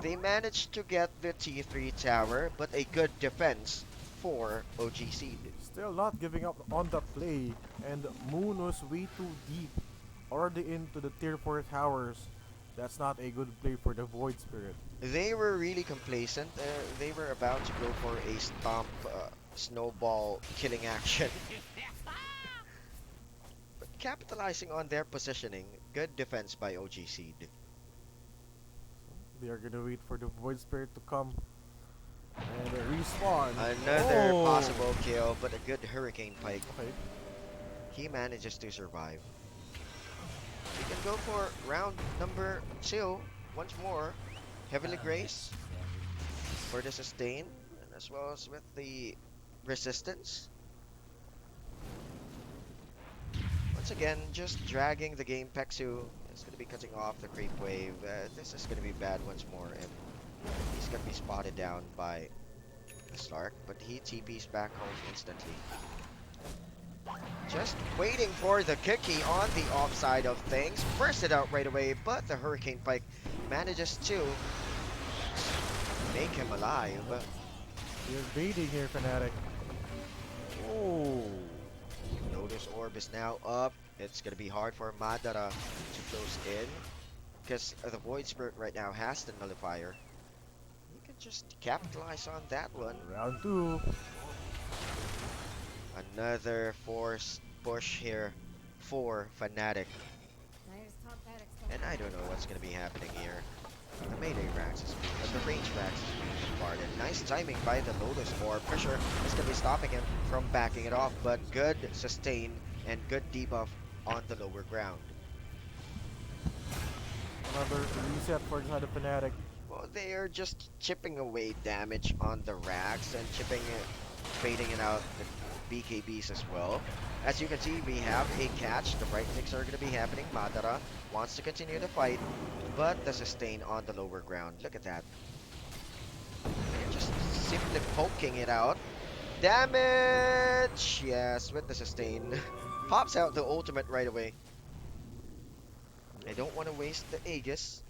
They managed to get the T3 tower, but a good defense for OG.Seed. Still not giving up on the play, and Moon was way too deep, already into the tier 4 towers. That's not a good play for the Void Spirit. They were really complacent. They were about to go for a stomp snowball killing action. But capitalizing on their positioning, good defense by OG.Seed. They are gonna wait for the Void Spirit to come and respawn. Another Oh. possible kill, but a good Hurricane Pike. Okay. He manages to survive. We can go for round number 2 once more. Heavily Grace for the sustain, and as well as with the resistance. Once again, just dragging the game. Pexu is going to be cutting off the creep wave. This is going to be bad once more, and he's going to be spotted down by the Slark, but he TPs back home instantly. Just waiting for the Kiki on the offside of things. Burst it out right away, but the Hurricane Pike manages to make him alive. You're baiting here, Fnatic. Oh. Lotus Orb is now up. It's going to be hard for Madara to close in, because the Void Spirit right now has the Nullifier. You can just capitalize on that one. Round 2. Another forced push here for Fnatic. And I don't know what's going to be happening here. The melee racks is the range racks is being bombarded. Nice timing by the Lotus Orb. Pressure is going to be stopping him from backing it off, but good sustain and good debuff on the lower ground. Another reset for the side of Fnatic. Well, they are just chipping away damage on the racks and chipping it, fading it out the BKBs as well. As you can see, we have a catch. The right clicks are going to be happening. Madara wants to continue the fight, but the sustain on the lower ground. Look at that. They're just simply poking it out. Damage! Yes, with the sustain. Pops out the ultimate right away. I don't want to waste the Aegis,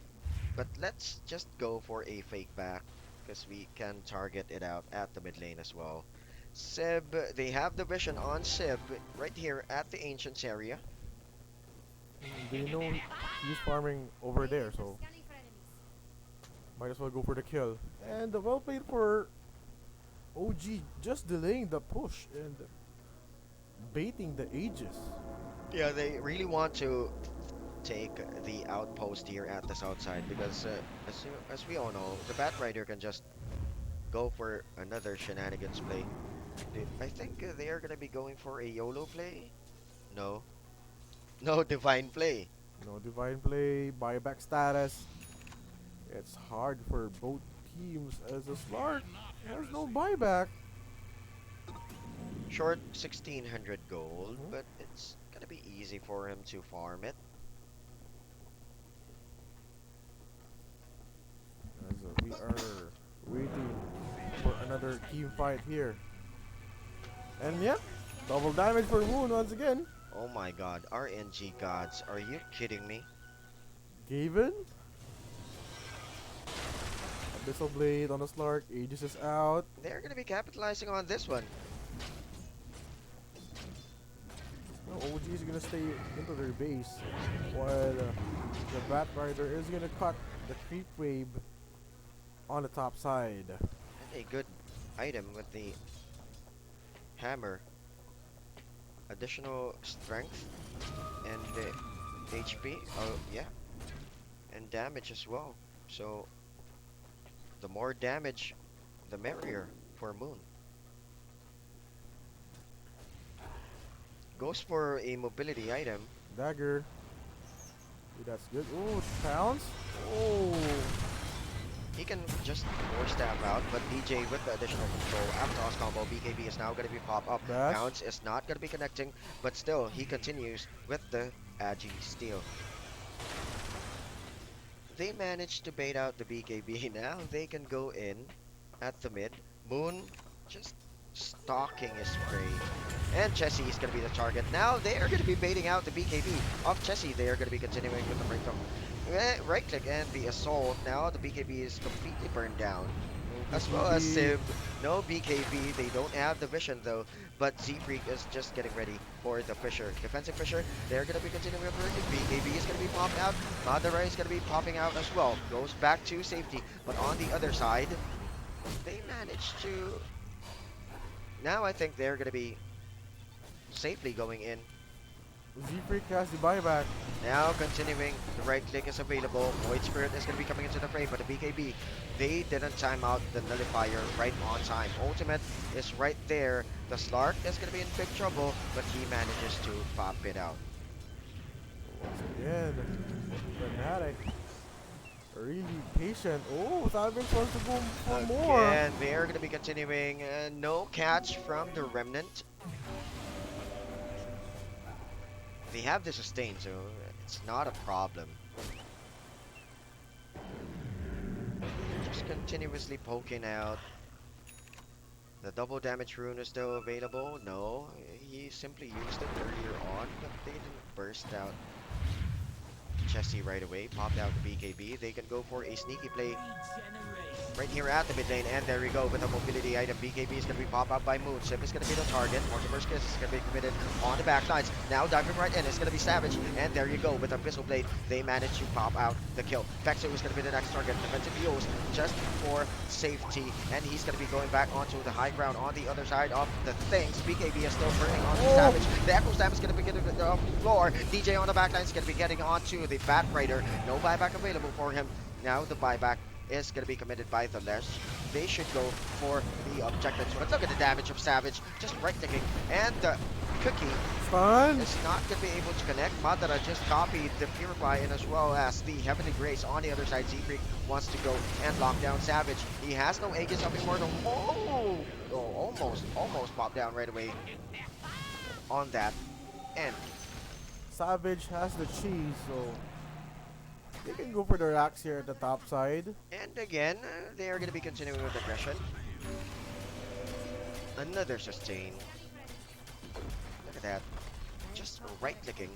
but let's just go for a fake back, because we can target it out at the mid lane as well. Sib, they have the vision on Sib right here at the Ancients area. They know he's farming over there, so Might as well go for the kill. And well played for OG, just delaying the push and baiting the Aegis. Yeah, they really want to take the outpost here at the south side because, as we all know, the Bat Rider can just go for another shenanigans play. I think they are gonna be going for a YOLO play. No, no divine play. No divine play, buyback status. It's hard for both teams as a Slark has no buyback. Short 1600 gold, Mhm. but it's gonna be easy for him to farm it. As we are waiting for another team fight here. And yeah, double damage for Moon once again. Oh my god, RNG gods, are you kidding me? Gaven. Abyssal Blade on the Slark. Aegis is out. They're gonna be capitalizing on this one. No, OG is gonna stay into their base while the Bat Rider is gonna cut the creep wave on the top side. And a good item with the hammer. Additional strength and HP. Oh yeah, and damage as well. So the more damage, the merrier for Moon. Goes for a mobility item. Dagger. Ooh, that's good. Oh, pounce. Oh, He can just force stab out, but DJ with the additional control after toss combo, BKB is now going to be pop up. Dash. Pounce is not going to be connecting, but still he continues with the Agi steal. They managed to bait out the BKB. Now they can go in at the mid. Moon just stalking his prey. And Chessie is going to be the target. Now they are going to be baiting out the BKB of Chessie. They are going to be continuing with the breakdown. Right click and the assault. Now the BKB is completely burned down. As well as Sib. No BKB. They don't have the vision though. But Z-Freak is just getting ready for the Fisher. Defensive Fisher. They're going to be continuing with working. BKB is going to be popped out. Madara is going to be popping out as well. Goes back to safety. But on the other side, they managed to... Now I think they're going to be safely going in. Z-Freak has the buyback. Now continuing, the right click is available. Void Spirit is going to be coming into the fray, but the BKB, they didn't time out the nullifier right on time. Ultimate is right there. The Slark is going to be in big trouble, but he manages to pop it out. Once again, FNATIC. Really patient. Oh, Savage wants to go for more. And they're going to be continuing. No catch from the Remnant. They have the sustain, so it's not a problem. Just continuously poking out. The double damage rune is still available. No, he simply used it earlier on, but they didn't burst out Chessie right away. Popped out the BKB. They can go for a sneaky play right here at the mid lane, and there we go with a mobility item. BKB is going to be popped out by Moon. Sip is going to be the target. Mortimer's Kiss is going to be committed on the backlines. Now diving right in, it's going to be Savage, and there you go with a Abyssal Blade. They managed to pop out the kill. Vexo is going to be the next target. Defensive EOs just for safety, and he's going to be going back onto the high ground on the other side of the things. BKB is still burning onto Savage. The Echo Stab is going to be getting off the floor. DJ on the backline is going to be getting onto the Bat Rider. No buyback available for him. Now the buyback is going to be committed by the Lesh. They should go for the objectives. But look at the damage of Savage. Just right-clicking. And the Cookie Stun. is not going to be able to connect. Madara just copied the Purify, and as well as the Heavenly Grace on the other side. Z-Freak wants to go and lock down Savage. He has no Aegis of Immortal. Oh, almost popped down right away on that. And Savage has the cheese, so they can go for the racks here at the top side. And again, they are going to be continuing with aggression. Another sustain. Look at that. Just right-clicking.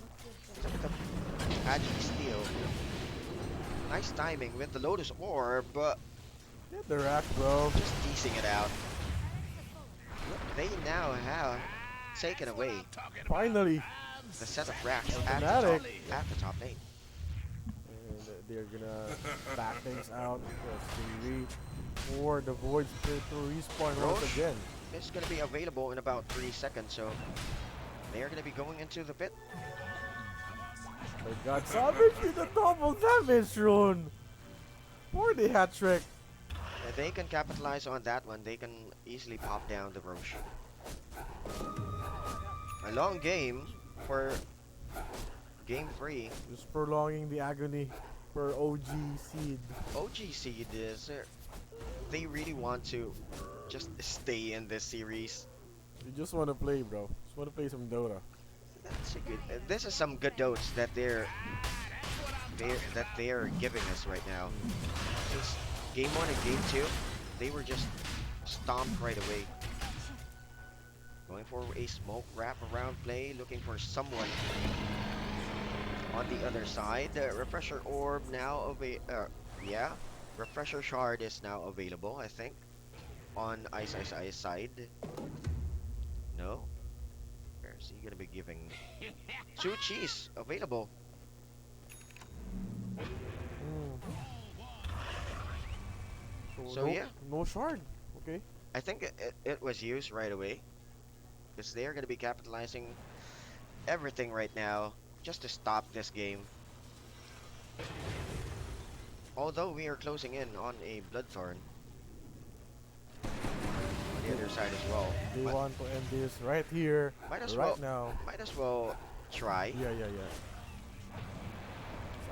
Look at the Agi steal. Nice timing with the Lotus Orb, but Get the rack, bro. just teasing it out. They now have taken away Finally. the set of racks FNATIC. at the top lane. And they're gonna back things out as they wait for the Void Spirit to respawn once Roche again. is going to be available in about 3 seconds, so they are going to be going into the pit. My god, Savage with a double damage rune! For the hat trick. They can capitalize on that one. They can easily pop down the Roche. A long game for game 3. Just prolonging the agony for OG.Seed. OG.Seed is they really want to just stay in this series. You just wanna play, bro. Just wanna play some Dota. That's a good. This is some good notes that they're giving us right now. Since game 1 and game 2, they were just stomped right away. Going for a smoke wrap around play, looking for someone on the other side. Refresher orb now yeah. Refresher shard is now available, I think. On Ice side. No. Where's he gonna be giving? 2 cheese available. So no, yeah. no shard. Okay. I think it was used right away. Because they're gonna be capitalizing everything right now just to stop this game. Although we are closing in on a Bloodthorn on the other side as well. They But want to end this right here, might as right well now. might as well try. Yeah.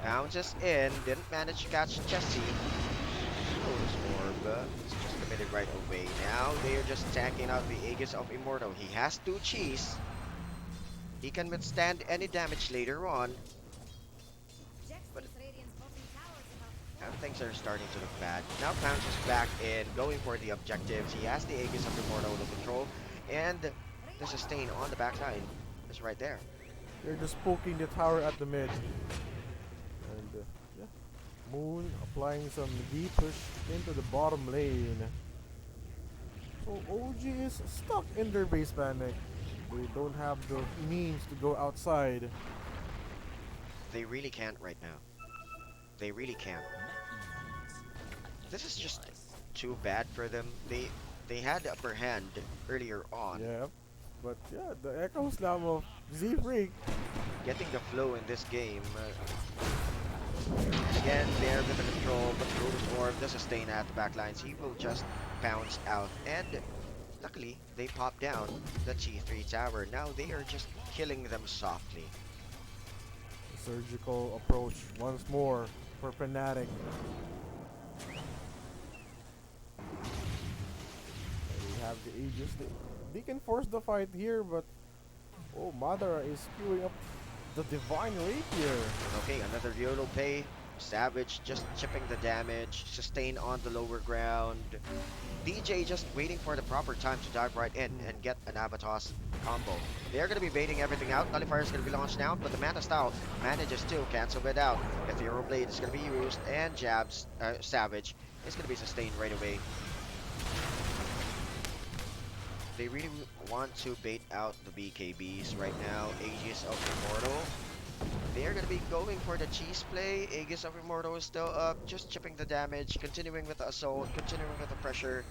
Bounces in, didn't manage to catch Jesse. Lotus Orb is just committed right away. Now they are just attacking out the Aegis of Immortal. He has 2 cheese. He can withstand any damage later on. But now things are starting to look bad. Now Pounce is back in, going for the objectives. He has the Aegis of Immortal to control. And the sustain on the back line is right there. They're just poking the tower at the mid. And yeah. Moon applying some deep push into the bottom lane. So OG is stuck in their base panic. They don't have the means to go outside. They really can't right now. They really can't. This is just too bad for them. They had the upper hand earlier on. Yeah. But yeah, the Echo Slam of Z-Freak. Getting the flow in this game. Again, there with the control, but Lotus Orb, the sustain at the backlines. He will just bounce out. And luckily, they pop down the T3 tower. Now they are just killing them softly. Surgical approach once more for FNATIC. They have the Aegis. They can force the fight here, but oh, Madara is queuing up the Divine Rapier. Okay, another YOLO pay. Savage just chipping the damage. Sustain on the lower ground. DJ just waiting for the proper time to dive right in and get an Avatos combo. They're going to be baiting everything out. Nullifier is going to be launched now, but the Mana Style manages to cancel it out. Ethereal Blade is going to be used, and Jabs, Savage is going to be sustained right away. They really want to bait out the BKBs right now. Aegis of Immortal. They're going to be going for the cheese play. Aegis of Immortal is still up, just chipping the damage, continuing with the assault, continuing with the pressure,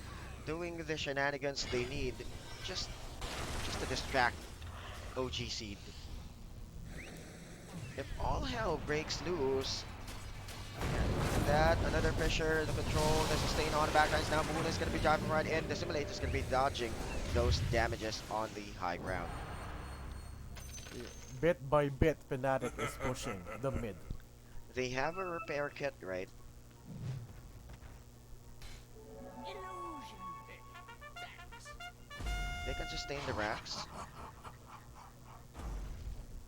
doing the shenanigans they need just to distract OG.Seed. If all hell breaks loose, that another pressure, the control, the sustain on the backlines. Now Moon is going to be diving right in. The Simulate is going to be dodging those damages on the high ground. Bit by bit, FNATIC is pushing the mid. They have a repair kit, right? They can sustain the racks.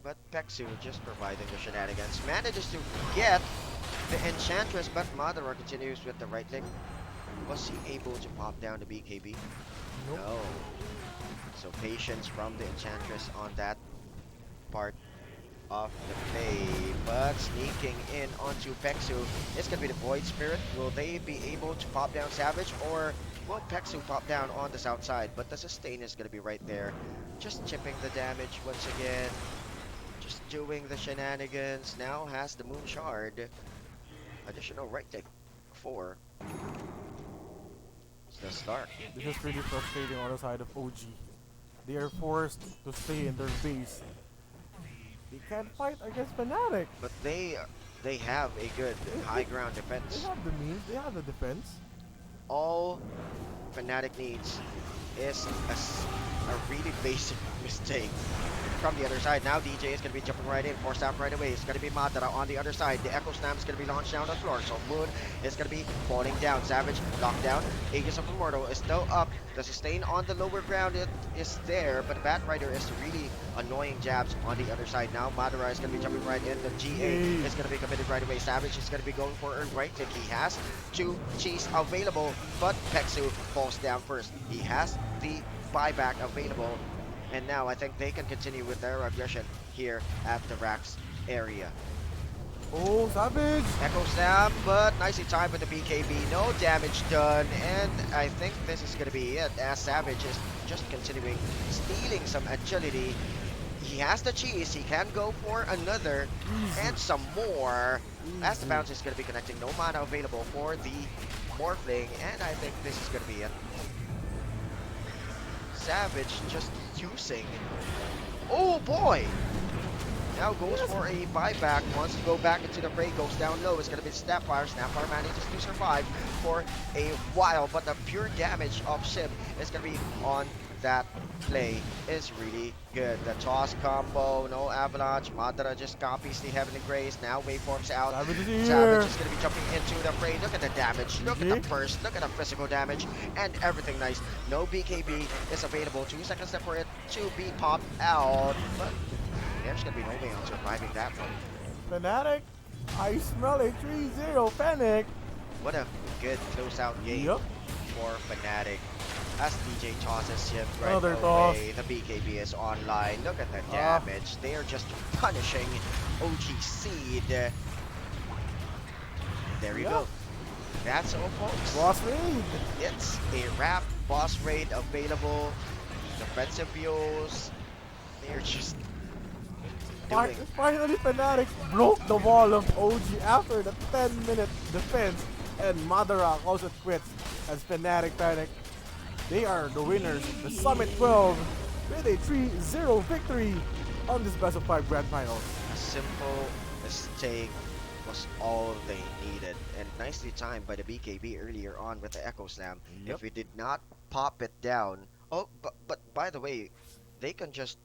But Pexu just providing the shenanigans. Manages to get the Enchantress, but Madara continues with the right click. Was he able to pop down the BKB? Nope. No. So patience from the Enchantress on that part of the play, but sneaking in onto Pexu. It's gonna be the Void Spirit. Will they be able to pop down Savage, or will Pexu pop down on the south side? But the sustain is gonna be right there, just chipping the damage once again, just doing the shenanigans. Now has the Moon Shard. Additional right click for the start. This is really frustrating on the side of OG. They are forced to stay in their base. They can't fight against Fnatic. But they have a good high ground They defense. have the means, they have the defense. All Fnatic needs is a really basic mistake. From the other side, now DJ is going to be jumping right in, forced out right away. It's going to be Madara on the other side. The Echo Slam is going to be launched down on the floor. So Moon is going to be falling down. Savage locked down. Aegis of Immortal is still up. The sustain on the lower ground it is there, but Bat Rider is really annoying jabs on the other side. Now Madara is going to be jumping right in. The GA is going to be committed right away. Savage is going to be going for a right click. He has two cheese available, but Peksu falls down first. He has the buyback available. And now I think they can continue with their aggression here at the Rax area. Oh, Savage! Echo Slam, but nicely timed with the BKB. No damage done. And I think this is going to be it, as Savage is just continuing stealing some agility. He has the cheese. He can go for another and some more. As the bounce is going to be connecting. No mana available for the Morphling. And I think this is going to be it. Savage just using. Oh boy! Now goes for a buyback. Wants to go back into the fray. Goes down low. It's going to be Snapfire. Snapfire manages to survive for a while. But the pure damage of Sim is going to be on that play is really good. The toss combo, no avalanche. Madara just copies the Heavenly Grace. Now waveforms out. Savage is Savage here! is going to be jumping into the fray. Look at the damage. Look at the burst. Look at the physical damage. And everything nice. No BKB is available. 2 seconds left for it to be popped out. But there's going to be no way on surviving that one. Fnatic, I smell a 3-0 Fnatic. What a good closeout game Yup. for Fnatic. As DJ tosses him right Another away, toss. the BKB is online. Look at the damage. They are just punishing OG.Seed. There you Yup. go. That's all, folks. Boss raid. It's a wrap. Boss raid available. Defensive BOs. They're just doing. Finally, Fnatic broke the wall of OG after the 10-minute defense, and Madara calls it quits as Fnatic panic. They are the winners, the Summit 12, with a 3-0 victory on this best of 5 grand finals. A simple mistake was all they needed, and nicely timed by the BKB earlier on with the Echo Slam. Yep. If we did not pop it down, but by the way, they can just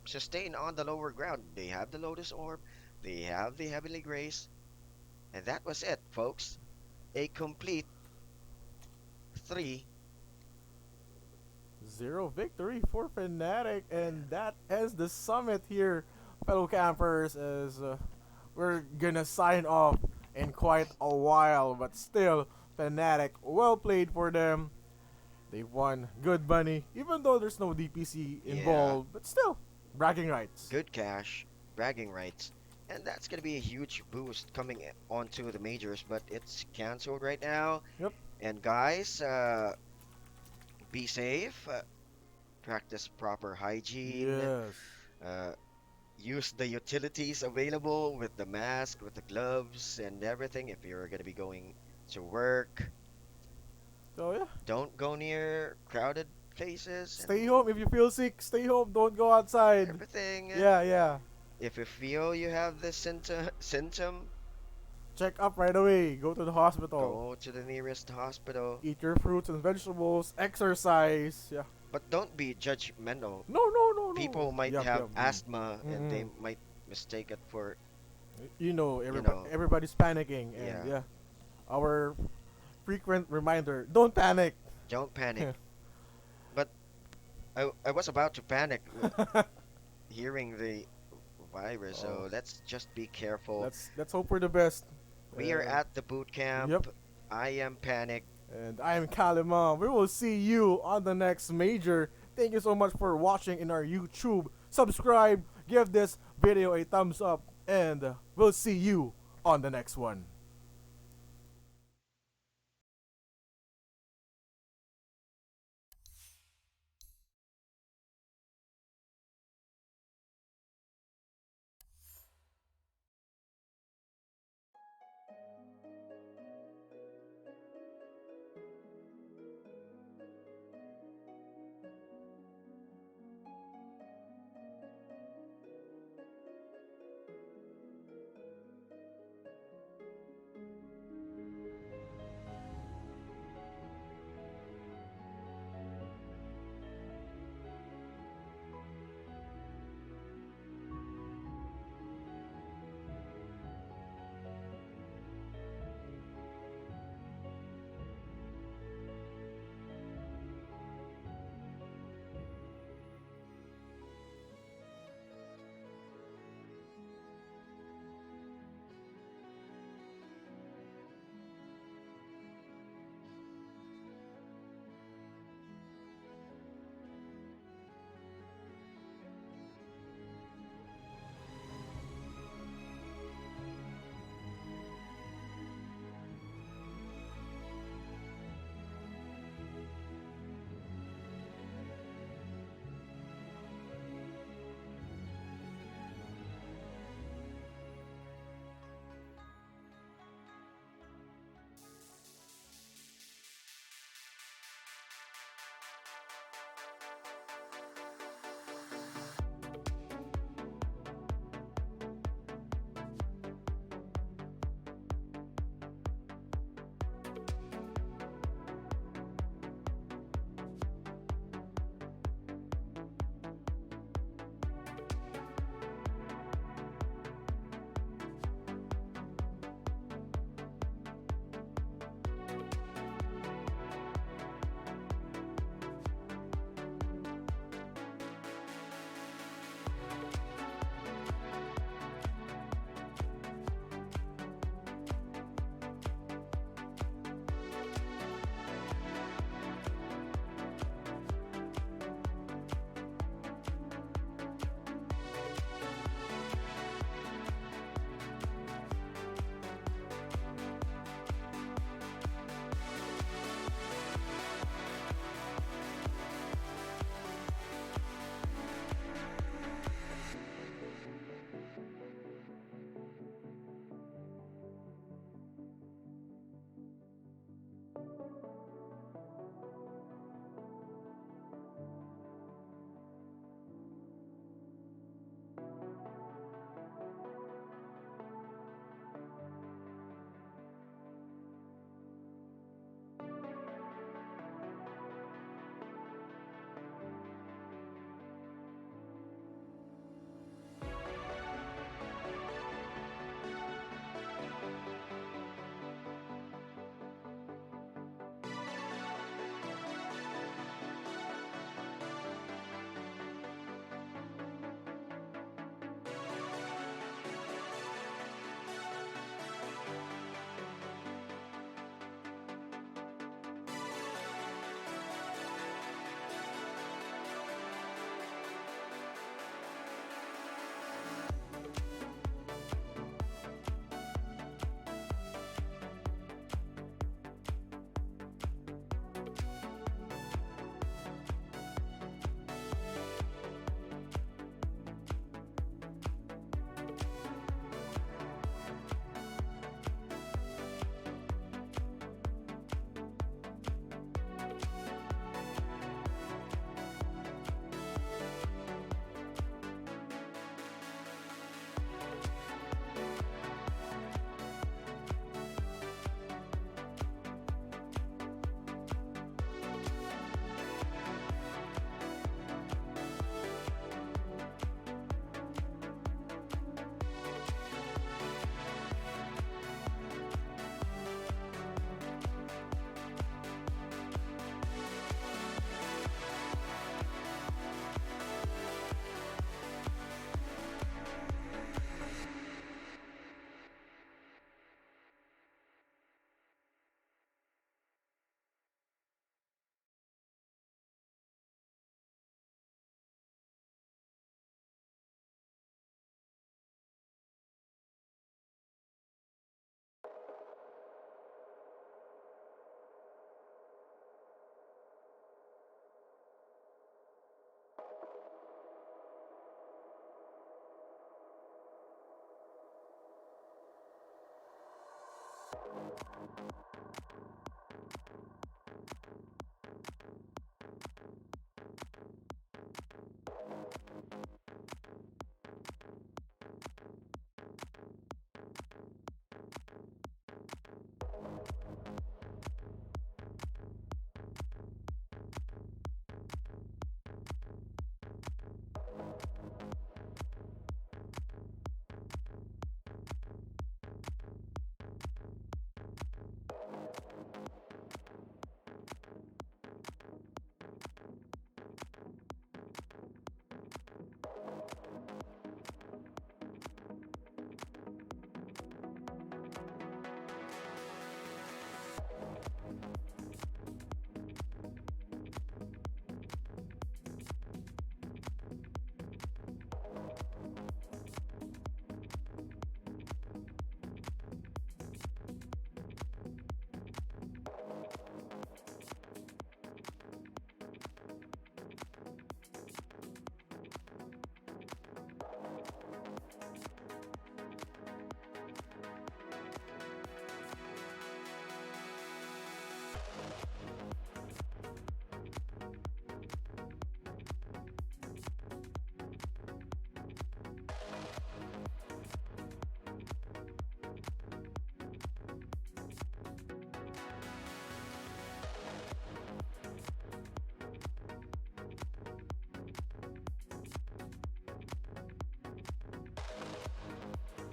sustain on the lower ground. They have the Lotus Orb, they have the Heavenly Grace, and that was it, folks. A complete 3. 0 victory for Fnatic, and that ends the summit here, fellow campers, as we're gonna sign off in quite a while, but still, Fnatic, well played for them. They won good money, even though there's no DPC involved, but still, bragging rights. Good cash, bragging rights, and that's gonna be a huge boost coming onto the majors, but it's canceled right now. Yep. And guys, be safe, practice proper hygiene, Yes. use the utilities available with the mask, with the gloves and everything if you're gonna be going to work. So yeah, Don't go near crowded places. and stay home if you feel sick. Stay home. Don't go outside. everything. Yeah. If you feel you have this symptom, Check up right away. Go to the hospital. go to the nearest hospital. Eat your fruits and vegetables. Exercise. Yeah. But don't be judgmental. No. People might Yup, have yup. asthma and they Mhm. might mistake it for Everybody's panicking, and Yeah. our frequent reminder: don't panic. don't panic. But I was about to panic hearing the virus, so Oh. let's just be careful. Let's hope for the best. We are at the boot camp. Yep. I am panic. And I am Kalima. We will see you on the next major. Thank you so much for watching in our YouTube. Subscribe, give this video a thumbs up, and we'll see you on the next one.